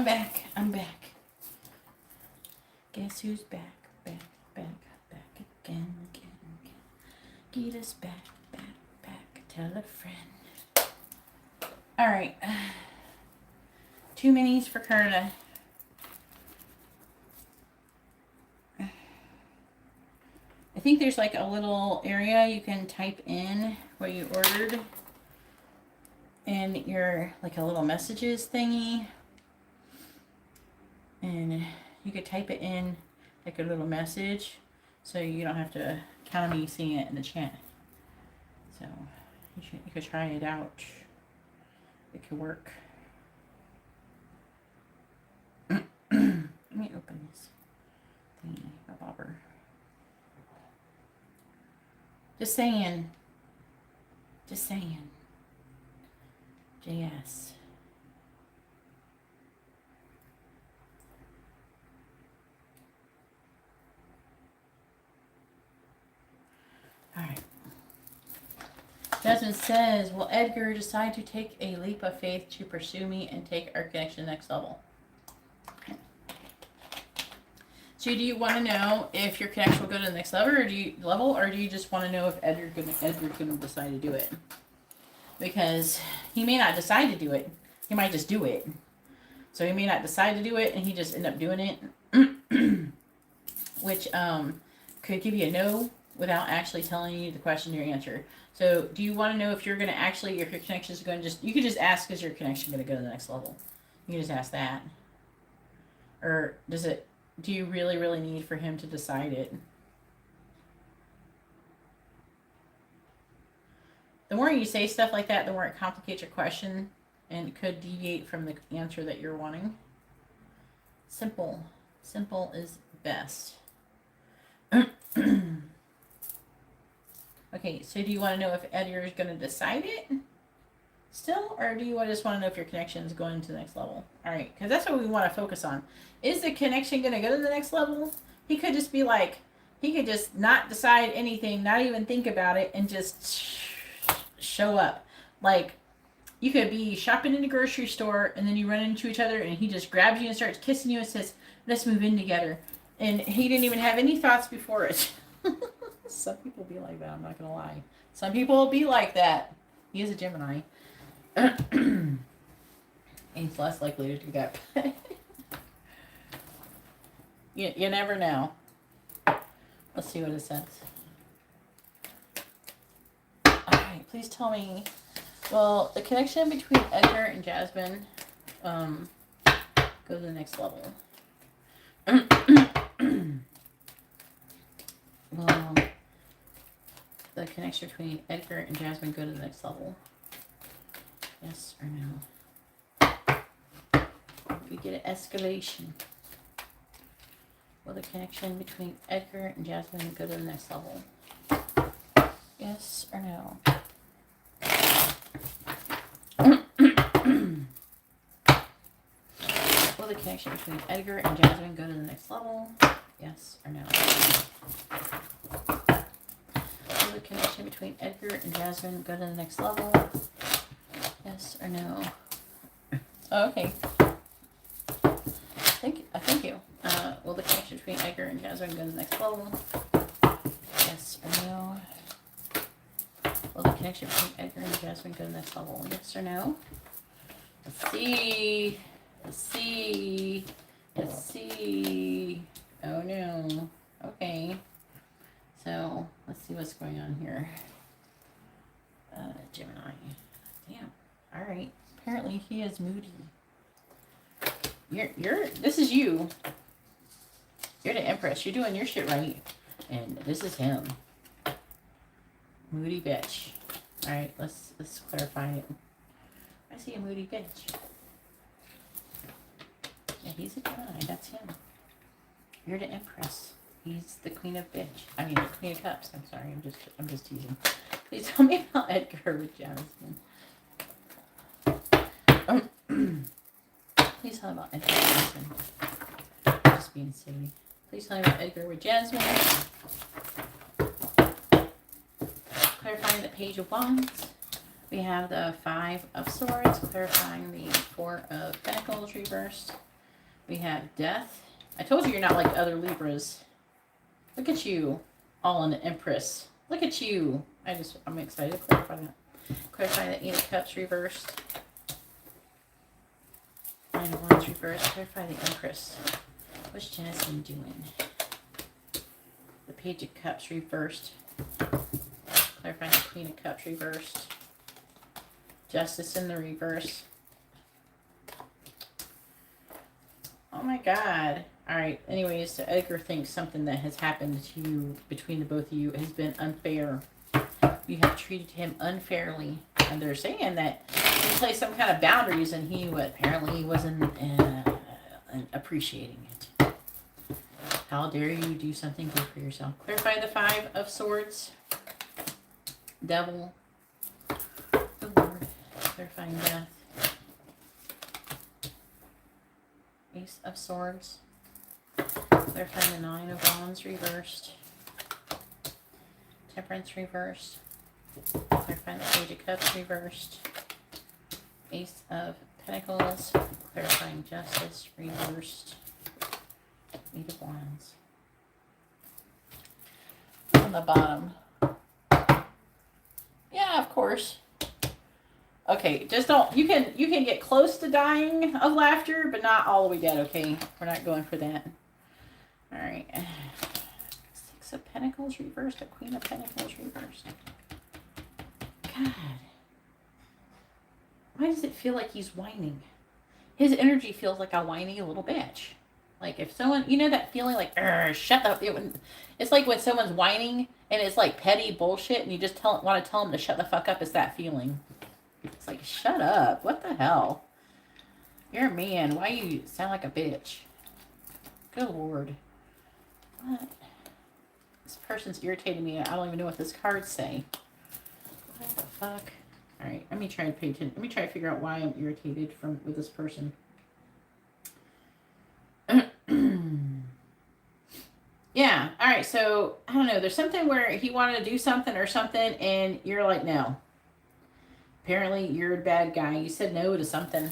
I'm back. I'm back. Guess who's back? Back again. Geeta's back. Tell a friend. All right. 2 minis for Curta. I think there's like a little area you can type in what you ordered. And your, like a little messages thingy. And you could type it in like a little message. So you don't have to count on me seeing it in the chat. So you could try it out. It could work. Let me open this thingy, a bobber. Just saying. JS. All right. Jasmine says, will Edgar decide to take a leap of faith to pursue me and take our connection next level? So do you want to know if your connection will go to the next level, or do you just want to know if Edgar's gonna decide to do it? Because he may not decide to do it. He might just do it. So he may not decide to do it, and he just end up doing it, which could give you a no without actually telling you the question or answer. So do you want to know if you're going to actually, if your connection is going to you could just ask, is your connection going to go to the next level? You can just ask that. Or do you really need for him to decide it? The more you say stuff like that, the more it complicates your question and could deviate from the answer that you're wanting. Simple is best. Okay, so do you want to know if Edgar is going to decide it still, or do you just want to know if your connection is going to the next level? All right, because that's what we want to focus on. Is the connection going to go to the next level? He could just be like, he could just not decide anything, not even think about it, and just show up. Like, you could be shopping in the grocery store, and then you run into each other, and he just grabs you and starts kissing you and says, let's move in together. And he didn't even have any thoughts before it. Some people be like that, I'm not gonna lie. Some people will be like that. He is a Gemini. He's less likely to do that. You never know. Let's see what it says. Alright, please tell me. Well, the connection between Edgar and Jasmine go to the next level. Well, the connection between Edgar and Jasmine go to the next level. Yes or no? We get an escalation. Will the connection between Edgar and Jasmine go to the next level? Yes or no? Will the connection between Edgar and Jasmine go to the next level? Yes or no? Will the connection between Edgar and Jasmine go to the next level? Yes or no? Oh, okay. Thank you. Will the connection between Edgar and Jasmine go to the next level? Yes or no? Will the connection between Edgar and Jasmine go to the next level? Yes or no? Let's see. Oh no. Okay. So let's see what's going on here. Gemini. Damn. All right. Apparently he is moody. This is you. You're the Empress. You're doing your shit right. And this is him. Moody bitch. All right. Let's clarify it. I see a moody bitch. Yeah, he's a Gemini. That's him. You're the Empress. He's the Queen of bitch. I mean, the Queen of Cups. I'm sorry. I'm just teasing. Please tell me about Edgar with Jasmine. Please tell me about Edgar with Jasmine. I'm just being silly. Please tell me about Edgar with Jasmine. Clarifying the Page of Wands. We have the Five of Swords, clarifying the Four of Pentacles reversed. We have death. I told you you're not like other Libras. Look at you, all in the Empress. Look at you. I'm excited to clarify that. Clarify the Eight of Cups reversed. Nine of Wands reversed. Clarify the Empress. What's Jennison doing? The Page of Cups reversed. Clarify the Queen of Cups reversed. Justice in the reverse. Oh my God. Alright, anyways, so Edgar thinks something that has happened to you between the both of you has been unfair. You have treated him unfairly. And they're saying that you placed some kind of boundaries and he apparently wasn't appreciating it. How dare you do something good for yourself? Clarify the Five of Swords. Devil. The Lord. Clarifying death. Ace of Swords. Clarifying the Nine of Wands reversed. Temperance reversed. Clarifying the Page of Cups reversed. Ace of Pentacles. Clarifying Justice reversed. Eight of Wands. On the bottom. Yeah, of course. Okay, just don't. You can get close to dying of laughter, but not all the way dead. Okay, we're not going for that. All right. Six of Pentacles reversed. A Queen of Pentacles reversed. God, why does it feel like he's whining? His energy feels like a whiny little bitch. Like if someone, you know that feeling like, shut up. It's like when someone's whining and it's like petty bullshit, and you just want to tell them to shut the fuck up. It's that feeling. It's like, shut up. What the hell? You're a man. Why you sound like a bitch? Good Lord. What? This person's irritating me. I don't even know what this cards say. What the fuck? Alright, let me try to pay attention. Let me try to figure out why I'm irritated with this person. Yeah, alright, so, I don't know. There's something where he wanted to do something or something, and you're like, no. Apparently, you're a bad guy. You said no to something.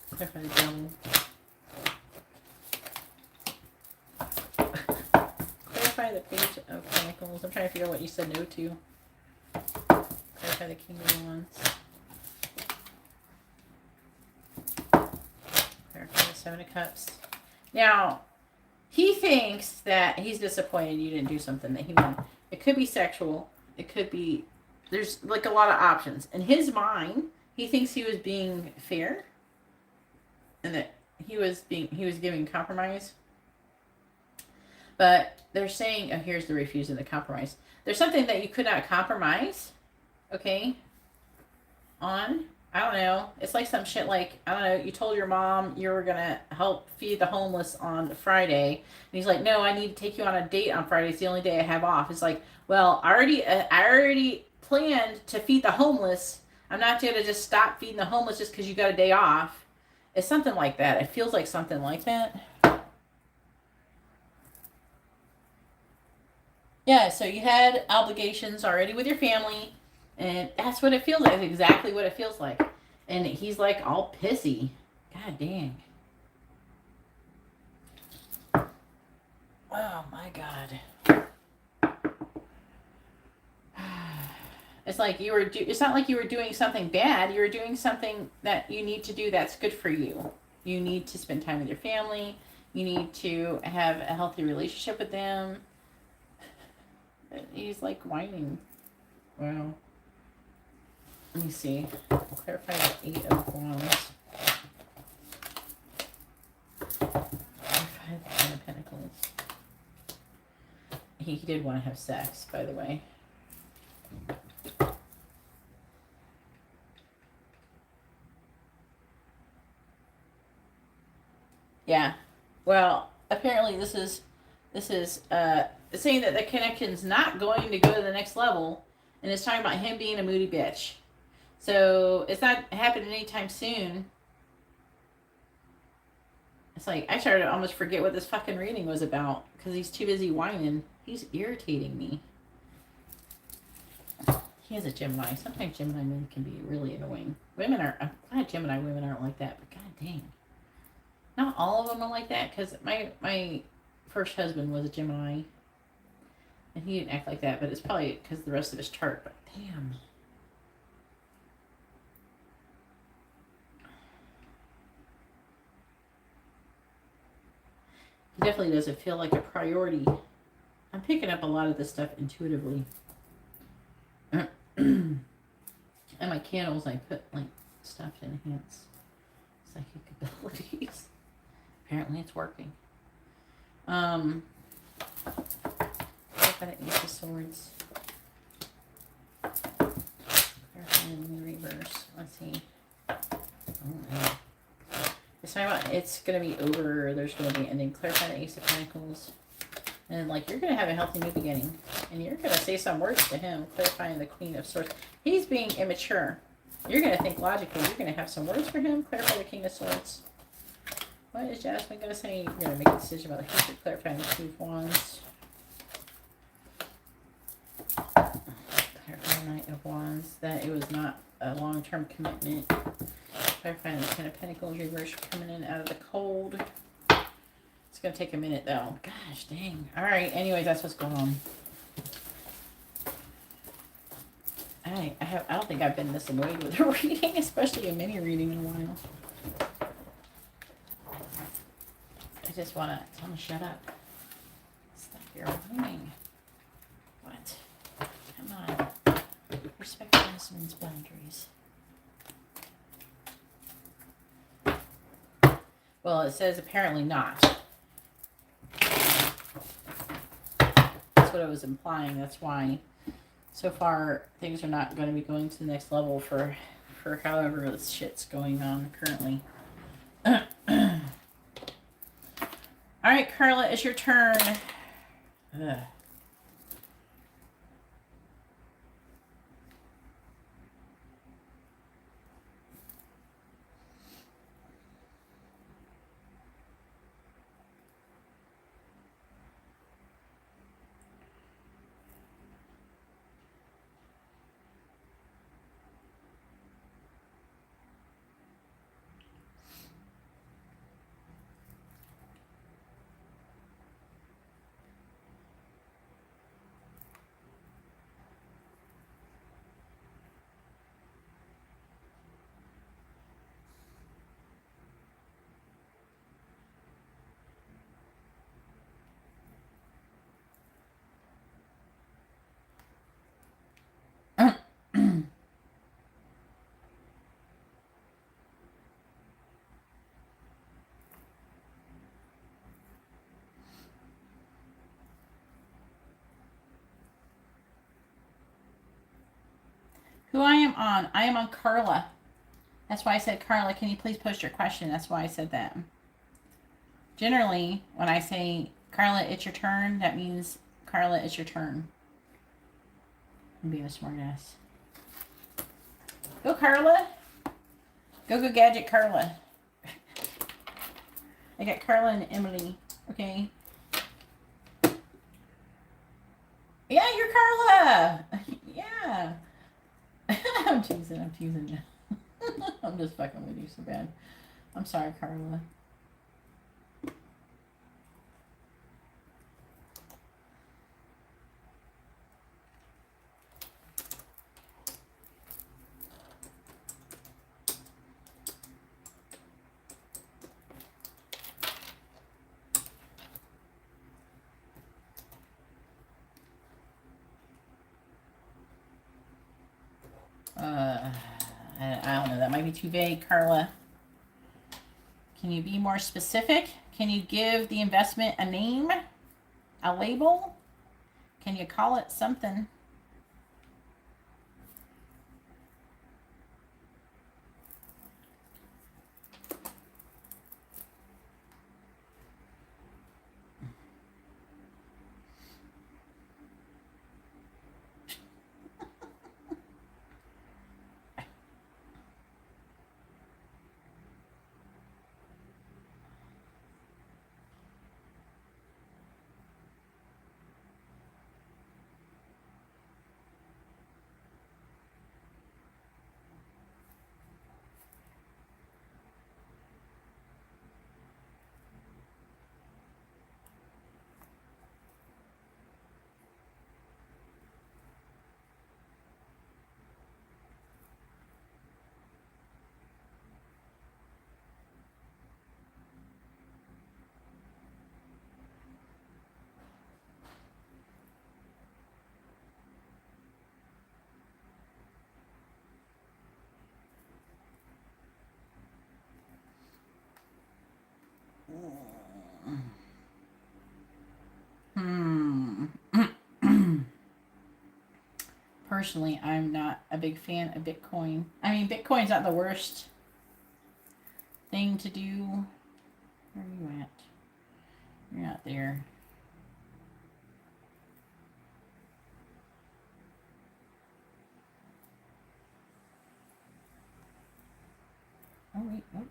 Clarify the Devil. Clarify the Page of Pentacles. I'm trying to figure out what you said no to. Clarify the King of Wands. Clarify the Seven of Cups. Now, he thinks that he's disappointed you didn't do something that he wanted. It could be sexual. It could be... There's like a lot of options. In his mind, he thinks he was being fair. And that he was giving compromise. But they're saying, oh, here's the refusing the compromise. There's something that you could not compromise. Okay. On. I don't know. It's like some shit like, I don't know, you told your mom you were going to help feed the homeless on Friday. And he's like, no, I need to take you on a date on Friday. It's the only day I have off. It's like, well, I already planned to feed the homeless. I'm not going to just stop feeding the homeless just because you got a day off. It's something like that. It feels like something like that. Yeah, so you had obligations already with your family. And that's what it feels like. That's exactly what it feels like. And he's like all pissy. God dang. Oh my God. It's like it's not like you were doing something bad. You were doing something that you need to do that's good for you. You need to spend time with your family. You need to have a healthy relationship with them. He's like whining. Wow. Let me see. Clarify the Eight of Wands. Clarify the Ten of Pentacles. He did want to have sex, by the way. Yeah. Well, apparently this is saying that the connection's not going to go to the next level, and it's talking about him being a moody bitch. So it's not happening anytime soon. It's like I started to almost forget what this fucking reading was about because he's too busy whining. He's irritating me. He is a Gemini. Sometimes Gemini men can be really annoying. I'm glad Gemini women aren't like that, but god dang. Not all of them are like that, because my first husband was a Gemini, and he didn't act like that. But it's probably because the rest of his chart. But damn. He definitely doesn't feel like a priority. I'm picking up a lot of this stuff intuitively. And my candles, I put like stuff to enhance psychic abilities. Apparently it's working. What about an Ace of Swords? Clarifying the reverse. Let's see. Oh, it's going to be over. There's going to be an ending. Clarify the Ace of Pentacles. And like, you're going to have a healthy new beginning. And you're going to say some words to him. Clarifying the Queen of Swords. He's being immature. You're going to think logically. You're going to have some words for him. Clarify the King of Swords. What is Jasmine going to say? You're going to make a decision about the future. Clarifying the Two of Wands. Clarifying the Knight of Wands. That it was not a long-term commitment. Clarifying the Ten of Pentacles. Reverse coming in out of the cold. It's going to take a minute, though. Gosh, dang. All right. Anyways, that's what's going on. I don't think I've been this annoyed with a reading, especially a mini reading in a while. I just want to shut up. Stop your whining. What? Come on. Respect your husband's boundaries. Well, it says apparently not. That's what I was implying. That's why so far things are not going to be going to the next level for however this shit's going on currently. All right, Carla, it's your turn. Ugh. Who I am on? I am on Carla. That's why I said, Carla, can you please post your question? That's why I said that. Generally, when I say, Carla, it's your turn, that means, Carla, it's your turn. I'm being a smartass. Go, Carla. Go, Gadget Carla. I got Carla and Emily. Okay. Yeah, you're Carla. Yeah. I'm teasing you. I'm just fucking with you so bad. I'm sorry, Carla. I don't know. That might be too vague, Carla. Can you be more specific? Can you give the investment a name? A label? Can you call it something? personally, I'm not a big fan of Bitcoin. I mean, Bitcoin's not the worst thing to do. Where are you at? You're not there. Oh, wait. Oh.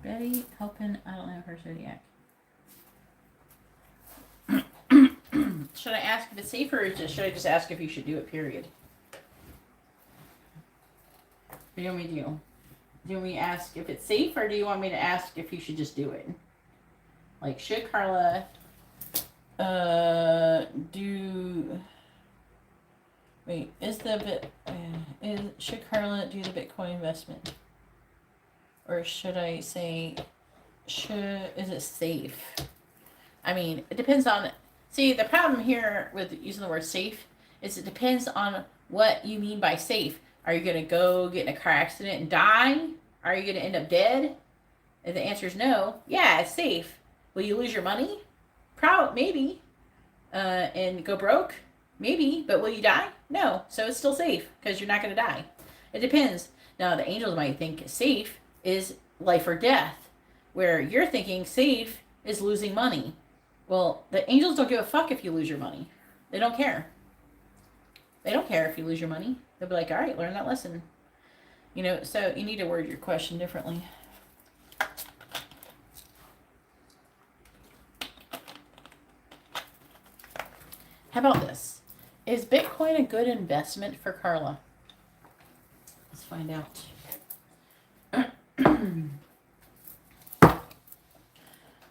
Betty helping, I don't know her zodiac. Should I ask if it's safe, or should I just ask if you should do it, period? What do you want me to do? Do you want me to ask if it's safe, or do you want me to ask if you should just do it? Like, should Carla should Carla do the Bitcoin investment? Or should I say, is it safe? I mean, it depends on, see, the problem here with using the word safe is it depends on what you mean by safe. Are you going to go get in a car accident and die? Are you going to end up dead? If the answer is no, yeah, it's safe. Will you lose your money? Maybe. And go broke? Maybe. But will you die? No. So it's still safe because you're not going to die. It depends. Now, the angels might think safe is life or death, where you're thinking safe is losing money. Well, the angels don't give a fuck if you lose your money. They don't care. They don't care if you lose your money. They'll be like, all right, learn that lesson. You know, so you need to word your question differently. How about this? Is Bitcoin a good investment for Carla? Let's find out.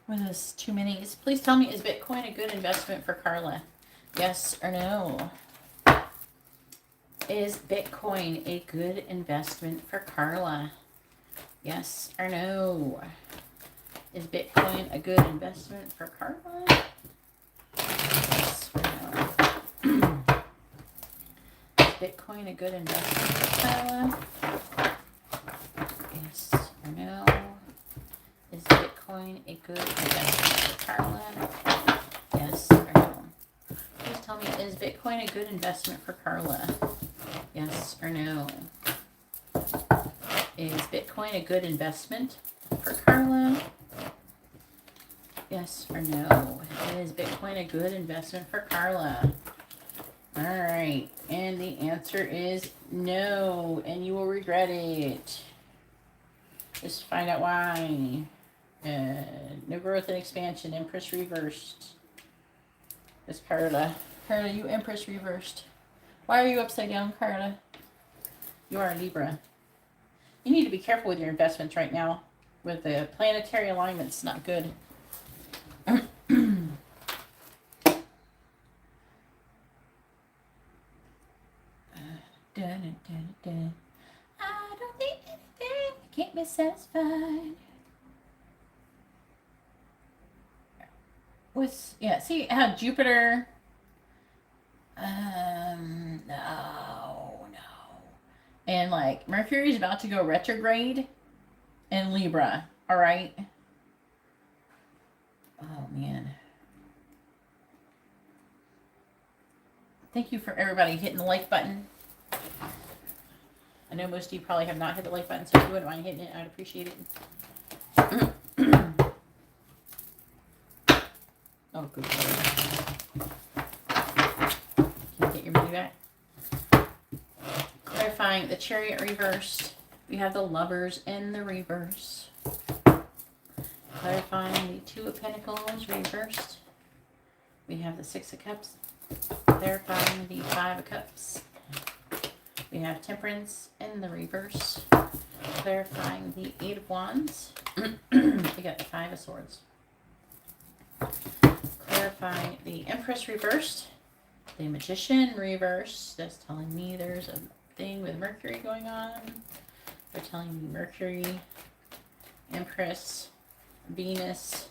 What is too many? Please tell me, is Bitcoin a good investment for Carla? Yes or no? Is Bitcoin a good investment for Carla? Yes or no? Is Bitcoin a good investment for Carla? Yes or no? Is Bitcoin a good investment for Carla? Yes or no? Is Bitcoin a good investment for Carla? Yes or no? Please tell me, is Bitcoin a good investment for Carla? Yes or no? Is Bitcoin a good investment for Carla? Yes or no? Is Bitcoin a good investment for Carla? All right. And the answer is no. And you will regret it. Just find out why. No growth and expansion. Empress reversed. It's Carla. Carla, you Empress reversed. Why are you upside down, Carla? You are a Libra. You need to be careful with your investments right now. With the planetary alignments, not good. I don't need anything. Can't be satisfied. See how Jupiter. No. And like Mercury's about to go retrograde in Libra. All right. Oh man. Thank you for everybody hitting the like button. I know most of you probably have not hit the like button, so if you wouldn't mind hitting it, I'd appreciate it. Oh, good. Can you get your money back? Clarifying the Chariot reversed. We have the Lovers in the reverse. Clarifying the Two of Pentacles reversed. We have the Six of Cups. Clarifying the Five of Cups. We have Temperance in the reverse. Clarifying the Eight of Wands. We got the Five of Swords. Clarify the Empress reversed. The Magician reversed. That's telling me there's a thing with Mercury going on. They're telling me Mercury, Empress, Venus,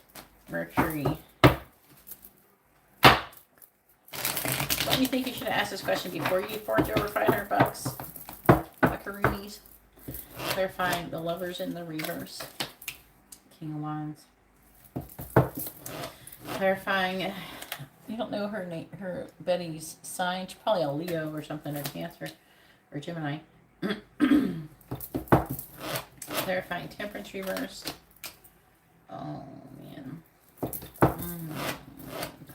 Mercury. What do you think you should have asked this question before you forked over $500? Buckaroonies. Clarifying the Lovers in the reverse. King of Wands. Clarifying, you don't know her name, her Betty's sign. She's probably a Leo or something, or Cancer, or Gemini. Clarifying Temperance reversed. Oh man.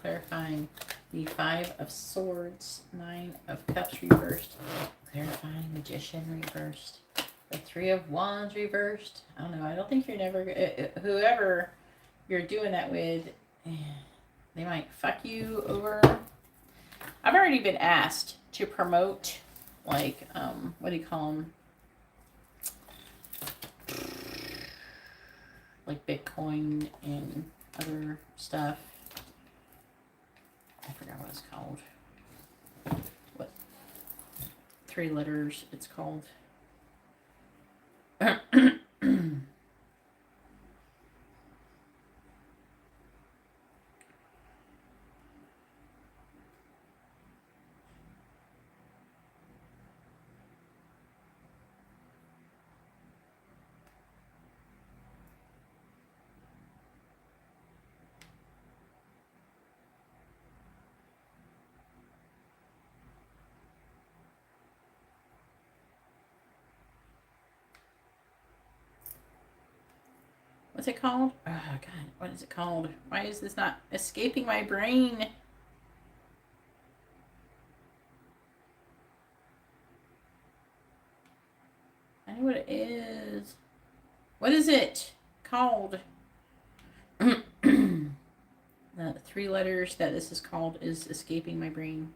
Clarifying the Five of Swords, Nine of Cups reversed. Clarifying Magician reversed. The Three of Wands reversed. I don't know. I don't think you're never, whoever you're doing that with, they might fuck you over. I've already been asked to promote, like, what do you call them? Like Bitcoin and other stuff. I forgot what it's called. What? 3 letters it's called. What's it called? Oh, God. What is it called? Why is this not escaping my brain? I know what it is. What is it called? The 3 letters that this is called is escaping my brain.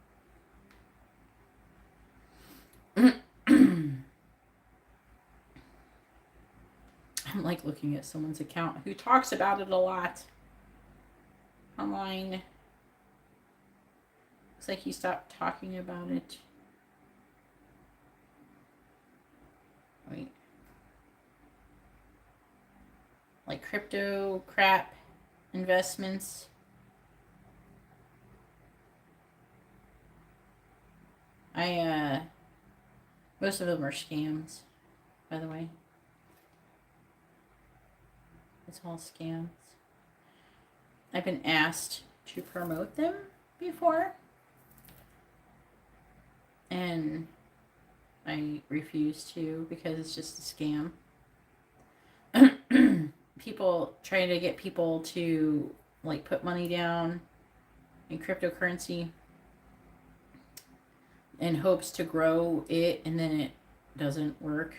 I'm like looking at someone's account who talks about it a lot online. Looks like he stopped talking about it. Wait. Like crypto crap investments. Most of them are scams, by the way. It's all scams. I've been asked to promote them before, and I refuse to because it's just a scam. People trying to get people to like put money down in cryptocurrency in hopes to grow it, and then it doesn't work.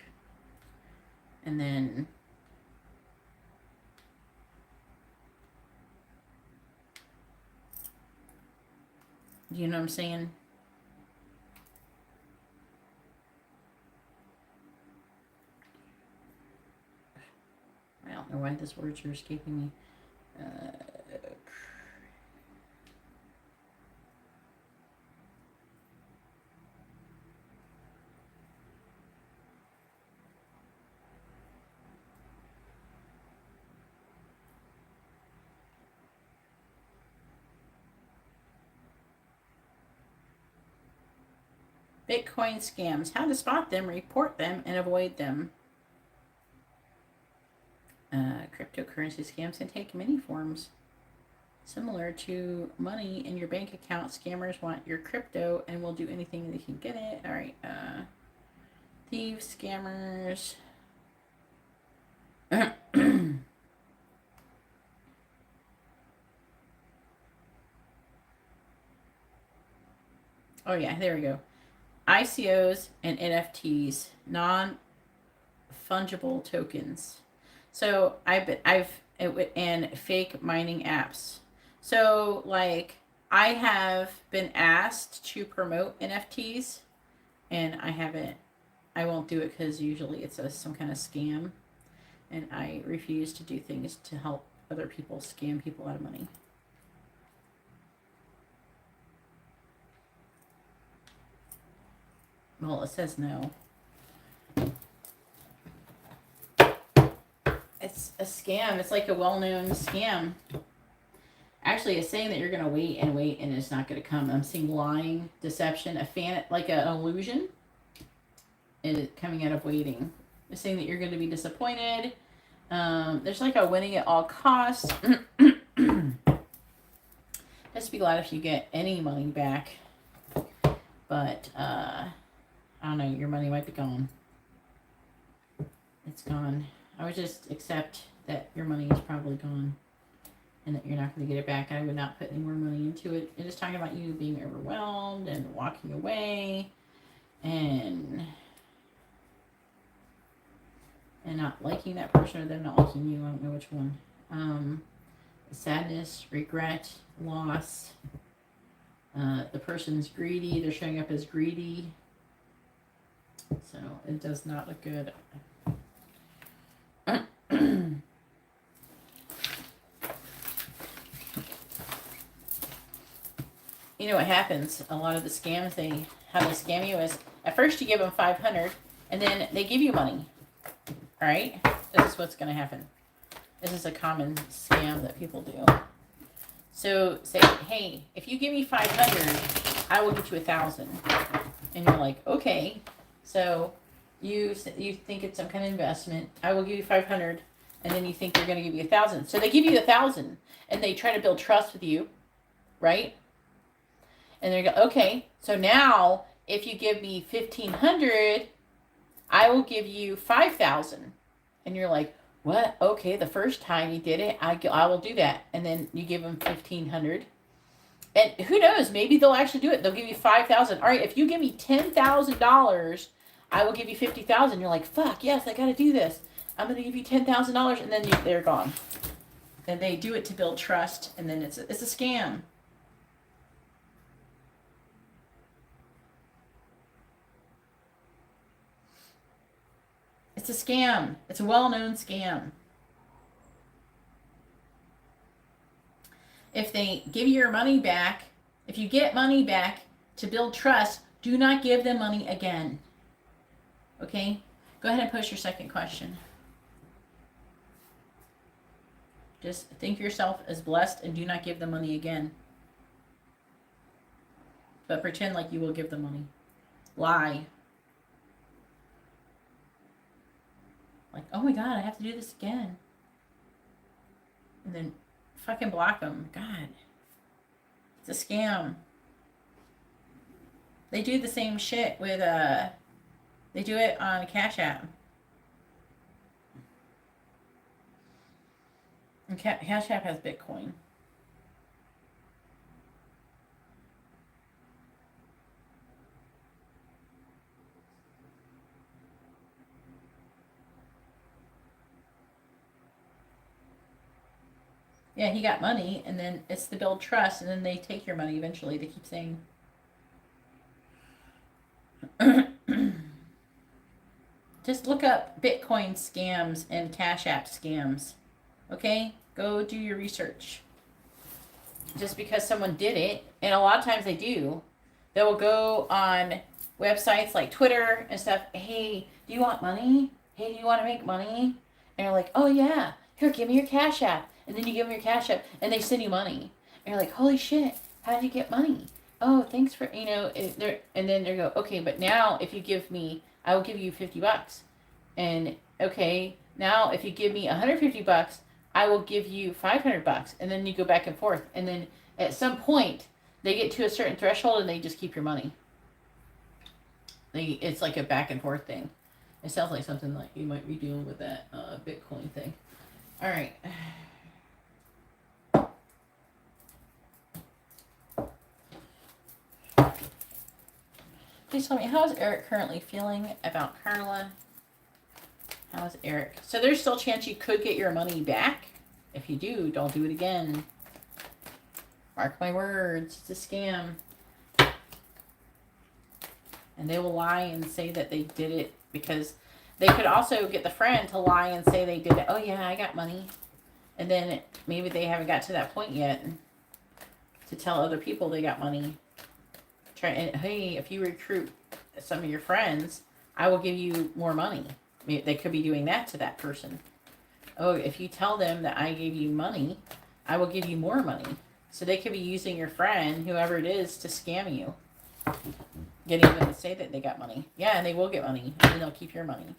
And then you know what I'm saying? I don't know why these words are escaping me. Bitcoin scams. How to spot them, report them, and avoid them. Cryptocurrency scams can take many forms. Similar to money in your bank account, scammers want your crypto and will do anything they can get it. All right. Thieves, scammers. Oh yeah, there we go. ICOs and NFTs, non-fungible tokens. So and fake mining apps. So like I have been asked to promote NFTs, and I won't do it because usually it's some kind of scam, and I refuse to do things to help other people scam people out of money. Well, it says no. It's a scam. It's like a well-known scam. Actually, it's saying that you're going to wait and wait and it's not going to come. I'm seeing lying, deception, like an illusion, and it coming out of waiting. It's saying that you're going to be disappointed. There's like a winning at all costs. Just be glad if you get any money back. But, I don't know, your money might be gone. It's gone. I would just accept that your money is probably gone and that you're not going to get it back. I would not put any more money into it. It is talking about you being overwhelmed and walking away and not liking that person or them not liking you. I don't know which one. Sadness, regret, loss. The person's greedy. They're showing up as greedy. So it does not look good. You know what happens? A lot of the scams, how they scam you is, at first you give them $500 and then they give you money. All right? This is what's going to happen. This is a common scam that people do. So say, hey, if you give me $500, I will get you $1,000. And you're like, okay. So you think it's some kind of investment. I will give you $500, and then you think they're going to give you $1,000. So they give you $1,000, and they try to build trust with you, right? And they go, okay. So now, if you give me $1,500, I will give you $5,000. And you're like, what? Okay, the first time you did it, I will do that. And then you give them $1,500. And who knows? Maybe they'll actually do it. They'll give you $5,000. All right, if you give me $10,000, I will give you $50,000. You're like, fuck, yes, I got to do this. I'm going to give you $10,000. And then they're gone. And they do it to build trust. And then it's a scam. It's a scam. It's a well-known scam. If they give you your money back, if you get money back to build trust, do not give them money again. Okay? Go ahead and post your second question. Just think yourself as blessed and do not give them money again. But pretend like you will give them money. Lie. Like, oh my God, I have to do this again. And then fucking block them. God. It's a scam. They do the same shit with, they do it on CashApp. And CashApp has Bitcoin. Yeah, he got money, and then it's to build trust, and then they take your money eventually. They keep saying. Just look up Bitcoin scams and Cash App scams. Okay? Go do your research. Just because someone did it, and a lot of times they do, they will go on websites like Twitter and stuff. Hey, do you want money? Hey, do you want to make money? And you're like, oh yeah, here, give me your Cash App. And then you give them your Cash App, and they send you money. And you're like, holy shit, how did you get money? Oh, thanks for, and then they go, okay, but now if you give me, I will give you $50. And okay, now if you give me $150, I will give you $500. And then you go back and forth. And then at some point, they get to a certain threshold and they just keep your money. It's like a back and forth thing. It sounds like something like you might be dealing with that Bitcoin thing. All right. Please tell me, how is Eric currently feeling about Carla? How is Eric? So there's still a chance you could get your money back. If you do, don't do it again. Mark my words, it's a scam. And they will lie and say that they did it because they could also get the friend to lie and say they did it. Oh yeah, I got money. And then maybe they haven't got to that point yet to tell other people they got money. And hey, if you recruit some of your friends, I will give you more money. They could be doing that to that person. Oh, if you tell them that I gave you money, I will give you more money. So they could be using your friend, whoever it is, to scam you. Getting them to say that they got money. Yeah, and they will get money. And then they'll keep your money.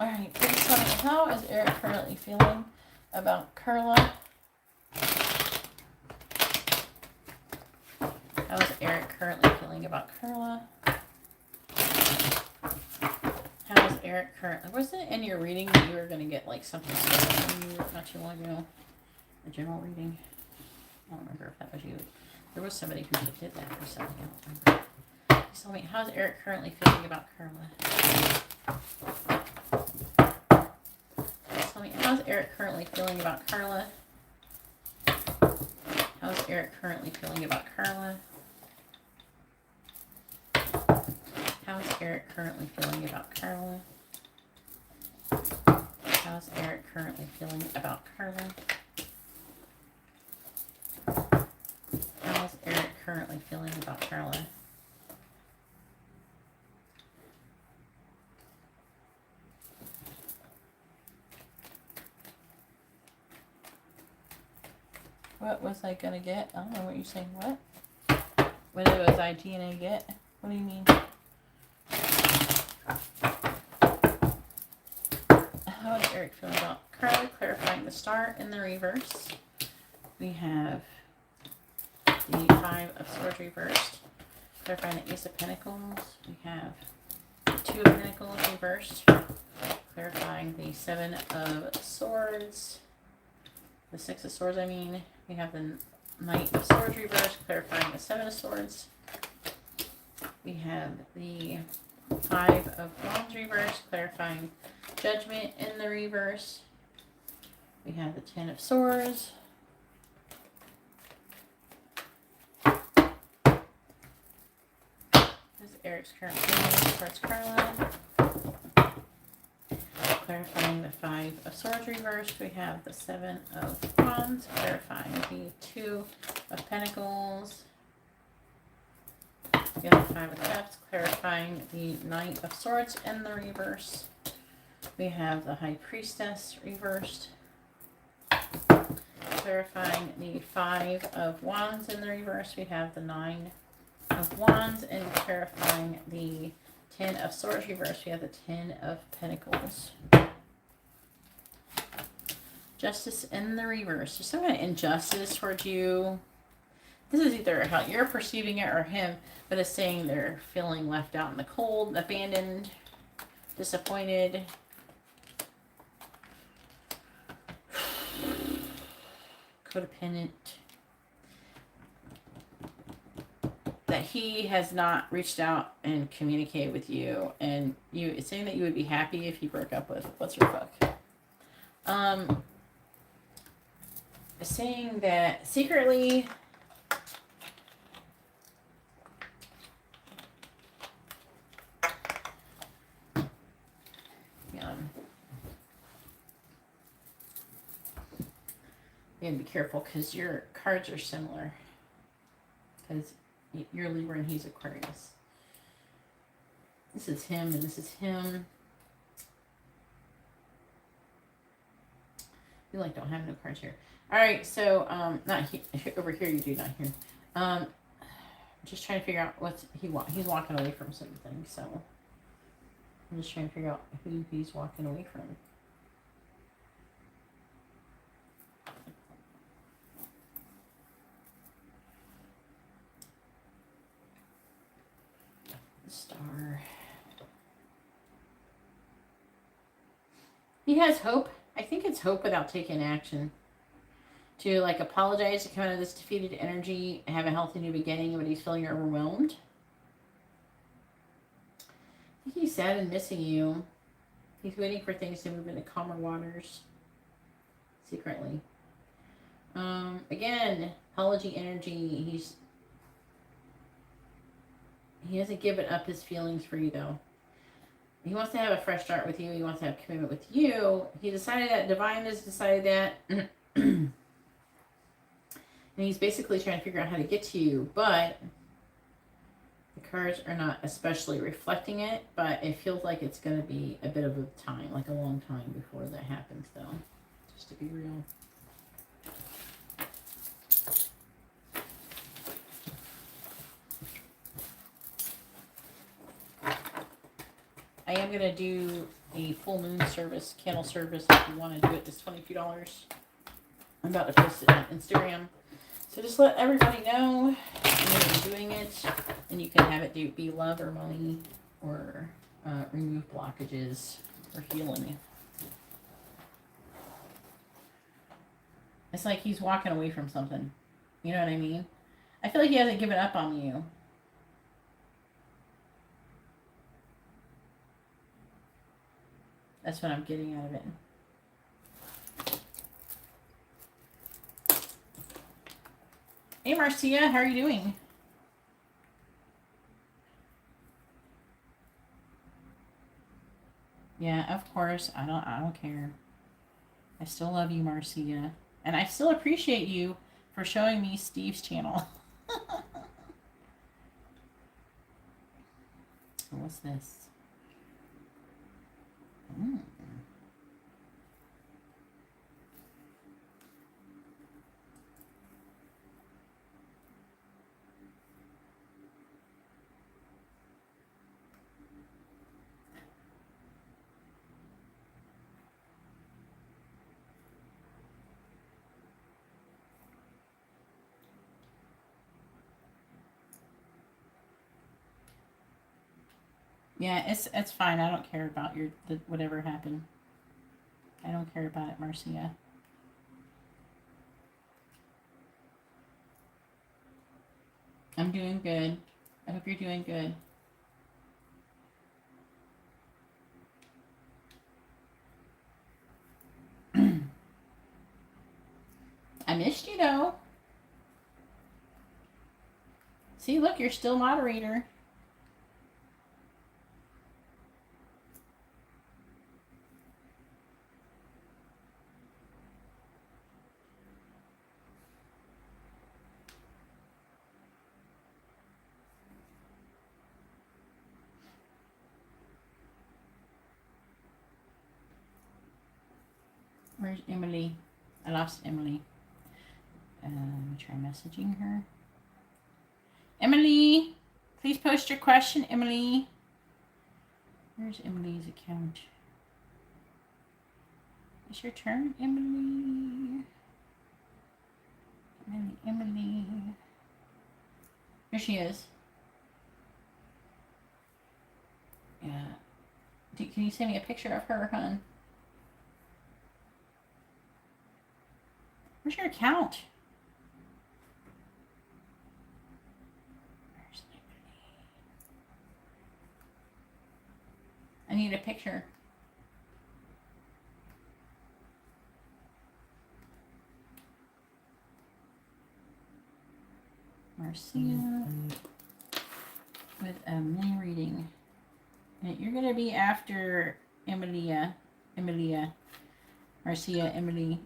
Alright, please tell me, how is Eric currently feeling about Carla? How is Eric currently feeling about Carla? How is Eric currently... Was it in your reading that you were going to get like something from you not too long ago? A general reading? I don't remember if that was you. There was somebody who did that or something. I don't remember. Please tell me, how's Eric currently feeling about Carla? Please tell me, how's Eric currently feeling about Carla? How's Eric currently feeling about Carla? How's Eric currently feeling about Carla? How's Eric currently feeling about Carla? How's Eric currently feeling about Carla? What was I gonna get? I don't know what you're saying. What? What was I gonna get? What do you mean? How is Eric feeling about Carla? Clarifying the star in the reverse. We have the 5 of Swords reversed. Clarifying the Ace of Pentacles. We have the 2 of Pentacles reversed. Clarifying the 7 of Swords. The 6 of Swords, I mean. We have the Knight of Swords reversed. Clarifying the 7 of Swords. We have the 5 of Wands reversed. Clarifying Judgment in the reverse. We have the 10 of Swords. This is Eric's current feelings towards Carla. Clarifying the 5 of Swords reversed. We have the 7 of Wands. Clarifying the 2 of Pentacles. We have the 5 of Cups. Clarifying the Knight of Swords in the reverse. We have the High Priestess reversed. Clarifying the 5 of Wands in the reverse. We have the 9 of Wands. And clarifying the 10 of Swords reversed. We have the 10 of Pentacles. Justice in the reverse. There's some kind of injustice towards you. This is either how you're perceiving it or him, but it's saying they're feeling left out in the cold, abandoned, disappointed. Codependent. That he has not reached out and communicated with you, and it's saying that you would be happy if he broke up with what's your fuck. Saying that secretly you gotta be careful because your cards are similar. Because you're Libra and he's Aquarius. This is him and this is him. You like don't have no cards here. All right, so not over here. You do not here. Just trying to figure out what he's walking away from something. So I'm just trying to figure out who he's walking away from. Star. He has hope. I think it's hope without taking action. To like apologize, to come out of this defeated energy, have a healthy new beginning, but he's feeling overwhelmed. I think he's sad and missing you. He's waiting for things to move into calmer waters. Secretly. Again, apology energy. He hasn't given up his feelings for you, though. He wants to have a fresh start with you. He wants to have commitment with you. He decided that. Divine has decided that. And he's basically trying to figure out how to get to you, but the cards are not especially reflecting it, but it feels like it's going to be a bit of a time, like a long time before that happens, though, just to be real. I am going to do a full moon service, candle service. If you want to do it, it's $22. I'm about to post it on Instagram. So just let everybody know I'm doing it, and you can have it be love or money or remove blockages or healing. It's like he's walking away from something. You know what I mean? I feel like he hasn't given up on you. That's what I'm getting out of it. Hey Marcia, how are you doing? Yeah, of course. I don't care. I still love you, Marcia. And I still appreciate you for showing me Steve's channel. What's this? Yeah, it's fine. I don't care about whatever happened. I don't care about it, Marcia. I'm doing good. I hope you're doing good. I missed you though. See, look, you're still moderator. Where's Emily? I lost Emily. Let me try messaging her. Emily, please post your question, Emily. Where's Emily's account? It's your turn, Emily. Emily. Here she is. Yeah. Can you send me a picture of her, hon? Where's your account? Where's Emily? I need a picture. Marcia with a mini reading. And you're gonna be after Emilia. Marcia, Emily.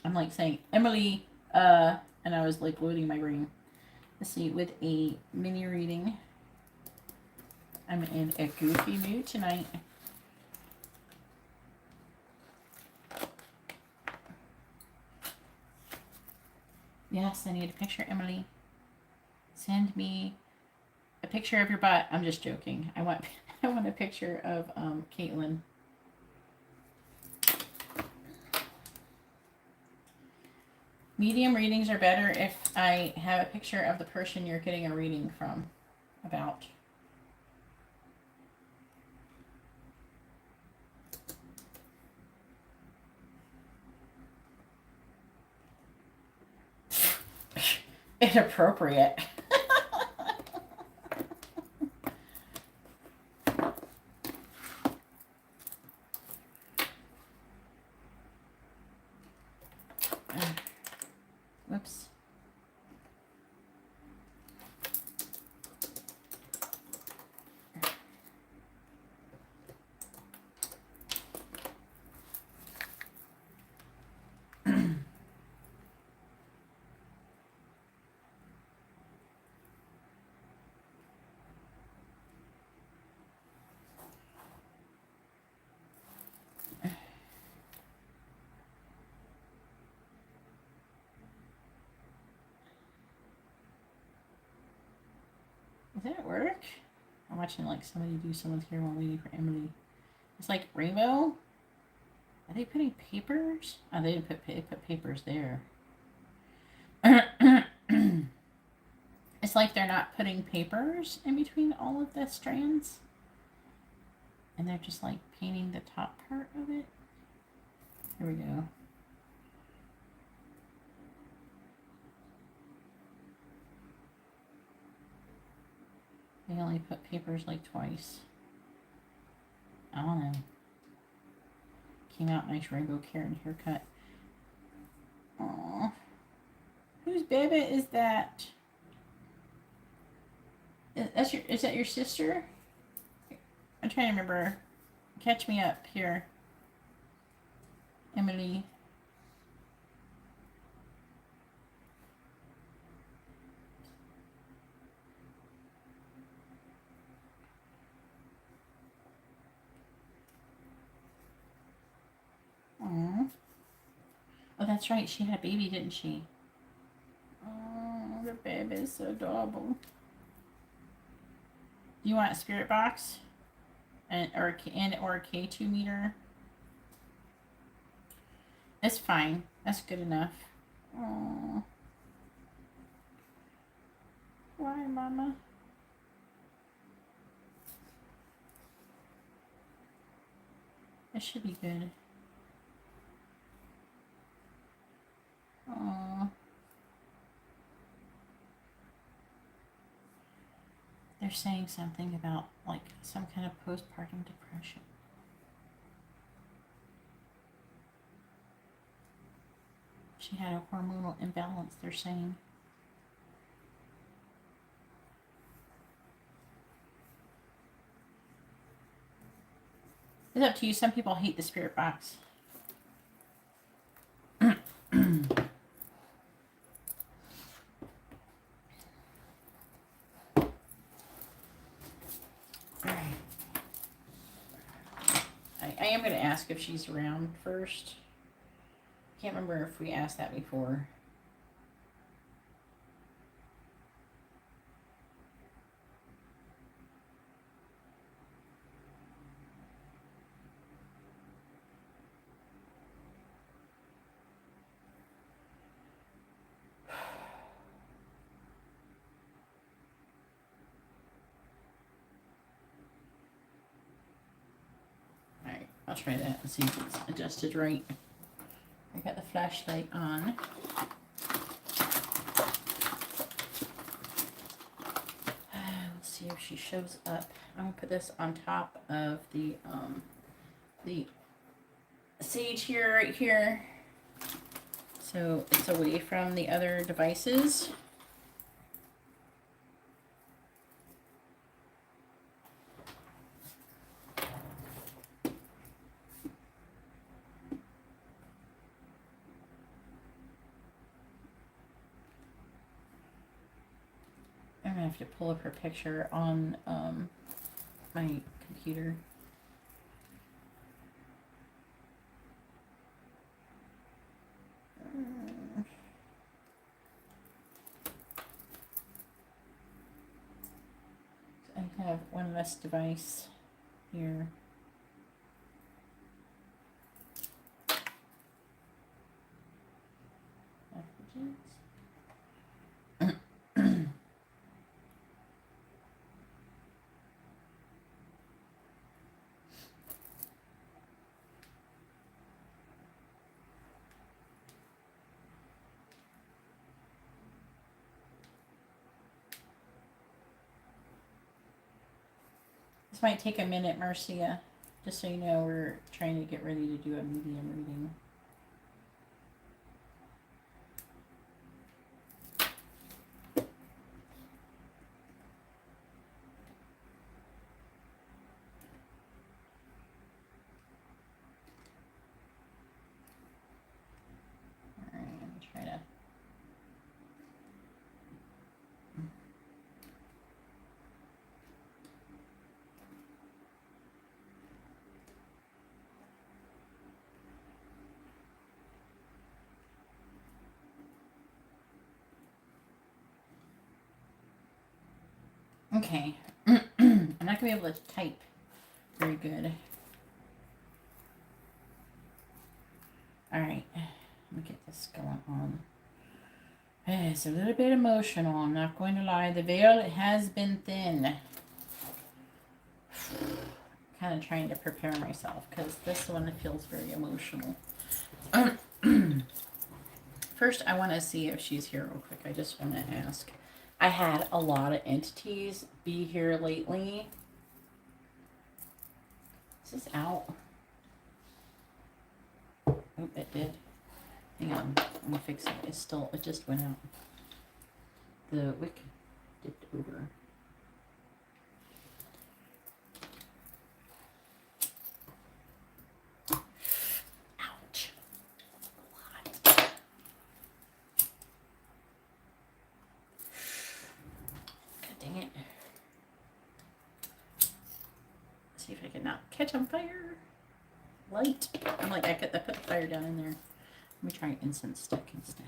I'm like saying Emily, and I was like loading my brain. Let's see, with a mini reading. I'm in a goofy mood tonight. Yes, I need a picture, Emily. Send me a picture of your butt. I'm just joking. I want a picture of Caitlin. Medium readings are better if I have a picture of the person you're getting a reading from about. Inappropriate. Whoops. Does that work? I'm watching like somebody do someone's hair while waiting for Emily. It's like rainbow. Are they putting papers? Oh, they didn't put papers there. It's like they're not putting papers in between all of the strands. And they're just like painting the top part of it. Here we go. They only put papers like twice. I don't know. Came out nice rainbow Karen haircut. Aww. Whose baby is that? Is that your sister? I'm trying to remember. Catch me up here. Emily. Aww. Oh, that's right. She had a baby, didn't she? Oh, the baby is so adorable. Do you want a spirit box? Or a K2 meter? That's fine. That's good enough. Oh. Why, Mama? It should be good. Oh. They're saying something about like some kind of postpartum depression. She had a hormonal imbalance, they're saying. It's up to you. Some people hate the spirit box. I am going to ask if she's around first. Can't remember if we asked that before. Alright, I'll try that and see if it's adjusted right. I got the flashlight on. Let's see if she shows up. I'm gonna put this on top of the sage here, right here, so it's away from the other devices. I'm gonna have to pull up her picture on my computer. I have one less device here. This might take a minute, Marcia. Just so you know, we're trying to get ready to do a medium reading. Alright, I'm gonna try to. Okay. I'm not going to be able to type very good. Alright. Let me get this going on. It's a little bit emotional. I'm not going to lie. The veil has been thin. Kind of trying to prepare myself because this one feels very emotional. First, I want to see if she's here real quick. I just want to ask. I had a lot of entities be here lately. Is this out? Oh, it did. Hang on. I'm going to fix it. It just went out. The wick dipped over. Ouch. God dang it. Let's see if I can not catch on fire. Light. I'm like, I put the fire down in there. Let me try instant stick instead.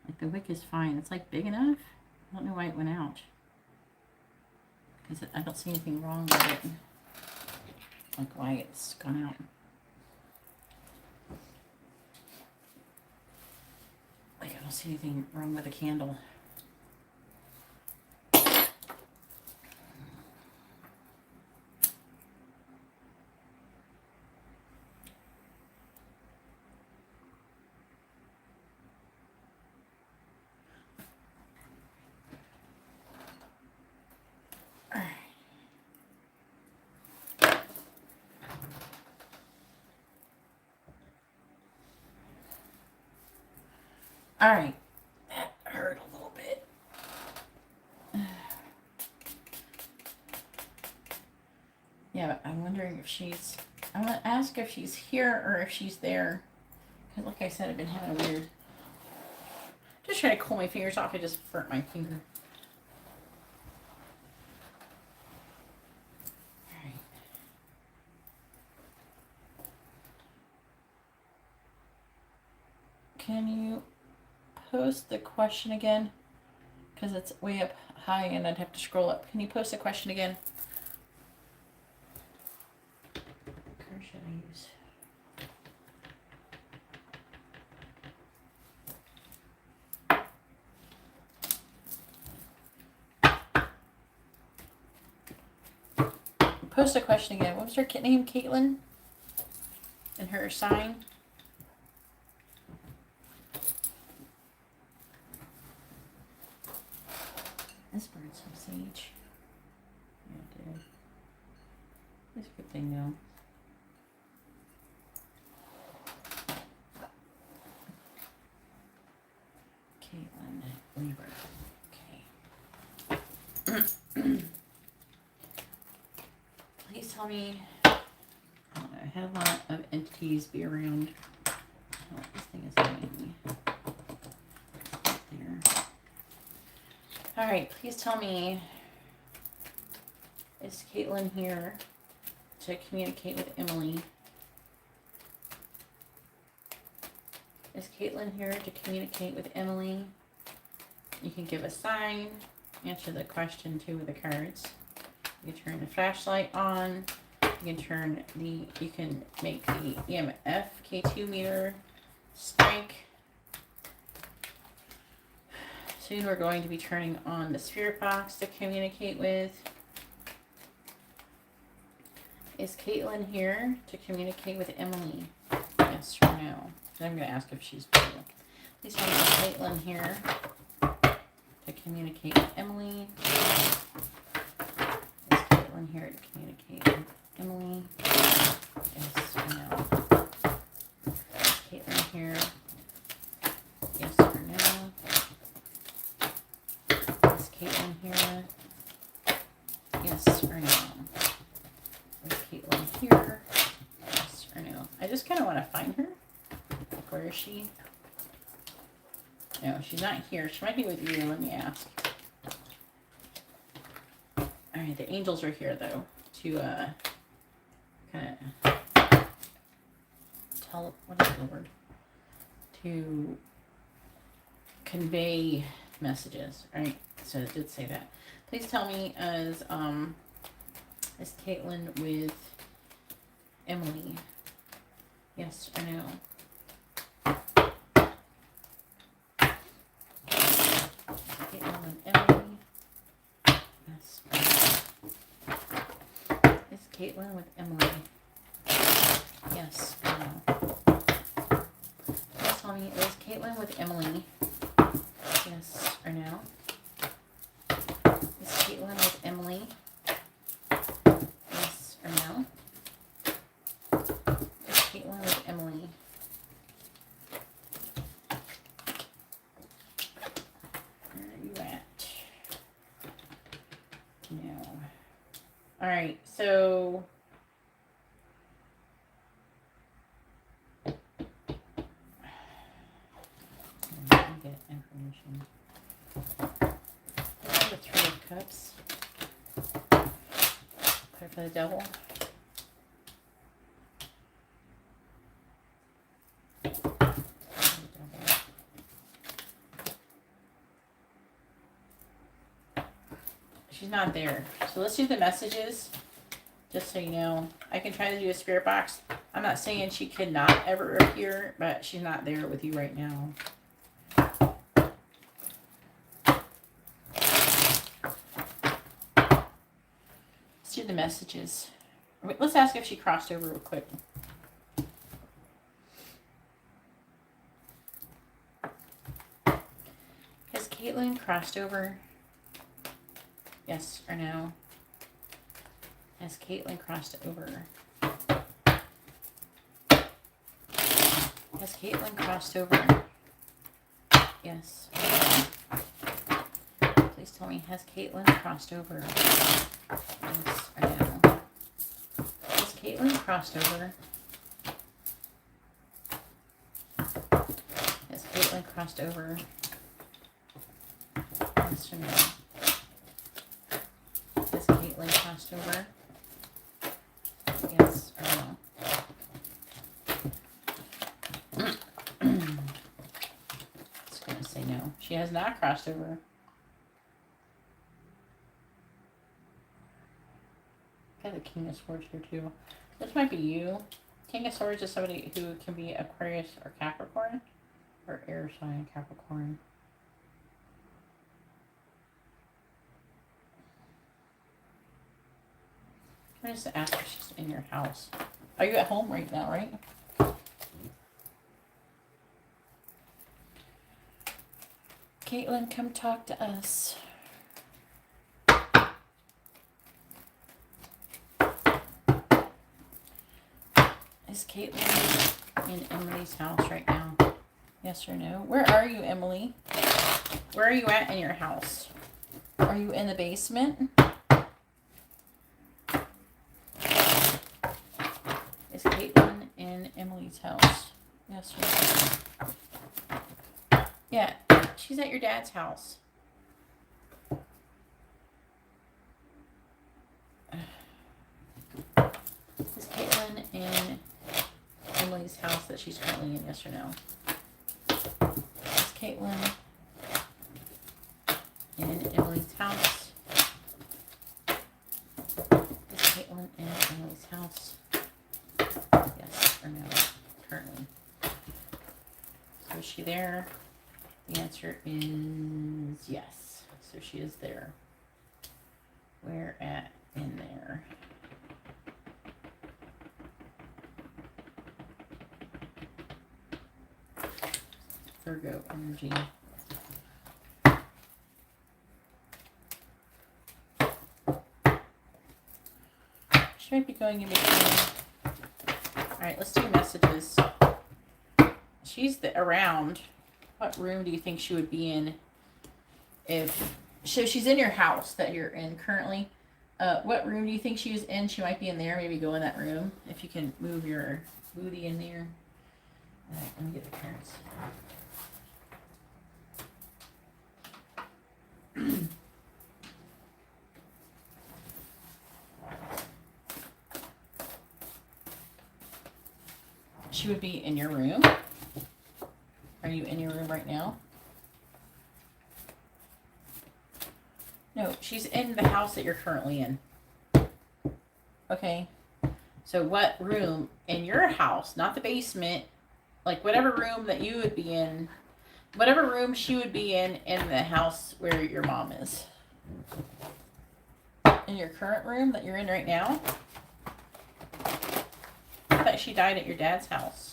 Like the wick is fine. It's like big enough. I don't know why it went out. Because I don't see anything wrong with it. Like why it's gone out. Like I don't see anything wrong with the candle. All right, that hurt a little bit. Yeah, but I'm wondering if she's, I'm going to ask if she's here or if she's there. Because like I said, I've been having a weird, just trying to cool my fingers off. I just burnt my finger. All right. Can you post the question again? Because it's way up high and I'd have to scroll up. Can you post the question again? What card should I use? Post a question again. What was her name? Caitlin? And her sign? This burned some sage. Yeah, it did. It's a good thing though. Caitlin Lieber. Okay. Please tell me. I had a lot of entities be around. Oh, this thing is annoying me. There. All right, please tell me, is Caitlin here to communicate with Emily? Is Caitlin here to communicate with Emily? You can give a sign, answer the question too with the cards. You can turn the flashlight on. You can make the EMF K2 meter strike. Soon we're going to be turning on the spirit box to communicate with. Is Caitlin here to communicate with Emily? Yes or no? I'm going to ask if she's here. Please tell me, is Caitlin here to communicate with Emily? Is Caitlin here to communicate with Emily? Yes or no? Is Caitlin here? Yes or no? Is Caitlin here? Yes or no? Is Caitlin here? Yes or no? I just kind of want to find her. Where is she? No, she's not here. She might be with you. Let me ask. Alright, the angels are here though to kind of tell, what is the word? To convey messages. All right, so it did say that. Please tell me, is Caitlin with Emily? Yes or no? Caitlin with Emily? Yes or no? Is Caitlin with Emily? Yes or no? Please tell me, is Caitlin with Emily? Yes or no? Is Caitlin with Emily? Yes or no? Is Caitlin with Emily? Where are you at? No. All right, so get information. The Three of Cups. Clear for the Devil. She's not there. So let's do the messages. Just so you know, I can try to do a spirit box. I'm not saying she could not ever appear, but she's not there with you right now. Let's do the messages. Let's ask if she crossed over real quick. Has Caitlin crossed over? Yes or no? Has Caitlin crossed over? Has Caitlin crossed over? Yes. Please tell me, has Caitlin crossed over? Yes or no? Has Caitlin crossed over? Has Caitlin crossed over? Yes or no? Has Caitlin crossed over? Yes or no? Just gonna say no. She has not crossed over. Got the King of Swords here too. This might be you. King of Swords is somebody who can be Aquarius or Capricorn, or air sign Capricorn. I'm just ask if she's in your house. Are you at home right now, right? Caitlin, come talk to us. Is Caitlin in Emily's house right now? Yes or no? Where are you, Emily? Where are you at in your house? Are you in the basement? Is Caitlin in Emily's house? Yes or no? Yeah, she's at your dad's house. Is Caitlin in Emily's house that she's currently in? Yes or no? Is Caitlin in Emily's house? Is Caitlin in Emily's house? Yes or no? Currently. So is she there? The answer is yes. So she is there. Where at in there? Virgo energy. She might be going in between. Alright, let's do messages. She's around. What room do you think she would be in if... So she's in your house that you're in currently. What room do you think she was in? She might be in there. Maybe go in that room. If you can move your booty in there. Alright, let me get the parents. She would be in your room. Are you in your room right now? No, she's in the house that you're currently in. Okay. So what room in your house, not the basement, like whatever room that you would be in, whatever room she would be in the house where your mom is. In your current room that you're in right now? I thought she died at your dad's house.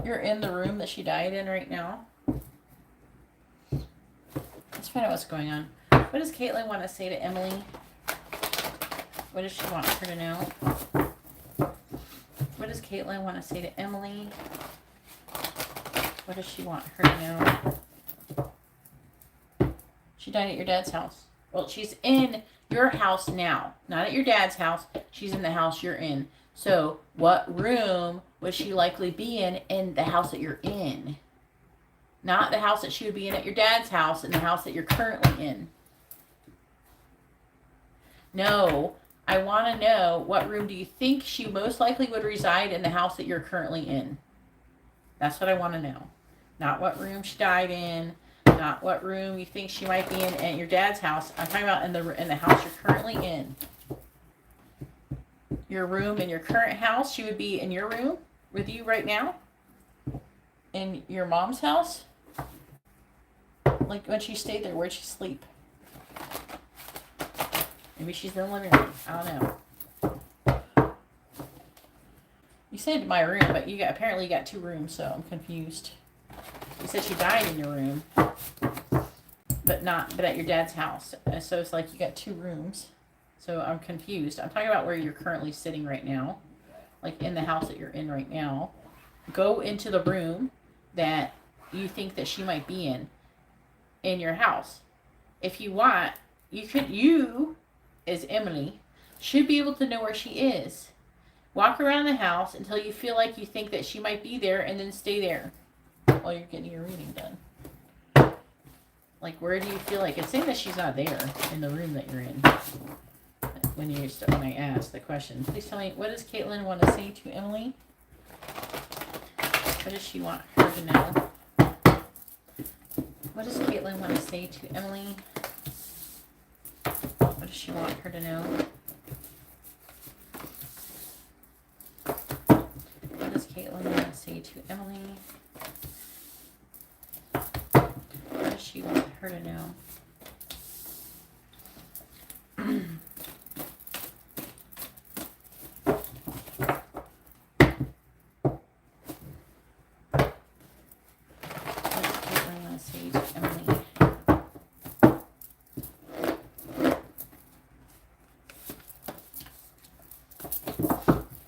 You're in the room that she died in right now? Let's find out what's going on. What does Caitlin want to say to Emily? What does she want her to know? What does Caitlin want to say to Emily? What does she want her to know? She died at your dad's house. Well, she's in your house now. Not at your dad's house. She's in the house you're in. So what room would she likely be in the house that you're in? Not the house that she would be in at your dad's house, in the house that you're currently in. No, I want to know, what room do you think she most likely would reside in the house that you're currently in? That's what I want to know. Not what room she died in, not what room you think she might be in at your dad's house. I'm talking about in the house you're currently in. Your room in your current house, she would be in your room with you right now? In your mom's house? Like when she stayed there, where'd she sleep? Maybe she's in the living room. I don't know. You said my room, but apparently you got 2 rooms, so I'm confused. You said she died in your room, but at your dad's house. So it's like you got 2 rooms. So I'm confused. I'm talking about where you're currently sitting right now, like in the house that you're in right now. Go into the room that you think that she might be in your house. If you want, you as Emily should be able to know where she is. Walk around the house until you feel like you think that she might be there, and then stay there while you're getting your reading done. Like, where do you feel like it's saying that she's not there in the room that you're in? When I ask the question, please tell me, what does Caitlin want to say to Emily? What does she want her to know? What does Caitlin want to say to Emily? What does she want her to know? What does Caitlin want to say to Emily? What does she want her to know?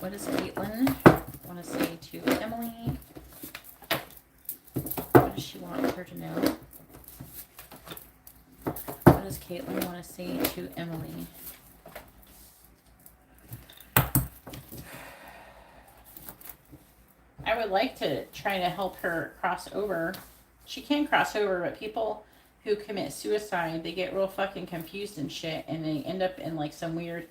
What does Caitlin want to say to Emily? What does she want her to know? What does Caitlin want to say to Emily? I would like to try to help her cross over. She can cross over, but people who commit suicide, they get real fucking confused and shit, and they end up in like some weird...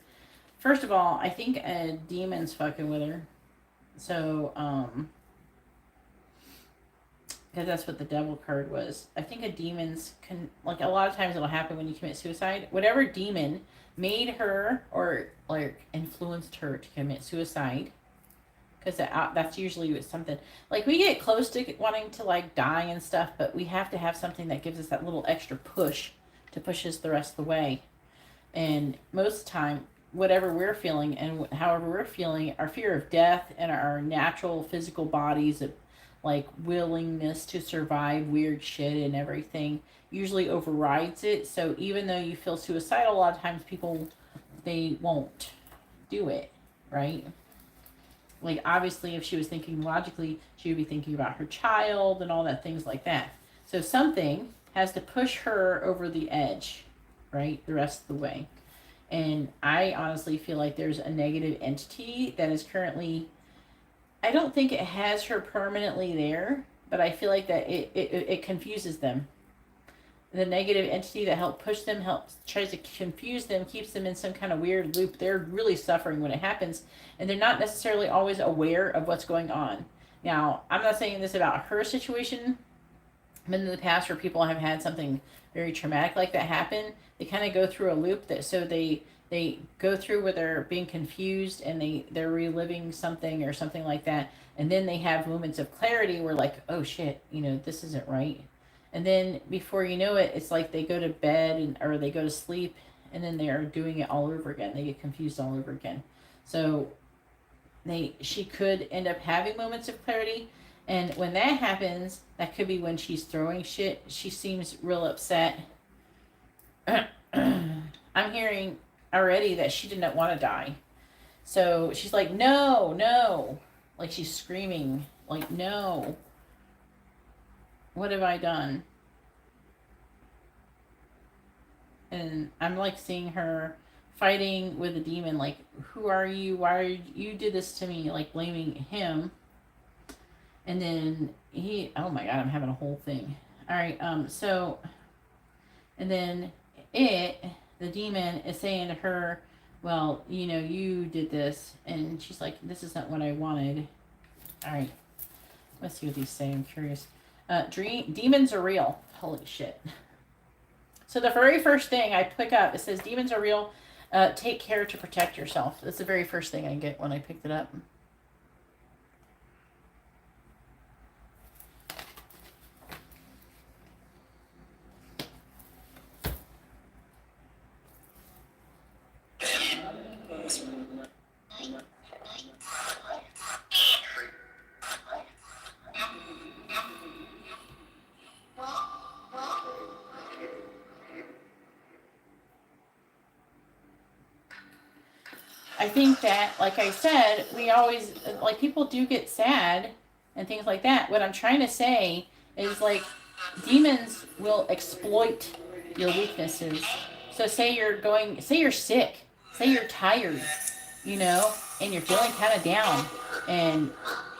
First of all, I think a demon's fucking with her. So, because that's what the devil card was. I think a demon's like, a lot of times it'll happen when you commit suicide. Whatever demon made her or like influenced her to commit suicide, because that's usually something, like, we get close to wanting to like die and stuff, but we have to have something that gives us that little extra push to push us the rest of the way. And most of the time, whatever we're feeling and however we're feeling, our fear of death and our natural physical bodies, like willingness to survive weird shit and everything, usually overrides it. So even though you feel suicidal, a lot of times people, they won't do it, right? Like, obviously, if she was thinking logically, she would be thinking about her child and all that, things like that. So something has to push her over the edge, right, the rest of the way. And I honestly feel like there's a negative entity that is currently, I don't think it has her permanently there, but I feel like that it confuses them. the negative entity that helped push them, helps tries to confuse them, keeps them in some kind of weird loop. They're really suffering when it happens, and they're not necessarily always aware of what's going on. Now, I'm not saying this about her situation, but in the past where people have had something very traumatic like that happen, they kind of go through a loop that so they go through where they're being confused and they're reliving something or something like that, and then they have moments of clarity where like, oh shit, this isn't right. And then before you know it, it's like they go to bed or they go to sleep, and then they are doing it all over again. They get confused all over again. So she could end up having moments of clarity, and when that happens, that could be when she's throwing shit. She seems real upset. I'm hearing already that she didn't want to die. So she's like, no, no. Like she's screaming, like, no. What have I done? And I'm like seeing her fighting with a demon, like, who are you? Why are you did this to me? Like blaming him. And then oh my God, I'm having a whole thing. All right, so, and then the demon is saying to her, well, you did this. And she's like, this isn't what I wanted. All right, let's see what these say. I'm curious. Demons are real. Holy shit. So the very first thing I pick up, it says demons are real. Take care to protect yourself. That's the very first thing I get when I picked it up. I think that, like I said, we always, like, people do get sad and things like that. What I'm trying to say is, like, demons will exploit your weaknesses. So say you're sick, say you're tired, and you're feeling kind of down, and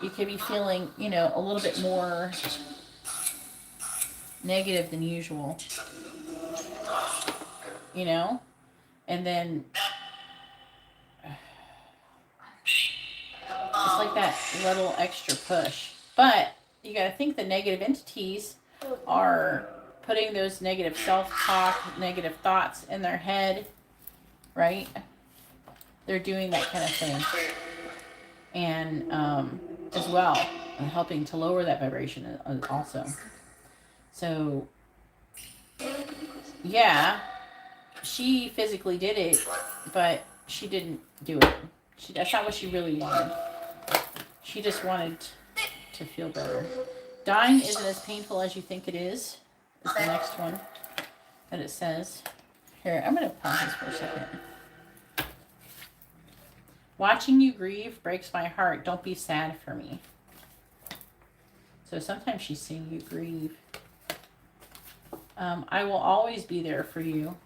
you could be feeling, a little bit more negative than usual, and then it's like that little extra push. But you got to think the negative entities are putting those negative self-talk, negative thoughts in their head, right? They're doing that kind of thing. And as well, and helping to lower that vibration also. So, yeah, she physically did it, but she didn't do it. That's not what she really wanted. She just wanted to feel better. Dying isn't as painful as you think it is the next one that it says. Here, I'm going to pause this for a second. Watching you grieve breaks my heart. Don't be sad for me. So sometimes she's seeing you grieve. I will always be there for you.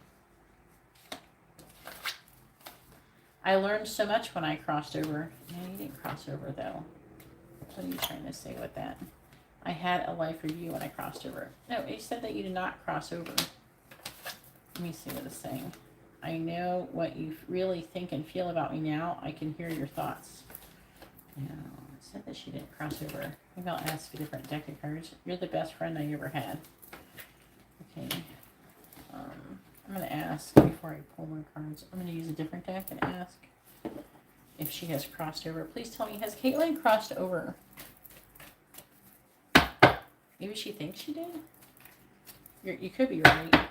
I learned so much when I crossed over. No, you didn't cross over, though. What are you trying to say with that? I had a life review when I crossed over. No, it said that you did not cross over. Let me see what it's saying. I know what you really think and feel about me now. I can hear your thoughts. No, it said that she didn't cross over. Maybe I'll ask a different deck of cards. You're the best friend I ever had. Okay. I'm going to ask before I pull more cards. I'm going to use a different deck and ask if she has crossed over. Please tell me, has Caitlin crossed over? Maybe she thinks she did? You could be right.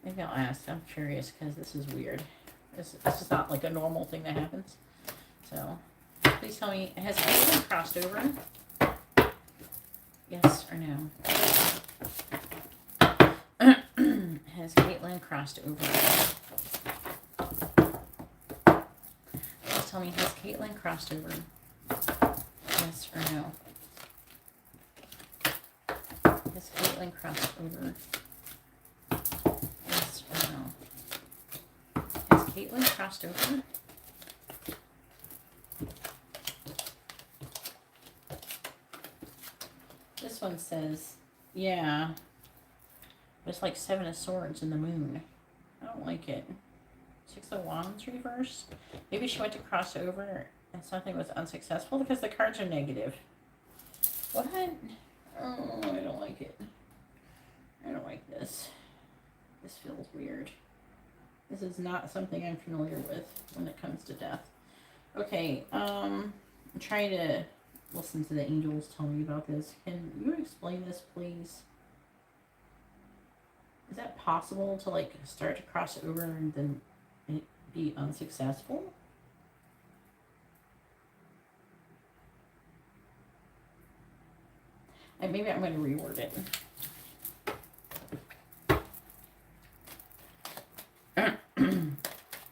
Maybe I'll ask. I'm curious because this is weird. This is not like a normal thing that happens. So, please tell me, has Caitlin crossed over? Yes or no? Has Caitlin crossed over? Please tell me, has Caitlin crossed over? Yes or no? Has Caitlin crossed over? Yes or no? Has Caitlin crossed over? This one says, yeah. It's like Seven of Swords in the moon. I don't like it. Six of Wands reverse. Maybe she went to cross over and something was unsuccessful because the cards are negative. What? Oh, I don't like it. I don't like this. This feels weird. This is not something I'm familiar with when it comes to death. Okay, I'm trying to listen to the angels tell me about this. Can you explain this, please? Is that possible to, like, start to cross over and then it be unsuccessful? And maybe I'm going to reword it.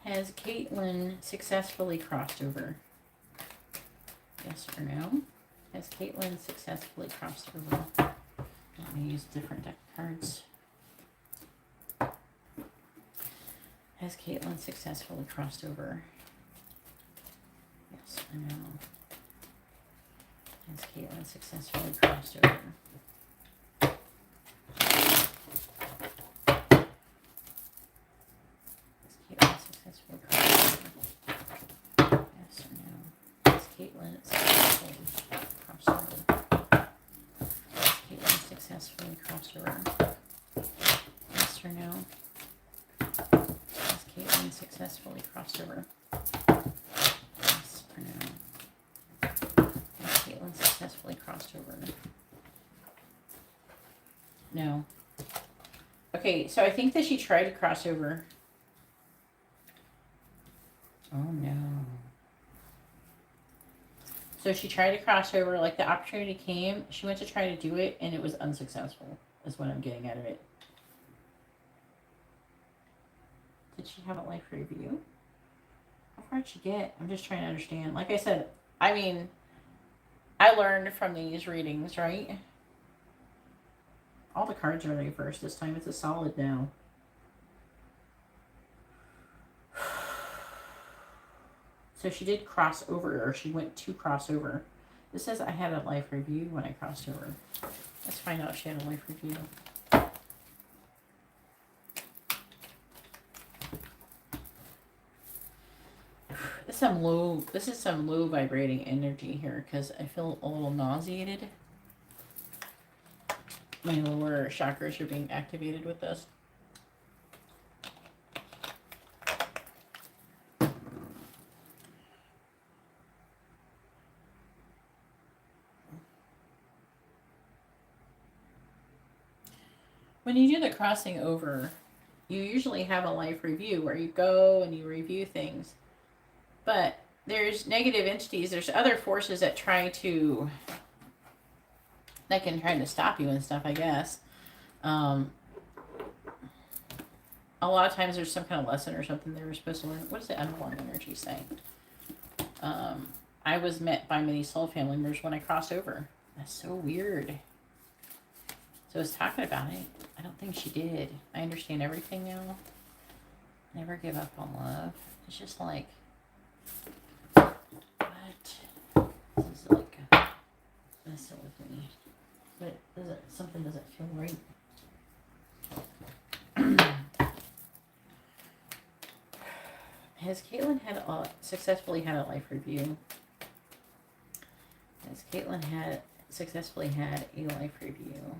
Has Caitlin successfully crossed over? Yes or no? Has Caitlin successfully crossed over? Let me use different deck cards. Has Caitlin successfully crossed over? Yes or no? Has Caitlin successfully crossed over? Successfully crossed over? Yes or no? Has Caitlin successfully crossed over? Has Caitlin successfully crossed over? Yes or no? Has Caitlin successfully crossed over? Yes or no? Has Caitlin successfully crossed over? No. Okay, so I think that she tried to cross over. Oh no. So she tried to cross over, like the opportunity came, she went to try to do it, and it was unsuccessful, is what I'm getting out of it. Did she have a life review? How far did she get? I'm just trying to understand. Like I said, I mean, I learned from these readings, right? All the cards are reversed this time. It's a solid now. So she did cross over, or she went to cross over. This says I had a life review when I crossed over. Let's find out if she had a life review. This is some low vibrating energy here because I feel a little nauseated. My lower chakras are being activated with this. When you do the crossing over, you usually have a life review where you go and you review things. But there's negative entities, there's other forces that can try to stop you and stuff, I guess. A lot of times there's some kind of lesson or something they were supposed to learn. What does the underlying energy say? I was met by many soul family members when I crossed over. That's so weird. So I was talking about it. I don't think she did. I understand everything now. Never give up on love. It's just like, what? This is like messing with me. But something doesn't feel right. Has Caitlin successfully had a life review? Has Caitlin successfully had a life review?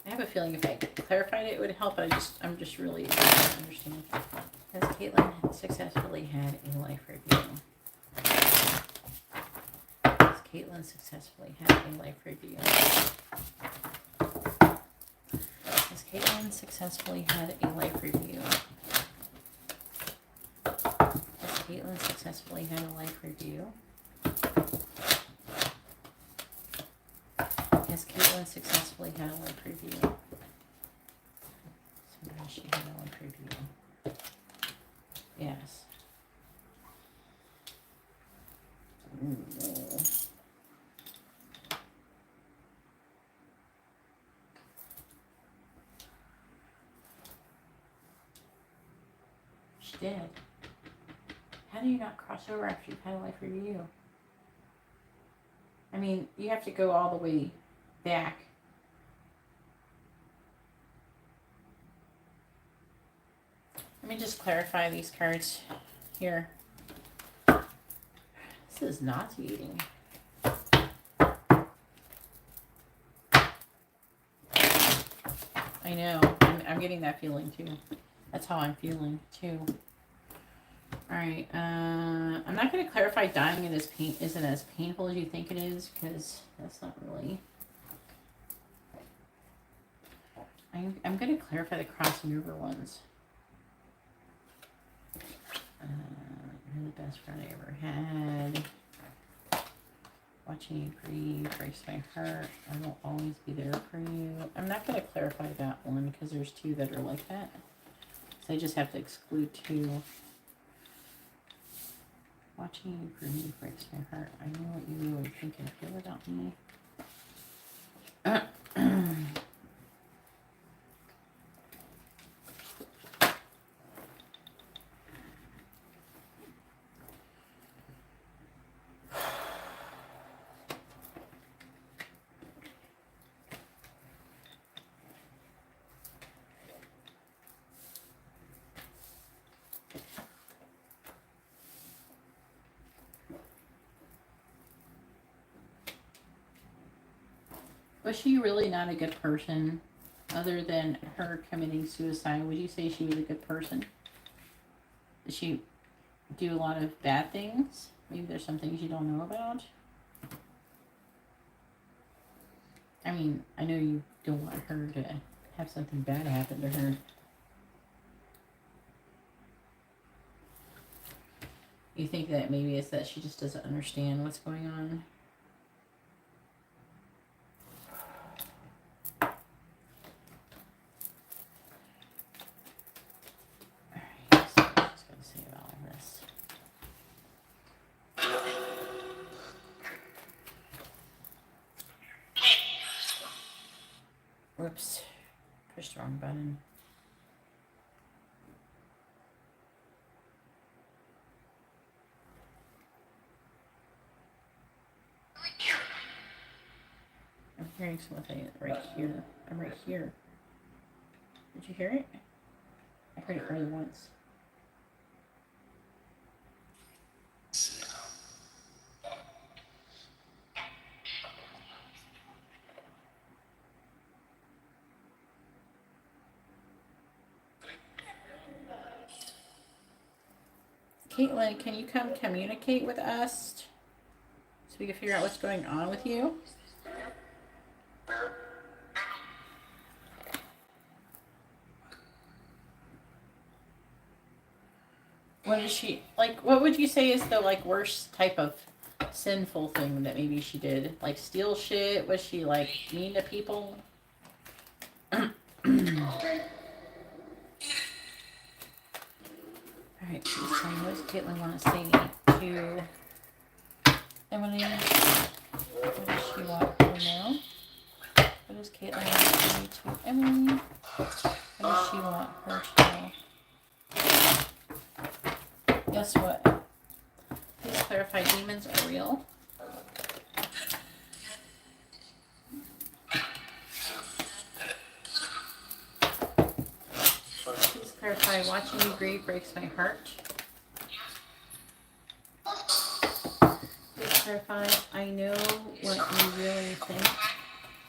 I have a feeling if I clarified it, it would help. I'm just really trying to understand. Has Caitlin successfully had a life review? Has Caitlin successfully had a life review? Has Caitlin successfully had a life review? Has Caitlin successfully had a life review? Has Caitlin successfully had a life review? So she had a life review. Yes. Ooh, no. She did. How do you not cross over after you've had a life review? I mean, you have to go all the way back me just clarify these cards here. This is nauseating. I know. I'm getting that feeling too. That's how I'm feeling too. Alright, I'm not going to clarify dying isn't as painful as you think it is, because that's not really... I'm going to clarify the crossing over ones. You're the best friend I ever had. Watching you grieve breaks my heart. I will always be there for you. I'm not going to clarify that one, because there's two that are like that. So I just have to exclude two. Watching you grieve breaks my heart. I know what you really think and feel about me. Was she really not a good person? Other than her committing suicide, would you say she was a good person? Did she do a lot of bad things? Maybe there's some things you don't know about? I mean, I know you don't want her to have something bad happen to her. You think that maybe it's that she just doesn't understand what's going on? Whoops. Pushed the wrong button. I'm hearing something right here. I'm right here. Did you hear it? I heard it only once. Caitlin, can you come communicate with us so we can figure out what's going on with you? What is she like? What would you say is the like worst type of sinful thing that maybe she did? Like steal shit? Was she like mean to people? Alright, please tell me, what does Caitlin want to say to Emily? What does she want her to know? What does Caitlin want to say to Emily? What does she want her to know? Guess what? Please clarify, demons are real. Please clarify, watching you grieve breaks my heart. Please clarify, I know what you really think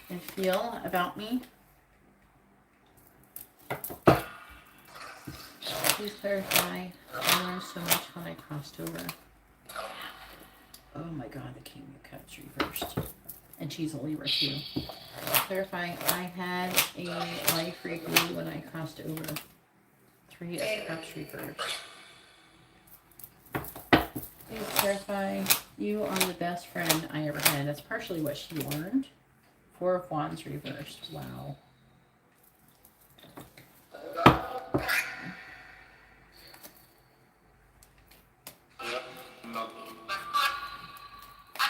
and feel about me. Please clarify, I learned so much when I crossed over. Oh my god, the King of Cups reversed. And she's a Libra too. Clarify, I had a life review when I crossed over. 3 of Cups reversed. Please clarify, you are the best friend I ever had. That's partially what she learned. 4 of Wands reversed. Wow.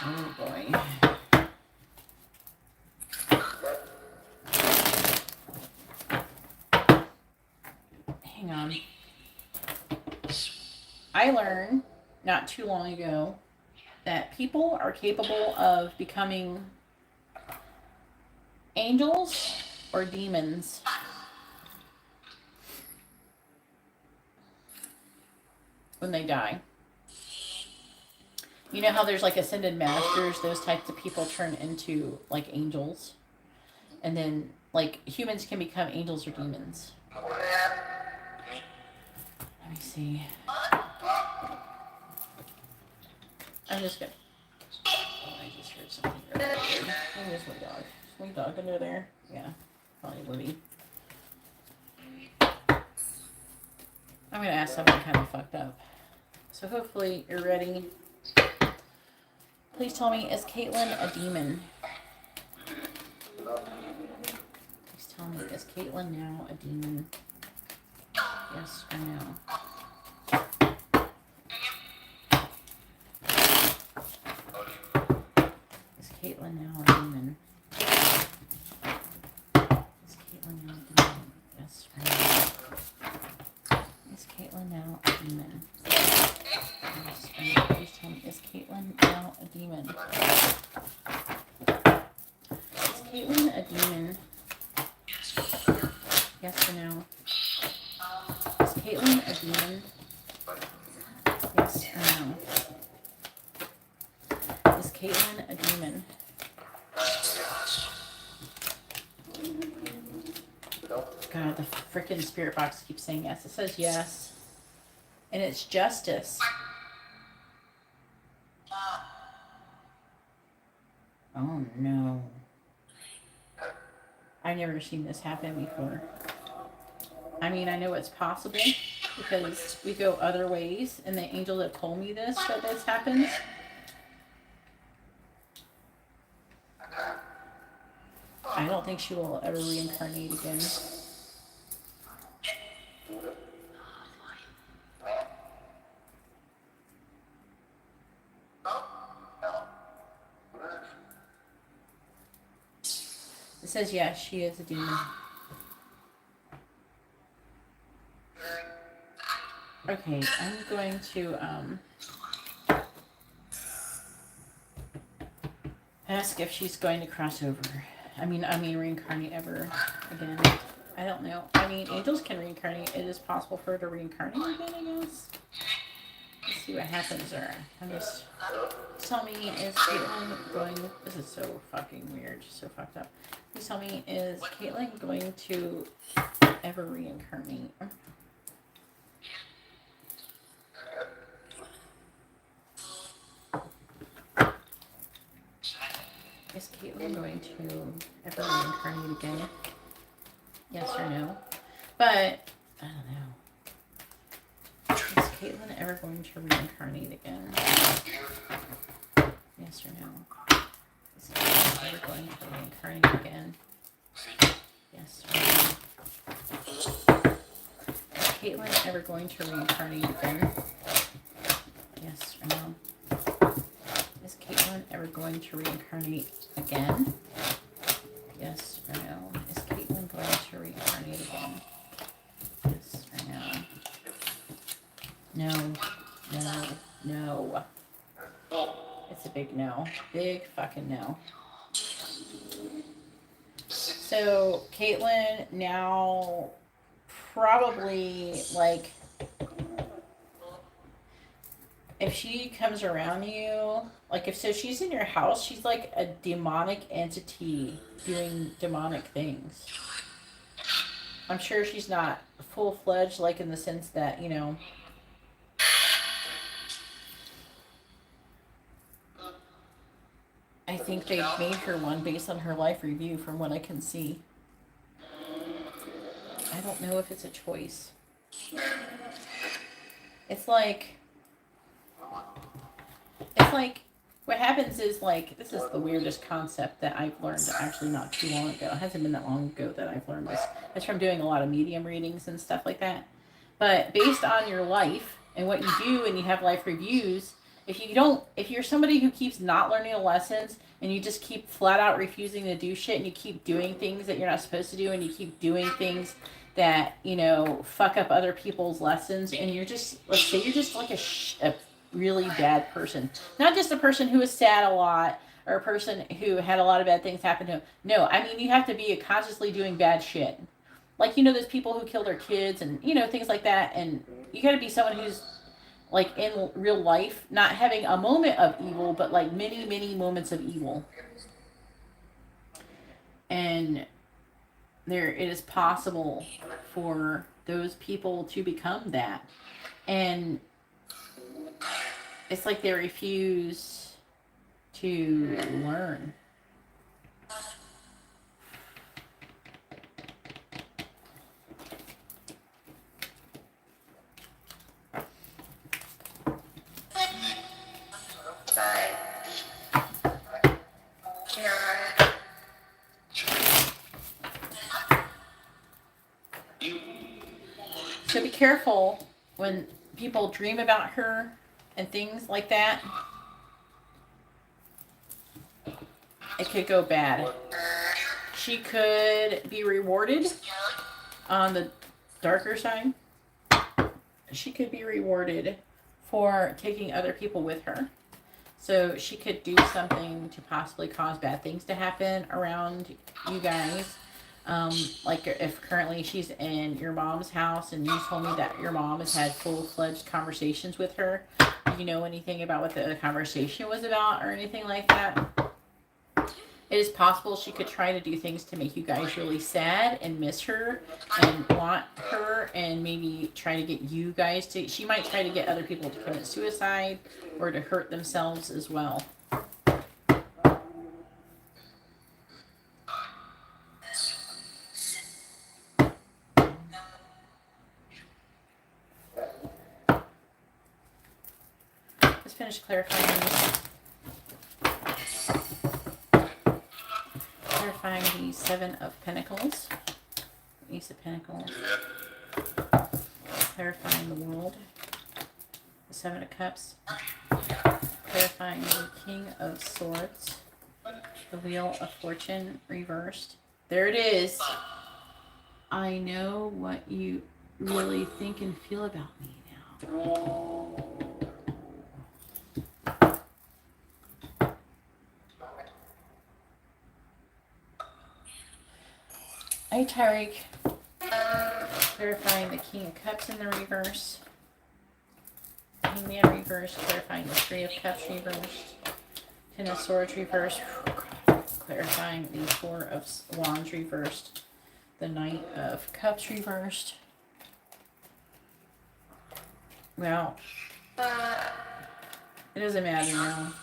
Oh boy. Hang on. I learned not too long ago that people are capable of becoming angels or demons. when they die. You know how there's like ascended masters, those types of people turn into like angels. And then like humans can become angels or demons. Let me see. I'm just gonna. Oh, I just heard something really weird. There's my dog. Is my dog under there? Yeah, probably Woody. I'm gonna ask something kind of fucked up. So hopefully you're ready. Please tell me, is Caitlin a demon? Please tell me, is Caitlin now a demon? Yes or no? Is Caitlin now a demon? Is Caitlin now a demon? Yes or no? Is Caitlin now a demon? Yes or no? Please tell me, is Caitlin now a demon? Is Caitlin a demon? Yes or no? Is Caitlin a demon? Yes or no? Is Caitlin a demon? God, the freaking spirit box keeps saying yes. It says yes. And it's justice. Oh no. I've never seen this happen before. I mean, I know it's possible because we go other ways, and the angel that told me this, that this happens. I don't think she will ever reincarnate again. It says yes, she is a demon. Okay, I'm going to ask if she's going to cross over. I mean reincarnate ever again. I don't know. I mean, angels can reincarnate. It is possible for her to reincarnate again, I guess. Let's see what happens there. I'm just... Tell me, is Caitlin going... This is so fucking weird. So fucked up. Please tell me, is Caitlin going to ever reincarnate? Is Caitlin going to ever reincarnate again? Yes or no? But, I don't know. Is Caitlin ever going to reincarnate again? Yes or no? Is Caitlin ever going to reincarnate again? Yes or no? Is Caitlin ever going to reincarnate again? Yes or no? Is Caitlin ever going to reincarnate again? Yes or no? Is Caitlin going to reincarnate again? Yes or no? No. No. No. It's a big no. Big fucking no. So, Caitlin now probably, like, if she comes around you, like, if so she's in your house, she's like a demonic entity doing demonic things. I'm sure she's not full-fledged, like, in the sense that, you know, I think they've made her one based on her life review from what I can see. I don't know if it's a choice. It's like what happens is, like, this is the weirdest concept that I've learned actually not too long ago. It hasn't been that long ago that I've learned this. It's from doing a lot of medium readings and stuff like that. But based on your life and what you do, and you have life reviews, if you're somebody who keeps not learning the lessons, and you just keep flat out refusing to do shit, and you keep doing things that you're not supposed to do, and you keep doing things that, you know, fuck up other people's lessons, and you're just, let's say you're just like a really bad person. Not just a person who is sad a lot, or a person who had a lot of bad things happen to him. No, I mean, you have to be consciously doing bad shit. Like, you know, those people who kill their kids and, you know, things like that, and you gotta be someone who's, like in real life, not having a moment of evil, but like many, many moments of evil. And it is possible for those people to become that. And it's like they refuse to learn. So be careful when people dream about her and things like that. It could go bad. She could be rewarded on the darker side. She could be rewarded for taking other people with her. So she could do something to possibly cause bad things to happen around you guys. Like if currently she's in your mom's house and you told me that your mom has had full-fledged conversations with her. Do you know anything about what the conversation was about or anything like that? It is possible she could try to do things to make you guys really sad and miss her and want her and maybe try to get you guys to... She might try to get other people to commit suicide or to hurt themselves as well. Let's finish clarifying the Seven of Pentacles, Ace of Pentacles, clarifying the World, the Seven of Cups, clarifying the King of Swords, the Wheel of Fortune reversed. There it is. I know what you really think and feel about me now. Hey, Tyreek. Clarifying the King of Cups in the reverse. Hangman reverse. Clarifying the Three of Cups reversed. Ten of Swords reversed. Clarifying the Four of Wands reversed. The Knight of Cups reversed. Well, it doesn't matter now.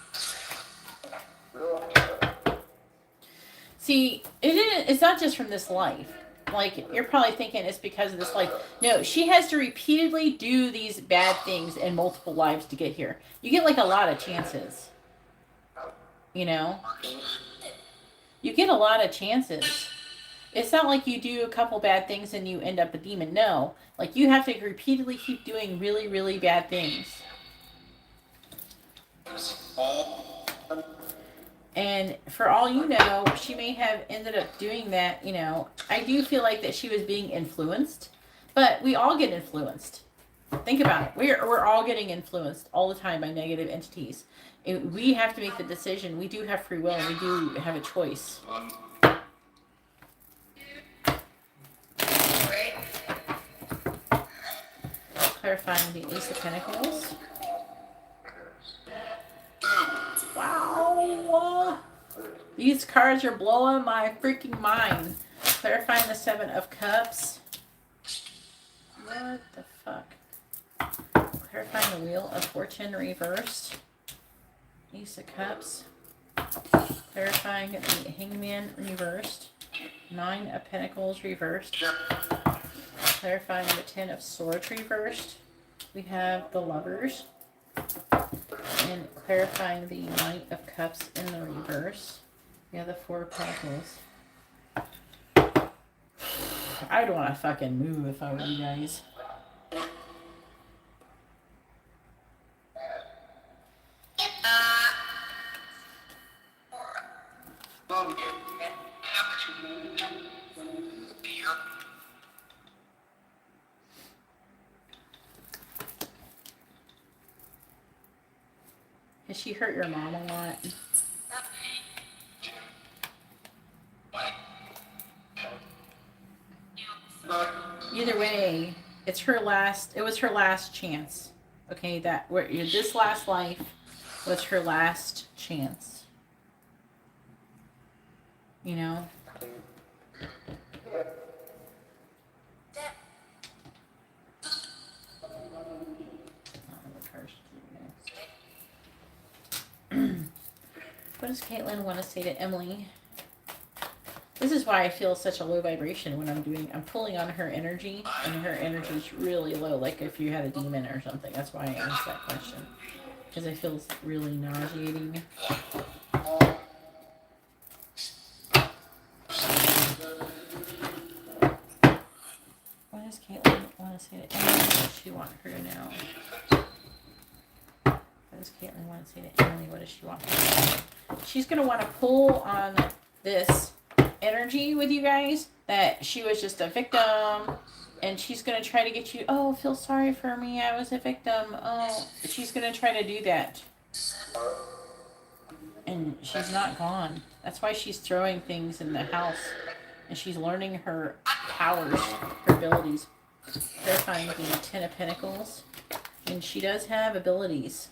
See, it's not just from this life. Like, you're probably thinking it's because of this life. No, she has to repeatedly do these bad things in multiple lives to get here. You get, like, a lot of chances. You know? You get a lot of chances. It's not like you do a couple bad things and you end up a demon. No. Like, you have to repeatedly keep doing really, really bad things. And for all you know, she may have ended up doing that, you know. I do feel like that she was being influenced. But we all get influenced. Think about it. We're all getting influenced all the time by negative entities. We have to make the decision. We do have free will. And we do have a choice. Clarifying the Ace of Pentacles. Wow. These cards are blowing my freaking mind. Clarifying the Seven of Cups. What the fuck? Clarifying the Wheel of Fortune reversed. Ace of Cups. Clarifying the Hangman reversed. Nine of Pentacles reversed. Clarifying the Ten of Swords reversed. We have the Lovers. And clarifying the Knight of Cups in the reverse. We have the Four of Pentacles. I'd want to fucking move if I were you guys. Has she hurt your mom a lot? Either way, it was her last chance. Okay, that where this last life was her last chance. You know? What does Caitlin want to say to Emily? This is why I feel such a low vibration when I'm pulling on her energy, and her energy is really low, like if you had a demon or something. That's why I asked that question. Because it feels really nauseating. What does Caitlin want to say to Emily? What does she want her to know? What does Caitlin want to say to Emily? What does she want her to know? She's going to want to pull on this energy with you guys, that she was just a victim, and she's going to try to get you, oh, feel sorry for me, I was a victim. Oh, she's going to try to do that. And she's not gone. That's why she's throwing things in the house. And she's learning her powers, her abilities. Clarifying the 10 of Pentacles. And she does have abilities.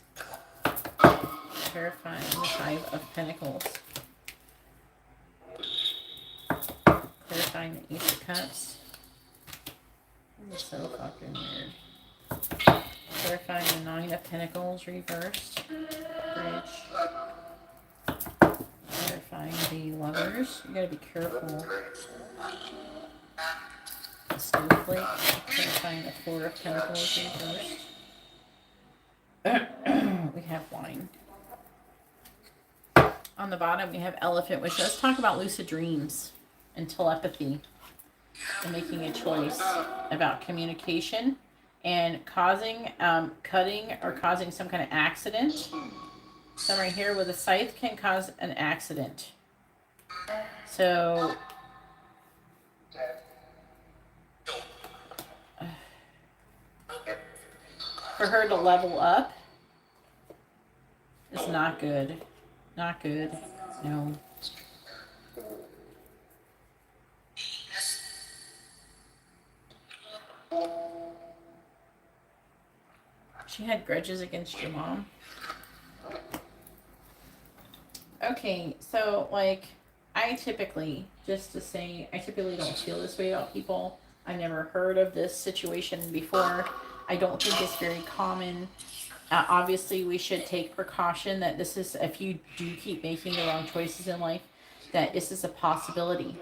Clarifying the 5 of Pentacles. Clarifying the Ace of Cups. This is so fucking weird. Clarifying the 9 of Pentacles reversed. Bridge. Clarifying the Lovers. You gotta be careful. The Snowflake. Clarifying the 4 of Pentacles reversed. We have Wine. On the bottom we have Elephant, which does talk about lucid dreams and telepathy and making a choice about communication and causing cutting or causing some kind of accident. So right here with a scythe can cause an accident. So for her to level up is not good. Not good. No. She had grudges against your mom. Okay, so like I typically don't feel this way about people. I never heard of this situation before. I don't think it's very common. Obviously, we should take precaution that this is, if you do keep making the wrong choices in life, that this is a possibility.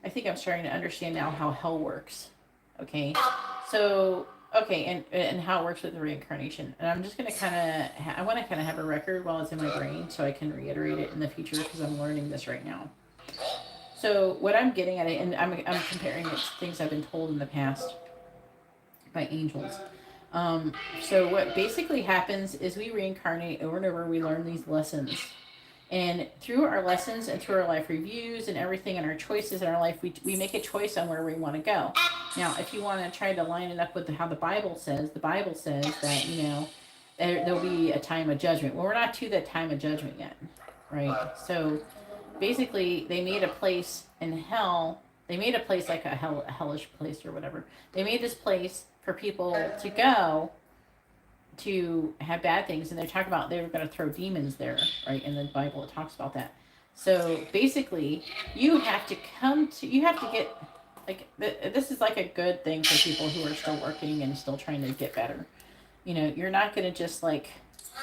I think I'm starting to understand now how hell works. Okay, so, okay, and how it works with the reincarnation. And I'm just going to I want to kind of have a record while it's in my brain so I can reiterate it in the future because I'm learning this right now. So what I'm getting at it, and I'm comparing it to things I've been told in the past by angels. So what basically happens is we reincarnate over and over. We learn these lessons. And through our lessons and through our life reviews and everything and our choices in our life, we make a choice on where we want to go. Now, if you want to try to line it up with how the Bible says that, you know, there'll be a time of judgment. Well, we're not to that time of judgment yet, right? So basically, they made a place in hell. They made a place like a hellish place or whatever. They made this place for people to go to have bad things, and they talk about they were going to throw demons there, right? In the Bible, it talks about that. So basically, you have to get, like, this is like a good thing for people who are still working and still trying to get better. You know, you're not going to just, like,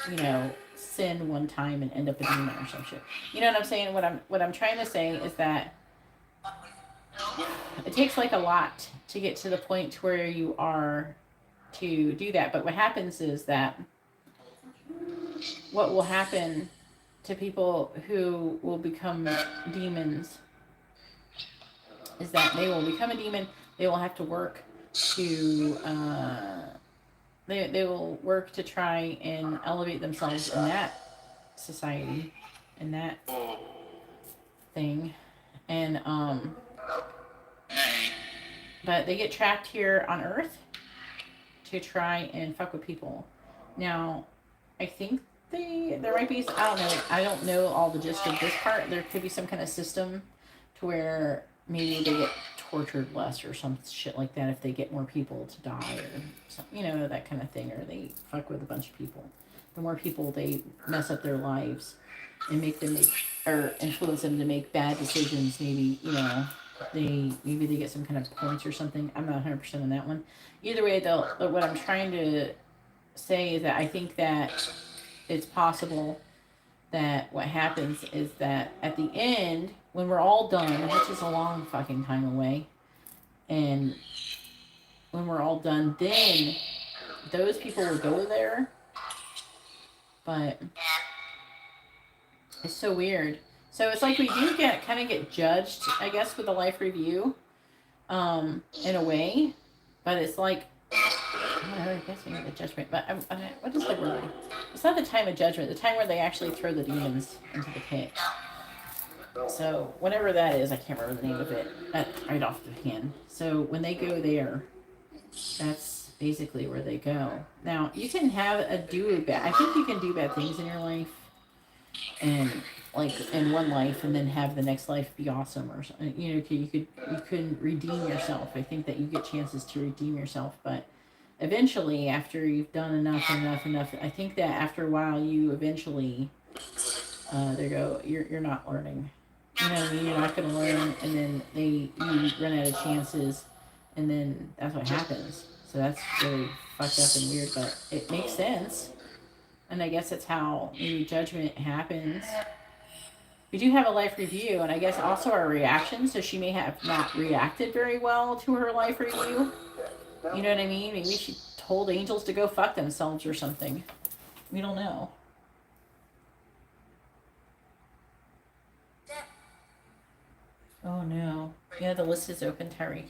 you know, sin one time and end up a demon or some shit. You know what I'm saying? What I'm trying to say is that it takes like a lot to get to the point where you are to do that. But what happens is that what will happen to people who will become demons is that they will become a demon. They will have to work to they will work to try and elevate themselves in that society, in that thing, and but they get trapped here on Earth to try and fuck with people. Now, I think there might be, I don't know all the gist of this part. There could be some kind of system to where maybe they get tortured less or some shit like that if they get more people to die or some, you know, that kind of thing, or they fuck with a bunch of people. The more people they mess up their lives and make them make, or influence them to make bad decisions, maybe, you know, maybe they get some kind of points or something. I'm not 100% on that one. Either way, though, what I'm trying to say is that I think that it's possible that what happens is that at the end, when we're all done, which is a long fucking time away, and when we're all done, then those people will go there. But it's so weird. So it's like we do kind of get judged, I guess, with the life review, in a way. But it's like, I guess we have the judgment. But what is the word? It's not the time of judgment. The time where they actually throw the demons into the pit. So whatever that is, I can't remember the name of it right off the hand. So when they go there, that's basically where they go. Now you can have I think you can do bad things in your life, and like in one life, and then have the next life be awesome, or something. You know, you could redeem yourself. I think that you get chances to redeem yourself, but eventually, after you've done enough, I think that after a while, you eventually, you're not learning. You know what I mean? You're not going to learn, and then you run out of chances, and then that's what happens. So that's really fucked up and weird, but it makes sense. And I guess that's how maybe judgment happens. We do have a life review, and I guess also our reaction. So she may have not reacted very well to her life review. You know what I mean? Maybe she told angels to go fuck themselves or something. We don't know. Oh no. Yeah, the list is open, Tyreek.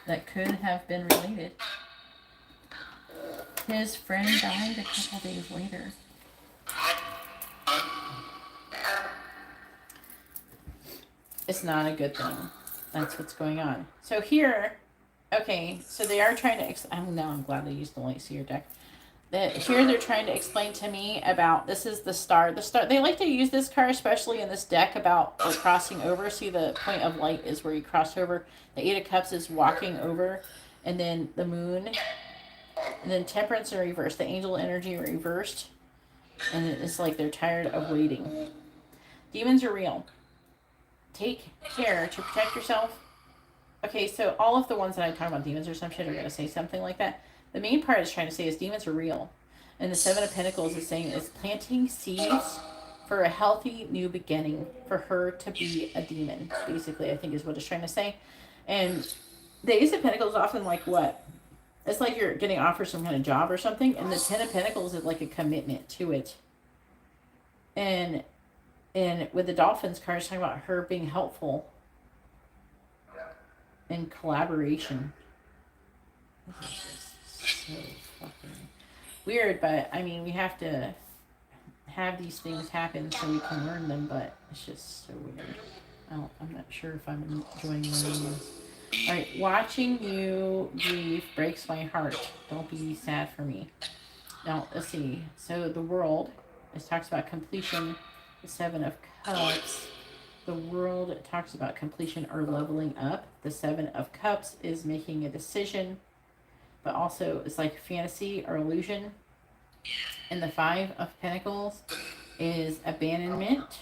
That could have been related. His friend died a couple days later. It's not a good thing. That's what's going on. So here, okay, so they are trying to, I'm glad they used the light seer deck. Here they're trying to explain to me about, this is the star. They like to use this card, especially in this deck, about crossing over. See, the point of light is where you cross over. The Eight of Cups is walking over, and then the moon, and then Temperance in reverse. The angel energy reversed, and it's like they're tired of waiting. Demons are real. Take care to protect yourself. Okay, so all of the ones that I talk about demons or some shit are going to say something like that. The main part is trying to say is demons are real. And the Seven of Pentacles is saying is planting seeds for a healthy new beginning for her to be a demon. Basically, I think is what it's trying to say. And the Ace of Pentacles is often like what? It's like you're getting offered some kind of job or something. And the Ten of Pentacles is like a commitment to it. And with the Dolphins card, it's talking about her being helpful and collaboration. This is just so fucking weird, but I mean, we have to have these things happen so we can learn them, but it's just so weird. I'm not sure if I'm enjoying learning this. Alright, watching you grieve breaks my heart. Don't be sad for me. Now, let's see. So the world, it talks about completion. The Seven of Cups. The world talks about completion or leveling up. The Seven of Cups is making a decision, but also it's like fantasy or illusion. And the Five of Pentacles is abandonment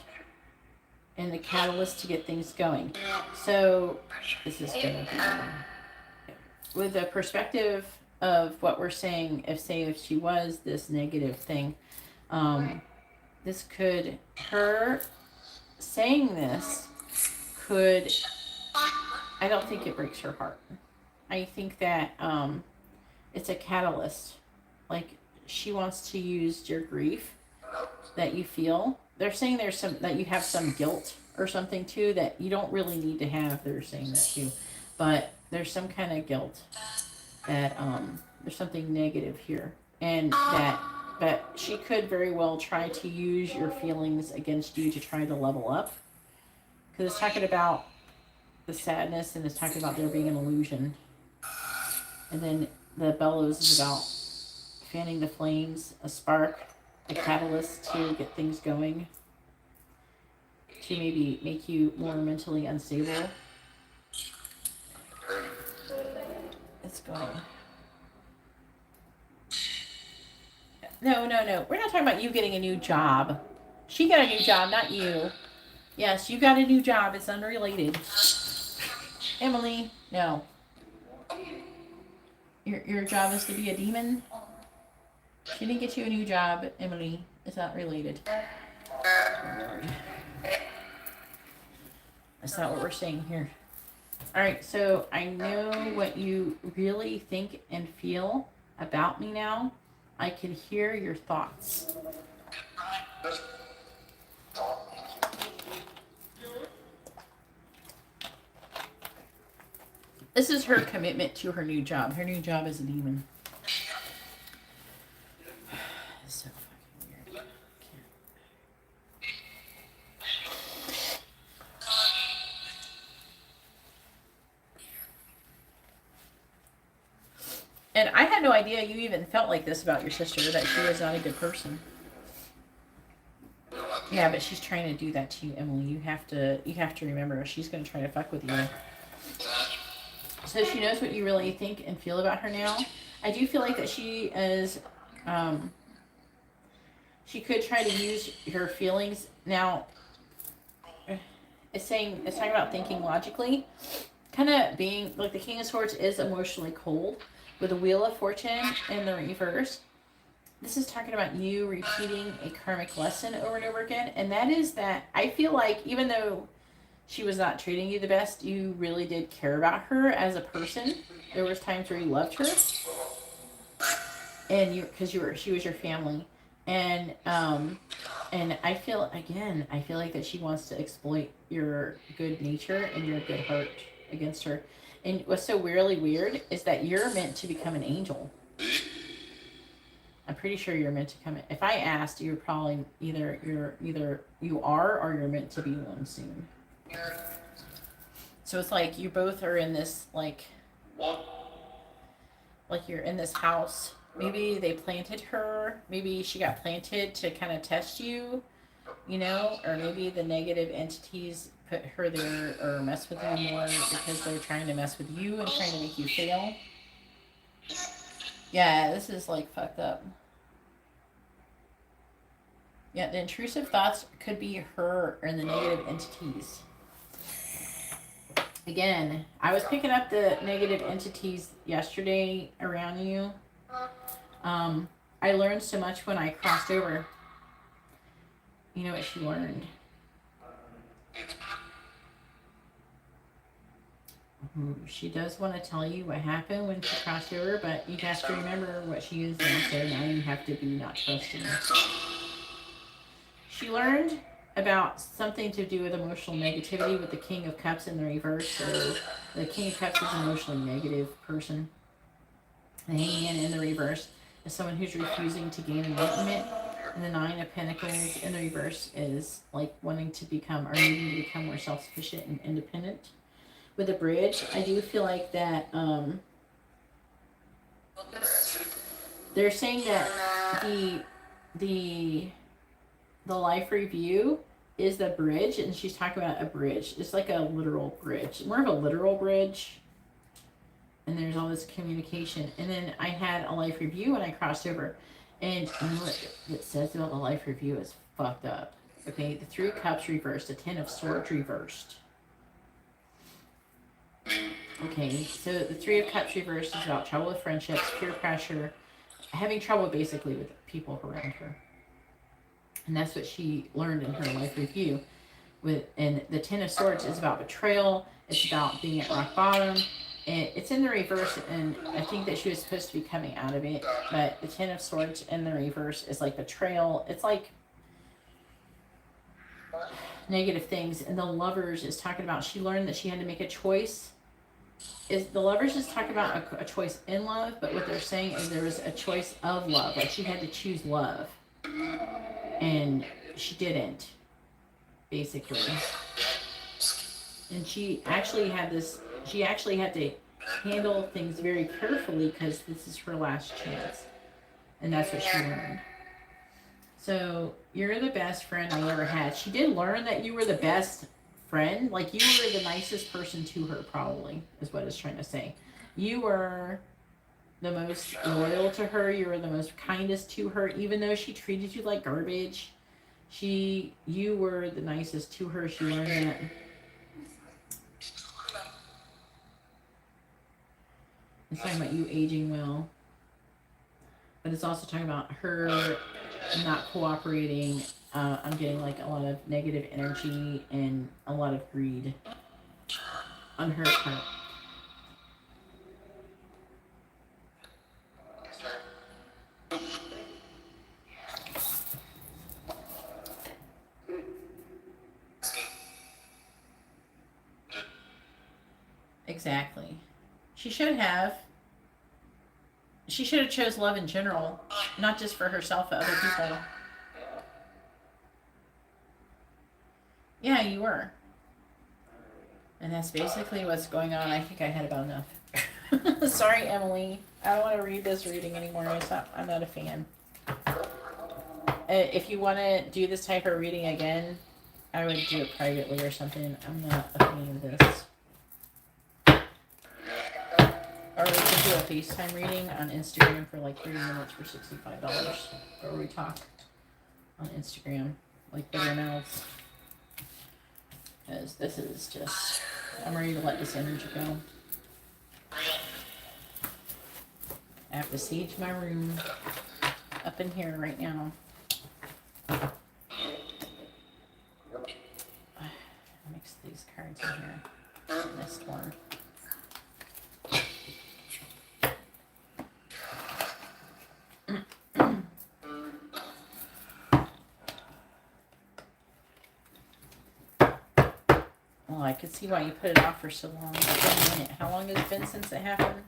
and the catalyst to get things going. So this is going to be with the perspective of what we're saying. If she was this negative thing, this could, her saying this could, I don't think it breaks her heart. I think that it's a catalyst. Like, she wants to use your grief that you feel. They're saying that you have some guilt or something too that you don't really need to have. They're saying that too. But there's some kind of guilt that there's something negative here. And that she could very well try to use your feelings against you to try to level up. Because it's talking about the sadness and it's talking about there being an illusion. And then The bellows is about fanning the flames, a spark, a catalyst to get things going, to maybe make you more mentally unstable. It's going. No. We're not talking about you getting a new job. She got a new job, not you. Yes, you got a new job. It's unrelated. Emily, no. Your job is to be a demon? She didn't get you a new job, Emily. It's not related. That's not what we're saying here. Alright, so I know what you really think and feel about me now. I can hear your thoughts. This is her commitment to her new job. Her new job is a demon. It's so fucking weird. And I had no idea you even felt like this about your sister, that she was not a good person. Yeah, but she's trying to do that to you, Emily. You have to remember, she's going to try to fuck with you. So she knows what you really think and feel about her now. I do feel like that she is, she could try to use her feelings. Now, it's talking about thinking logically. Kind of being, like the King of Swords is emotionally cold. With the Wheel of Fortune in the reverse. This is talking about you repeating a karmic lesson over and over again. And that is that I feel like even though she was not treating you the best, you really did care about her as a person. There was times where you loved her. And because she was your family. And I feel like that she wants to exploit your good nature and your good heart against her. And what's so weirdly weird is that you're meant to become an angel. I'm pretty sure you're meant to come in. If I asked, you're probably either you are or you're meant to be one soon. So it's like you both are in this like you're in this house. Maybe they planted her. Maybe she got planted to kind of test you, or maybe the negative entities put her there or mess with you more because they're trying to mess with you and trying to make you fail. Yeah, this is like fucked up. Yeah, the intrusive thoughts could be her and the negative entities. Again, I was picking up the negative entities yesterday around you. I learned so much when I crossed over. You know what she learned? She does want to tell you what happened when she crossed over, but you have to remember what she is now, so now you have to be not trusting. She learned about something to do with emotional negativity with the King of Cups in the reverse. So the King of Cups is an emotionally negative person. The Hangman in the reverse is someone who's refusing to gain enlightenment. And the Nine of Pentacles in the reverse is like wanting to become or needing to become more self-sufficient and independent. With the Bridge, I do feel like that they're saying that the life review is the bridge, and she's talking about a bridge. It's like a literal bridge, more of a literal bridge. And there's all this communication. And then I had a life review when I crossed over, and you know what it says about the life review is fucked up. Okay, the Three of Cups reversed, the Ten of Swords reversed. Okay, so the Three of Cups reversed is about trouble with friendships, peer pressure, having trouble basically with people around her. And that's what she learned in her life review. And the Ten of Swords is about betrayal. It's about being at rock bottom. And it's in the reverse, and I think that she was supposed to be coming out of it. But the Ten of Swords in the reverse is like betrayal. It's like negative things. And the Lovers is talking about she learned that she had to make a choice. The Lovers is talking about a choice in love, but what they're saying is there was a choice of love. Like she had to choose love. And she didn't, basically. And she actually had to handle things very carefully because this is her last chance. And that's what she learned. So you're the best friend I ever had. She did learn that you were the best friend. Like you were the nicest person to her, probably, is what it's trying to say. You were the most loyal to her. You were the most kindest to her, even though she treated you like garbage. You were the nicest to her. She learned that. It's talking about you aging well, but it's also talking about her not cooperating. I'm getting like a lot of negative energy and a lot of greed on her part. Exactly. She should have. She should have chose love in general, not just for herself, but other people. Yeah, you were. And that's basically what's going on. I think I had about enough. Sorry, Emily. I don't want to read this reading anymore. I'm not a fan. If you want to do this type of reading again, I would do it privately or something. I'm not a fan of this. Or we can do a FaceTime reading on Instagram for like 30 minutes for $65. Or we talk on Instagram like bitter mouths. Because this is just, I'm ready to let this energy go. I have to sage my room up in here right now. Mix these cards in here. Missed one. Well, I could see why you put it off for so long. It's been a minute. How long has it been since it happened?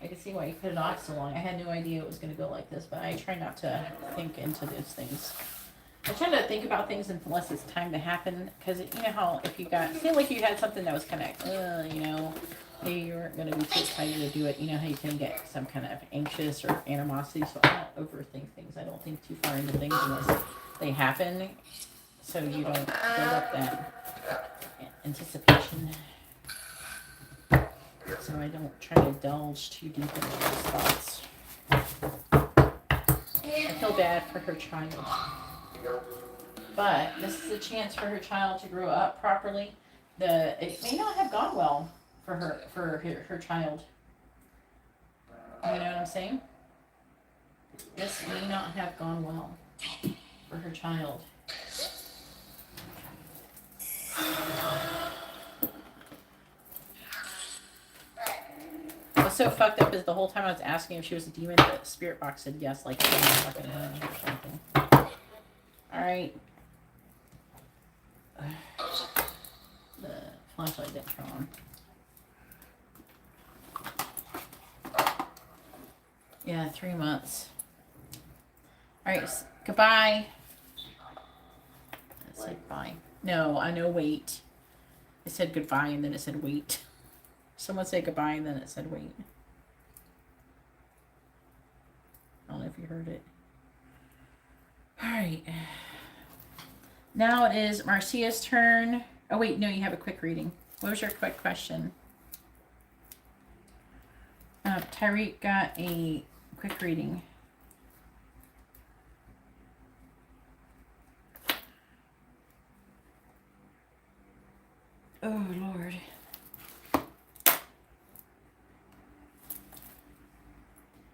I could see why you put it off so long. I had no idea it was going to go like this, but I try not to think into those things. I try to think about things unless it's time to happen, because you know how if you feel like you had something that was kind of, maybe you weren't going to be too excited to do it. You know how you can get some kind of anxious or animosity, so I don't overthink things. I don't think too far into things unless they happen, so you don't build up that anticipation. So I don't try to indulge too deep into those thoughts. I feel bad for her child. But this is a chance for her child to grow up properly. It may not have gone well for her child. You know what I'm saying? This may not have gone well for her child. What's so fucked up is the whole time I was asking if she was a demon, the spirit box said yes, like she was fucking honey or something. Alright. The flashlight didn't turn on. Yeah, 3 months. Alright, goodbye. It said bye. No, I know wait. It said goodbye and then it said wait. Someone said goodbye and then it said wait. I don't know if you heard it. Alright. Now it is Marcia's turn. Oh wait, no, you have a quick reading. What was your quick question? Tyreek got a quick reading. Oh Lord.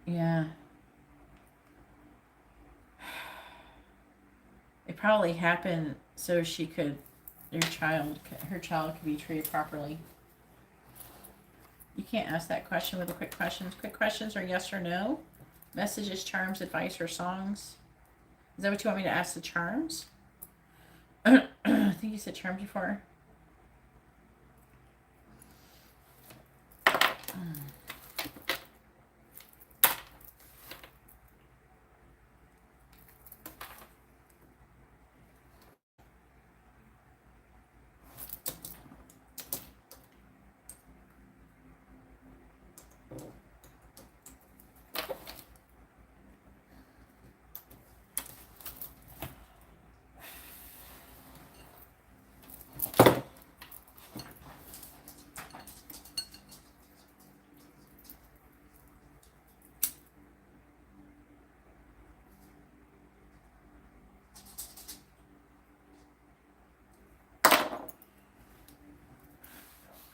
Yeah. It probably happened so her child could be treated properly. You can't ask that question with the quick questions. Quick questions are yes or no. Messages, charms, advice, or songs. Is that what you want me to ask the charms? I think you said charms before.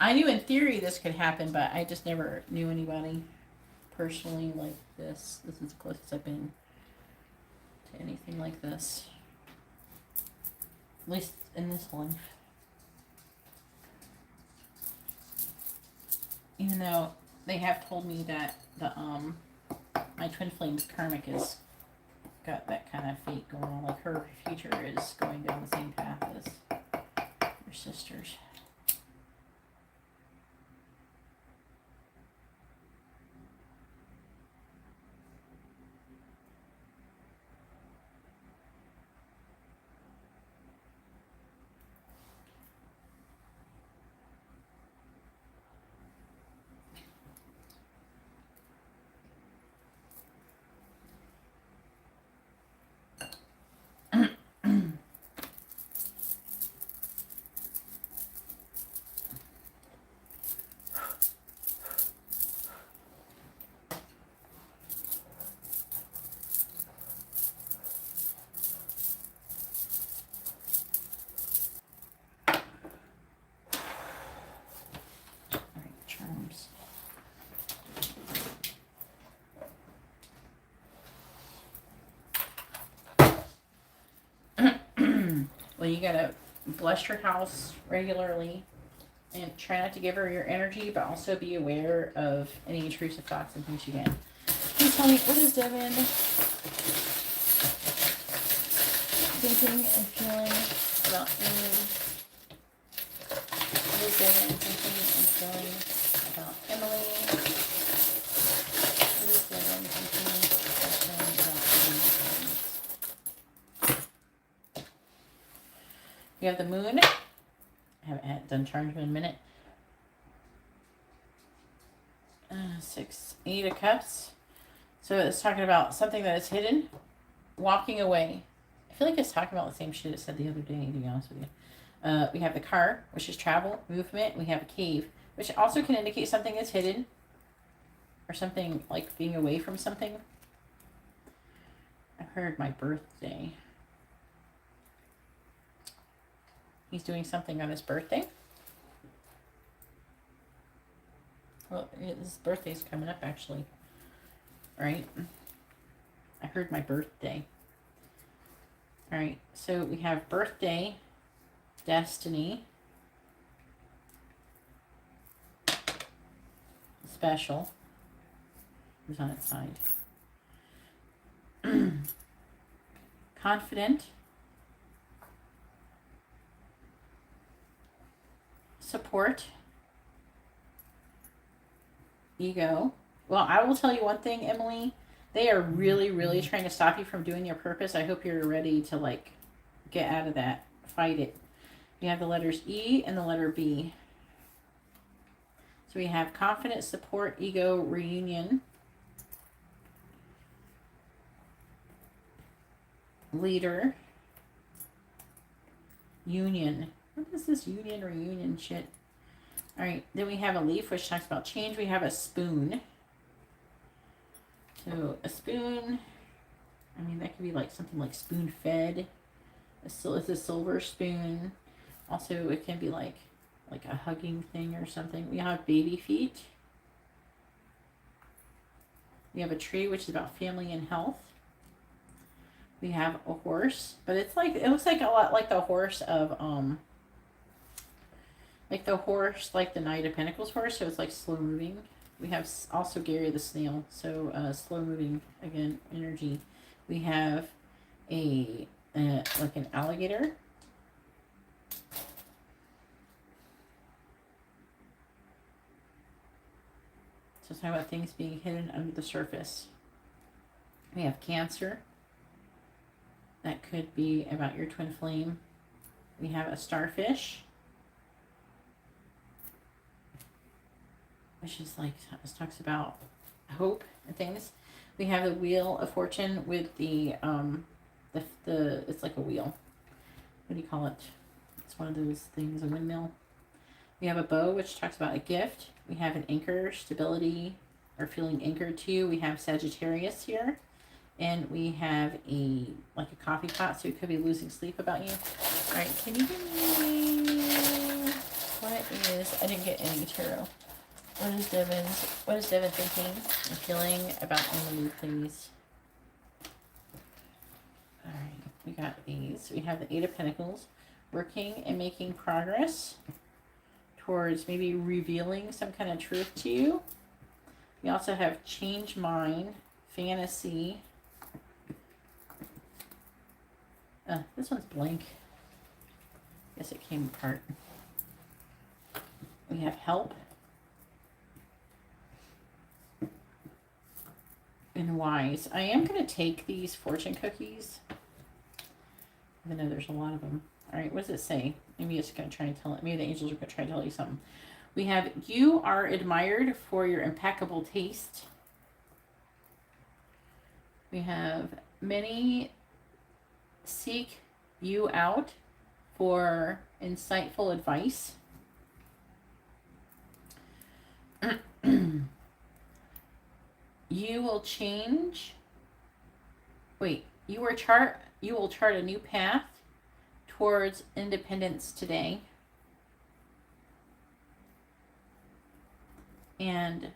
I knew in theory this could happen, but I just never knew anybody personally like this. This is the closest I've been to anything like this. At least in this life. Even though they have told me that the my twin flame's karmic is got that kind of fate going on. Like her future is going down the same path as her sister's. Charms. Well, you gotta bless your house regularly and try not to give her your energy, but also be aware of any intrusive thoughts and things you get. Please tell me, what is Devin thinking and feeling about Emily? What is Devin thinking and feeling about Emily? What is Devin thinking and feeling about Emily? You have the moon. I haven't done charms in a minute. 8 of Cups. So it's talking about something that is hidden, walking away. I feel like it's talking about the same shit it said the other day, to be honest with you. We have the car, which is travel, movement. We have a cave, which also can indicate something is hidden or something like being away from something. I heard my birthday. He's doing something on his birthday. Well, his birthday's coming up, actually. Right? I heard my birthday. All right, so we have birthday, destiny, special. Who's on its side? Confident. Support. Ego. Well, I will tell you one thing, Emily. They are really, really trying to stop you from doing your purpose. I hope you're ready to, like, get out of that. Fight it. You have the letters E and the letter B. So we have confidence, support, ego, reunion. Leader. Union. What is this union, reunion shit? All right, then we have a leaf, which talks about change. We have a spoon. So a spoon, I mean, that could be like something like spoon-fed. It's a silver spoon. Also, it can be like a hugging thing or something. We have baby feet. We have a tree, which is about family and health. We have a horse, but it's like, it looks like a lot like the horse of, like the Knight of Pentacles horse, so it's like slow moving. We have also Gary the snail, so slow moving, again, energy. We have like an alligator. So it's talking about things being hidden under the surface. We have Cancer. That could be about your twin flame. We have a starfish, which is like, it talks about hope and things. We have the Wheel of Fortune with the it's like a wheel. What do you call it? It's one of those things, a windmill. We have a bow, which talks about a gift. We have an anchor, stability, or feeling anchored to. We have Sagittarius here. And we have like a coffee pot, so you could be losing sleep about you. All right, can you give me, what is, I didn't get any tarot. What is Devin thinking and feeling about Emily, please? Alright, we got these. We have the Eight of Pentacles, working and making progress towards maybe revealing some kind of truth to you. We also have change mind, fantasy. This one's blank. Guess it came apart. We have help. And wise. I am going to take these fortune cookies, even though there's a lot of them. All right, what does it say? Maybe it's going to try and tell it. Maybe the angels are going to try to tell you something. We have, you are admired for your impeccable taste. We have, many seek you out for insightful advice. You will change. Wait, you will chart a new path towards independence today. And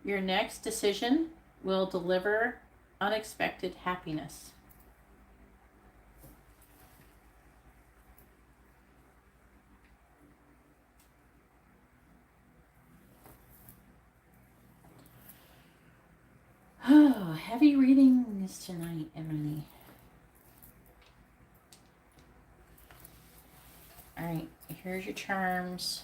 your next decision will deliver unexpected happiness. Oh, heavy readings tonight, Emily. All right, here's your charms.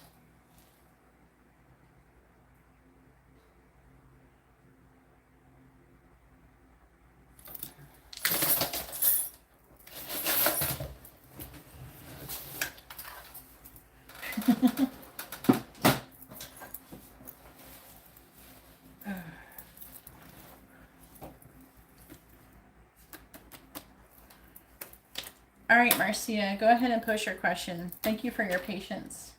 All right, Marcia, go ahead and post your question. Thank you for your patience.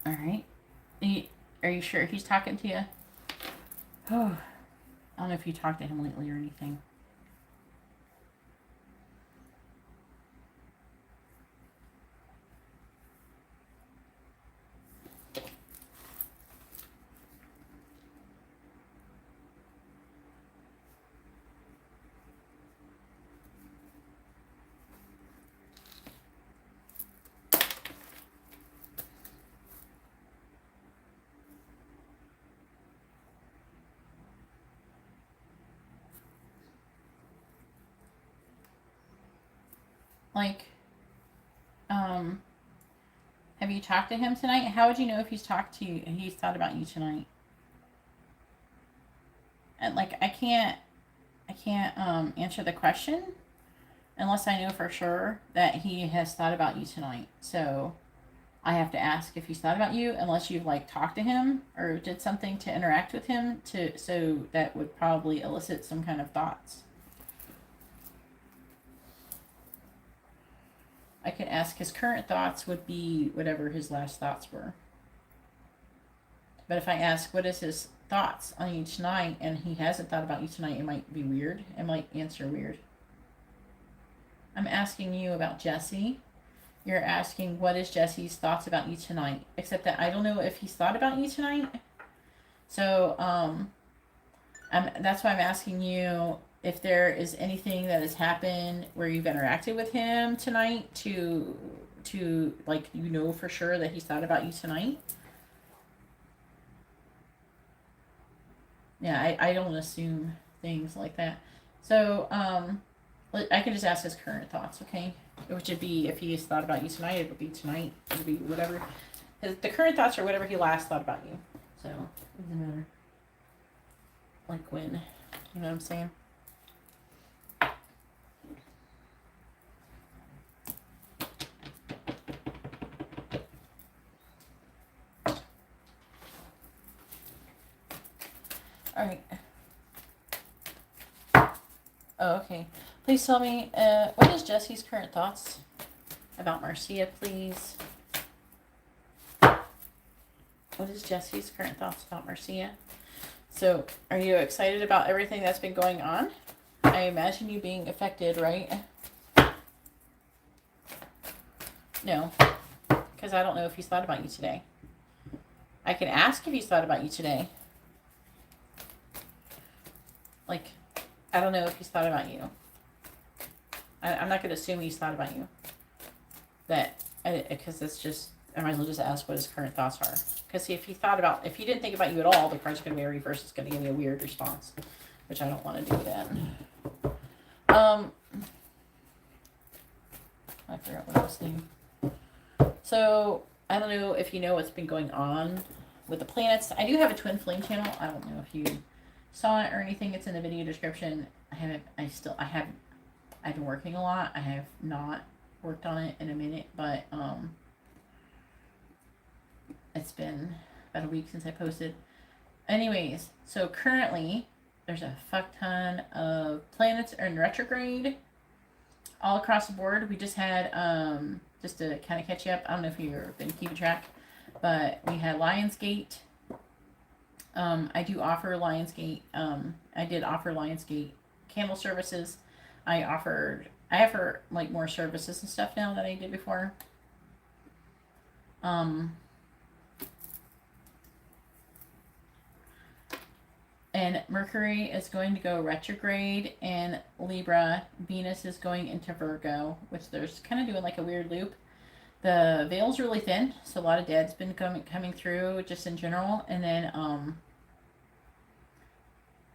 All right. Are you sure he's talking to you? Oh, I don't know if you talked to him lately or anything. Like, have you talked to him tonight? How would you know if he's talked to you and he's thought about you tonight? And like, I can't answer the question unless I know for sure that he has thought about you tonight. So I have to ask if he's thought about you, unless you've like talked to him or did something to interact with him so that would probably elicit some kind of thoughts. I could ask his current thoughts would be whatever his last thoughts were. But if I ask what is his thoughts on you tonight and he hasn't thought about you tonight, it might be weird. It might answer weird. I'm asking you about Jesse. You're asking what is Jesse's thoughts about you tonight. Except that I don't know if he's thought about you tonight. So that's why I'm asking you if there is anything that has happened where you've interacted with him tonight to like, you know for sure that he's thought about you tonight. Yeah, I don't assume things like that. So I can just ask his current thoughts, okay? Which would be, if he's thought about you tonight, it would be tonight. It would be whatever. The current thoughts are whatever he last thought about you. So, it doesn't matter. Like when. You know what I'm saying? All right. Oh, okay. Please tell me, what is Jesse's current thoughts about Marcia, please? What is Jesse's current thoughts about Marcia? So, are you excited about everything that's been going on? I imagine you being affected, right? No, because I don't know if he's thought about you today. I can ask if he's thought about you today. Like, I don't know if he's thought about you. I'm not going to assume he's thought about you. Because it's just, I might as well just ask what his current thoughts are. Because if he didn't think about you at all, the card's going to be a reverse. It's going to give me a weird response, which I don't want to do that. I forgot what I was saying. So, I don't know if you know what's been going on with the planets. I do have a twin flame channel. I don't know if you saw it or anything. It's in the video description. I've been working a lot. I have not worked on it in a minute, but it's been about a week since I posted. Anyways, so currently there's a fuck ton of planets are in retrograde all across the board. We just had just to kind of catch you up. I don't know if you've been keeping track, but we had Lionsgate. I do offer Lionsgate. I did offer Lionsgate candle services. I offer like more services and stuff now than I did before. And Mercury is going to go retrograde in Libra. Venus is going into Virgo, which there's kind of doing like a weird loop. The veil's really thin, so a lot of dead's been coming through just in general. And then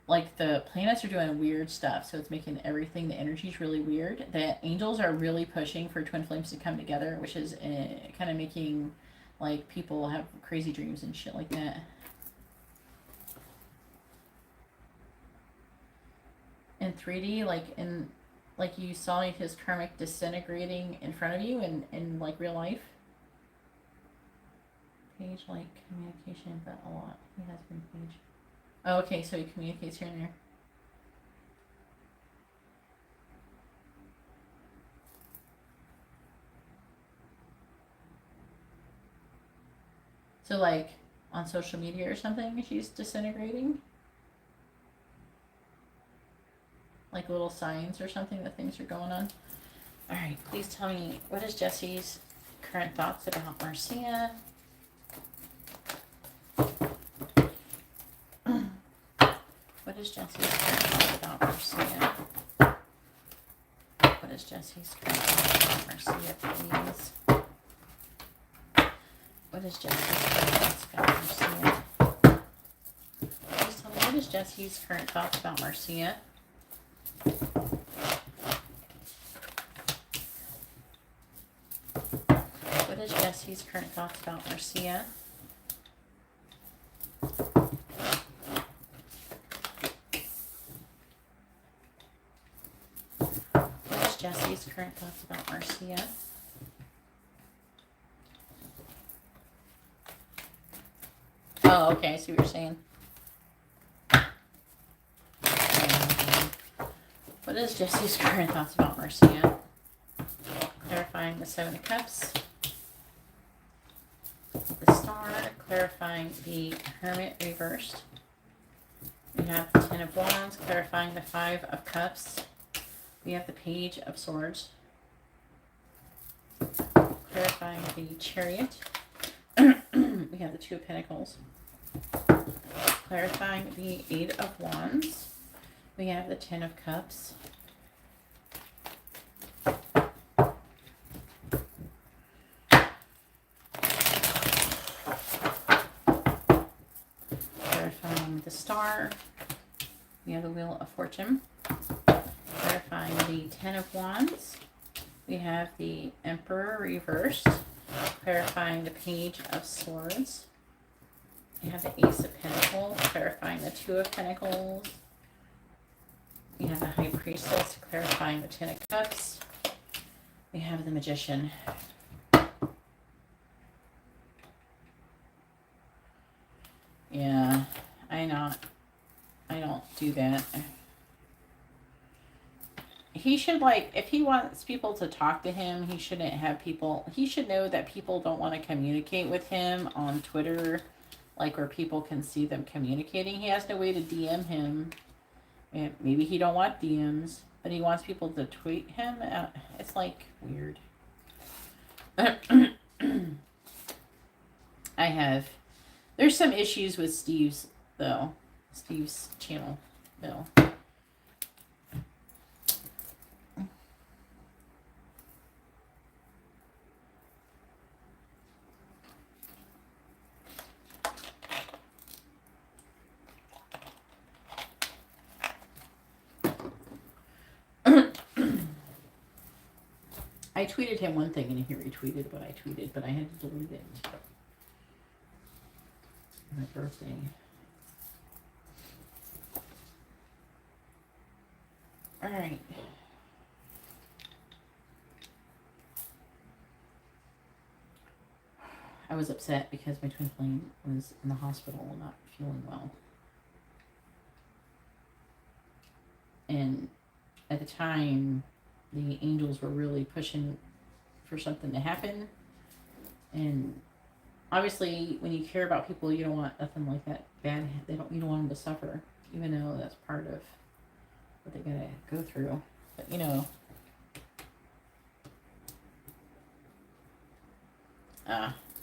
like the planets are doing weird stuff, so it's making everything, the energy's really weird. The angels are really pushing for twin flames to come together, which is kind of making like people have crazy dreams and shit like that. In 3D, like you saw his karmic disintegrating in front of you in like real life. Page like communication, but a lot. He has been page. Oh, okay, so he communicates here and there. So like on social media or something, she's disintegrating? Like little signs or something that things are going on? Alright, please tell me, what is Jesse's current thoughts about Marcia? What is Jesse's current thoughts about Marcia? What is Jesse's current thoughts about Marcia, please? What is Jesse's current thoughts about Marcia? Please tell me, what is Jesse's current thoughts about Marcia? What is Jesse's current thoughts about Marcia? Jesse's current thoughts about Marcia? Oh, okay, I see what you're saying. What is Jesse's current thoughts about Marcia? Clarifying the Seven of Cups. The Star, clarifying the Hermit reversed. We have the Ten of Wands, clarifying the Five of Cups. We have the Page of Swords, clarifying the Chariot. We have the Two of Pentacles, clarifying the Eight of Wands. We have the Ten of Cups. Clarifying the Star. We have the Wheel of Fortune. Clarifying the Ten of Wands. We have the Emperor reversed. Clarifying the Page of Swords. We have the Ace of Pentacles. Clarifying the Two of Pentacles. We have the High Priestess. Clarifying the Ten of Cups. We have the Magician. Yeah, I don't do that. He should, like, if he wants people to talk to him, he shouldn't have people, he should know that people don't want to communicate with him on Twitter, like, where people can see them communicating. He has no way to DM him. And maybe he don't want DMs, but he wants people to tweet him. It's, like, weird. There's some issues with Steve's channel, though. I tweeted him one thing and he retweeted what I tweeted, but I had to delete it. My birthday. All right. I was upset because my twin flame was in the hospital not feeling well. And at the time, the angels were really pushing for something to happen. And obviously, when you care about people, you don't want nothing like that bad. You don't want them to suffer, even though that's part of what they gotta go through. But you know,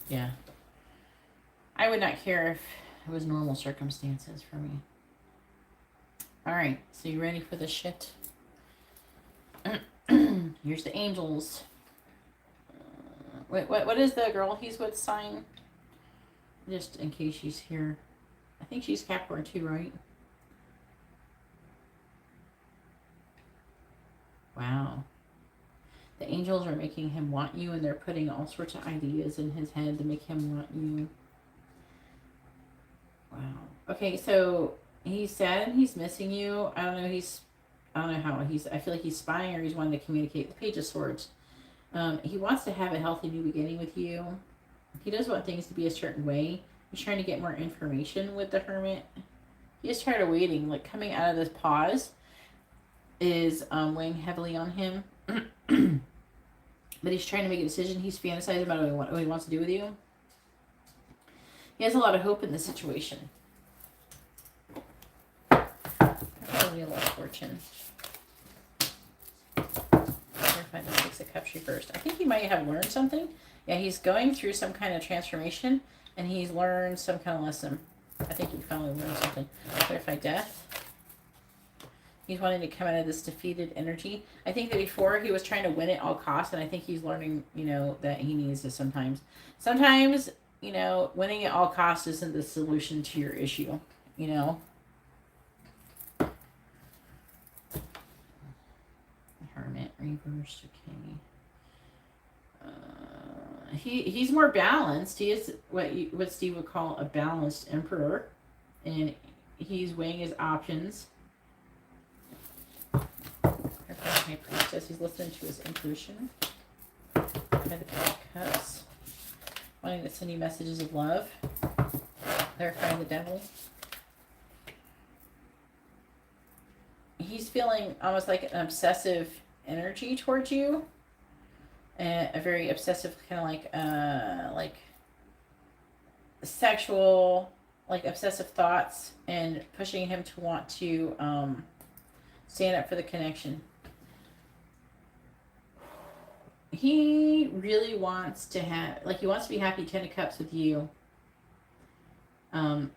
yeah, I would not care if it was normal circumstances for me. All right, so you ready for this shit? Here's the angels. Wait, what is the girl he's with sign? Just in case she's here. I think she's Capricorn too, right? Wow. The angels are making him want you, and they're putting all sorts of ideas in his head to make him want you. Wow. Okay, so he's sad and he's missing you. I don't know how I feel like he's spying or he's wanting to communicate. The Page of Swords. He wants to have a healthy new beginning with you. He does want things to be a certain way. He's trying to get more information with the Hermit. He is tired of waiting. Like, coming out of this pause is weighing heavily on him. But he's trying to make a decision. He's fantasizing about what he wants to do with you. He has a lot of hope in this situation. Wheel of Fortune. Find the Six of Cups reversed. I think he might have learned something. Yeah, he's going through some kind of transformation, and he's learned some kind of lesson. I think he finally learned something. Clarify Death. He's wanting to come out of this defeated energy. I think that before he was trying to win at all costs, and I think he's learning, you know, that he needs to sometimes, you know, winning at all costs isn't the solution to your issue, you know. Hermit reversed. Okay. He's more balanced. He is what Steve would call a balanced emperor, and he's weighing his options. High Priestess. He's listening to his intuition. By the Page of Cups. Wanting to send you messages of love. Clarifying the Devil. He's feeling almost like an obsessive energy towards you. A very obsessive, kind of like sexual, like obsessive thoughts, and pushing him to want to stand up for the connection. He really wants to he wants to be happy. Ten of Cups with you.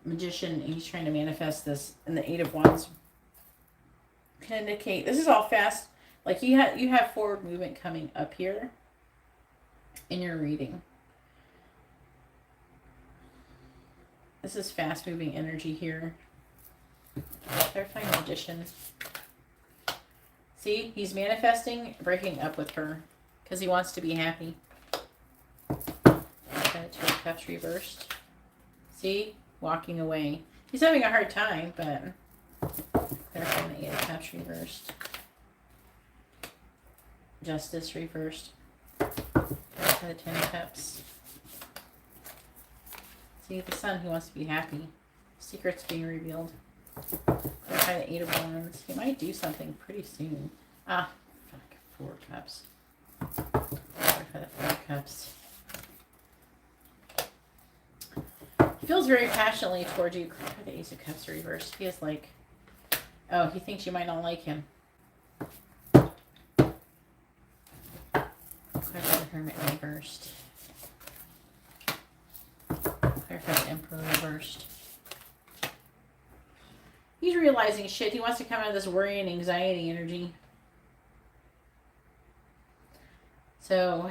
Magician, he's trying to manifest this, and the Eight of Wands can indicate, this is all fast, like you have forward movement coming up here in your reading. This is fast moving energy here. Clarifying Magician. See, he's manifesting breaking up with her because he wants to be happy. Two of Cups reversed. See, walking away. He's having a hard time, but clarifying the Eight of Cups reversed. Justice reversed. Clarify the Ten of Cups. See, the Sun, he wants to be happy. Secrets being revealed. Clarify the Eight of Wands. He might do something pretty soon. Ah, fuck. Four of Cups. Clarify the Four of Cups. He feels very passionately towards you. Clarify the Ace of Cups reversed. He is like, oh, he thinks you might not like him. Clarify the Hermit reversed. Clarify the Emperor reversed. He's realizing shit. He wants to come out of this worry and anxiety energy. So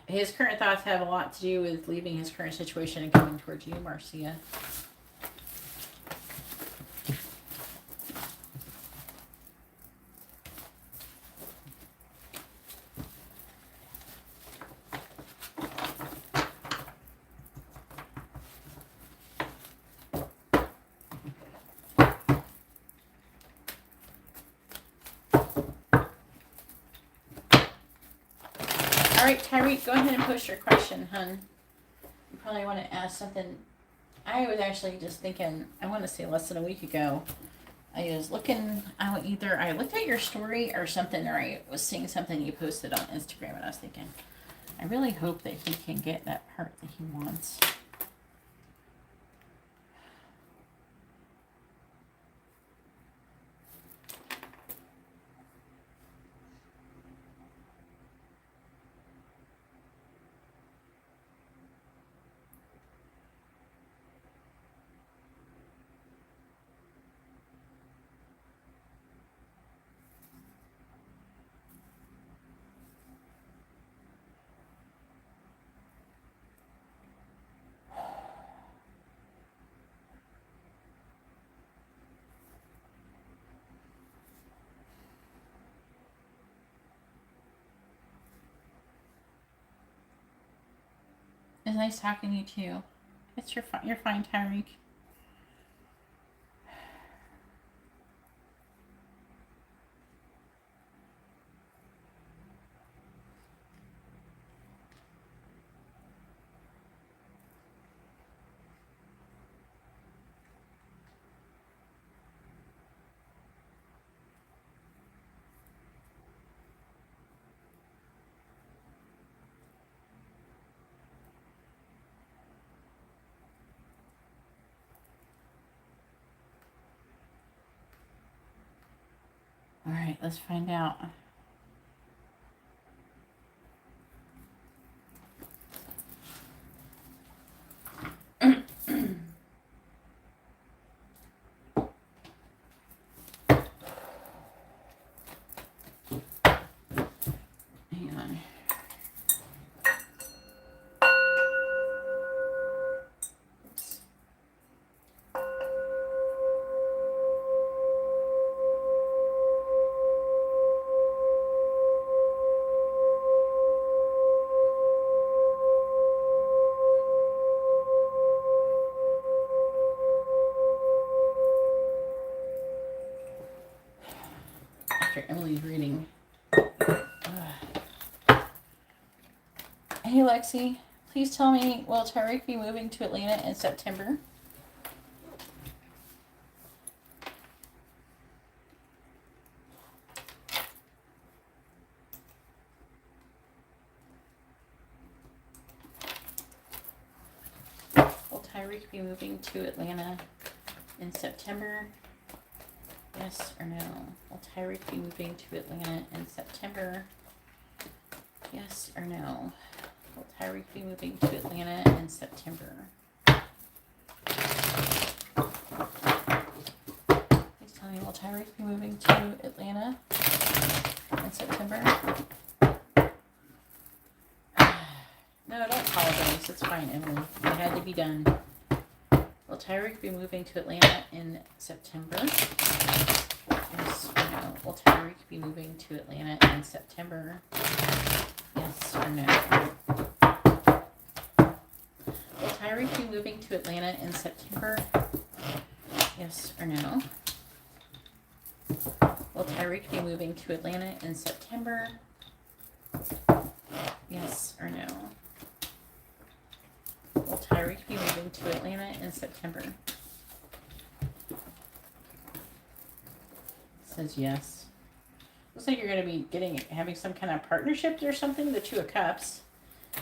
his current thoughts have a lot to do with leaving his current situation and coming towards you, Marcia. All right, Tyreek, go ahead and post your question, hun. You probably want to ask something. I was actually just thinking, I want to say less than a week ago, I was looking, either I looked at your story or something, or I was seeing something you posted on Instagram, and I was thinking, I really hope that he can get that part that he wants. It's nice talking to you too. You're fine, Tyreek. All right, let's find out. Hang on. After Emily's reading. Hey Lexi, please tell me, will Tyreek be moving to Atlanta in September? Will Tyreek be moving to Atlanta in September? Yes or no? Will Tyreek be moving to Atlanta in September? Yes or no? Will Tyreek be moving to Atlanta in September? Please tell me, will Tyreek be moving to Atlanta in September? No, don't apologize. It's fine, Emily. It had to be done. Will Tyreek be moving to Atlanta in September? Yes or no? Will Tyreek be moving to Atlanta in September? Yes or no? Will Tyreek be moving to Atlanta in September? Yes or no? Will Tyreek be moving to Atlanta in September? Yes or no? Will Tyreek be moving to Atlanta in September? Says yes. Looks like you're going to be having some kind of partnership or something. The Two of Cups.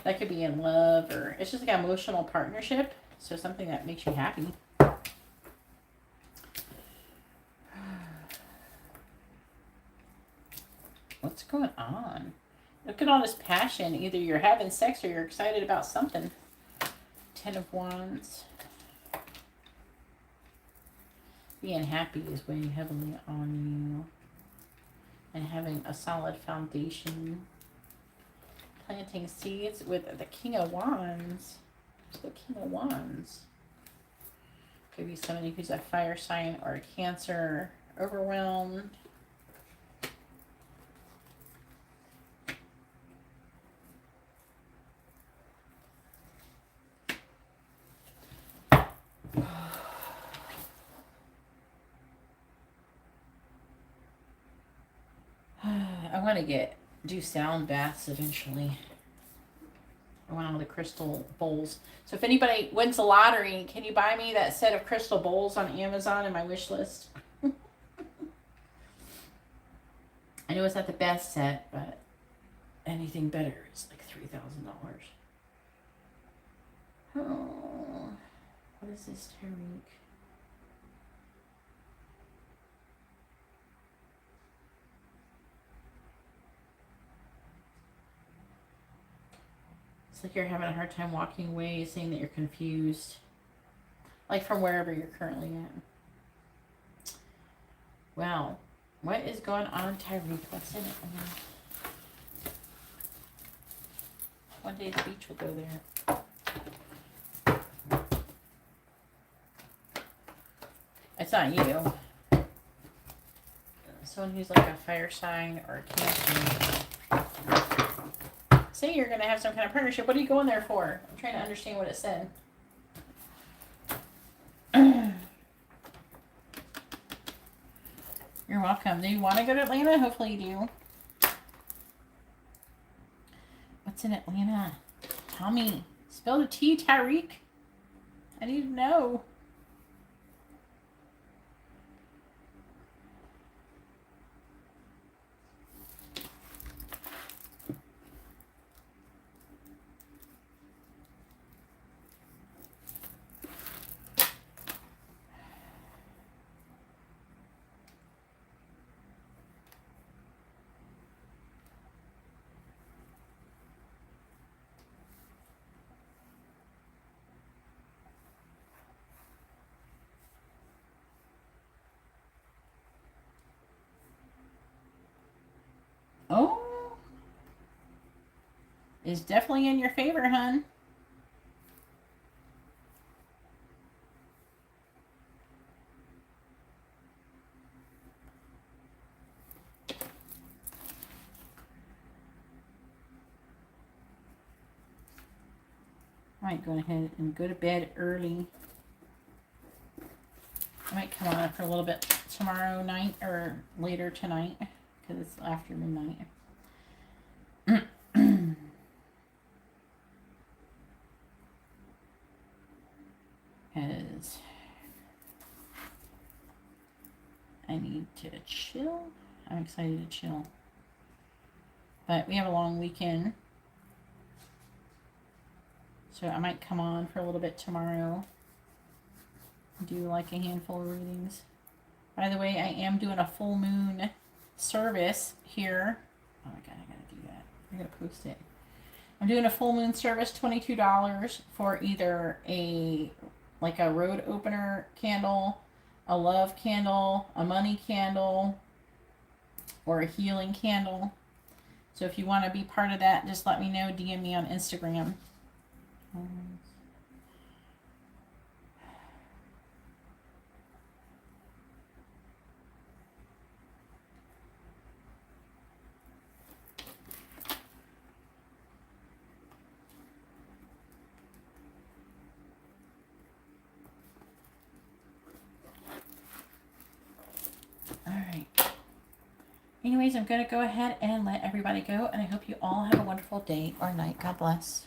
That could be in love, or it's just like an emotional partnership. So something that makes you happy. What's going on? Look at all this passion. Either you're having sex or you're excited about something. Ten of Wands. Being happy is weighing heavily on you. And having a solid foundation. Planting seeds with the King of Wands. Who's the King of Wands? Could be somebody who's a fire sign or a Cancer. Overwhelmed. I want to do sound baths eventually. I want all the crystal bowls. So if anybody wins the lottery, can you buy me that set of crystal bowls on Amazon in my wish list? I know it's not the best set, but anything better is like $3,000. Oh, what is this, Tariq? It's like you're having a hard time walking away, saying that you're confused. Like from wherever you're currently at. Wow. What is going on, Tyreek? What's in it? One day the beach will go there. It's not you. Someone who's like a fire sign or a Cancer. Say you're going to have some kind of partnership. What are you going there for? I'm trying to understand what it said. You're welcome. Do you want to go to Atlanta? Hopefully you do. What's in Atlanta? Tell me. Spill the tea, Tyreek. I need to know. Oh, is definitely in your favor, hun. I might go ahead and go to bed early. I might come on for a little bit tomorrow night or later tonight because it's after midnight. Because I need to chill. I'm excited to chill. But we have a long weekend. So I might come on for a little bit tomorrow. Do like a handful of readings. By the way, I am doing a full moon service here. Oh my god, I gotta do that. I gotta post it. I'm doing a full moon service, $22 for either a road opener candle, a love candle, a money candle, or a healing candle. So if you want to be part of that, just let me know. DM me on Instagram. Anyways, I'm going to go ahead and let everybody go, and I hope you all have a wonderful day or night. God bless.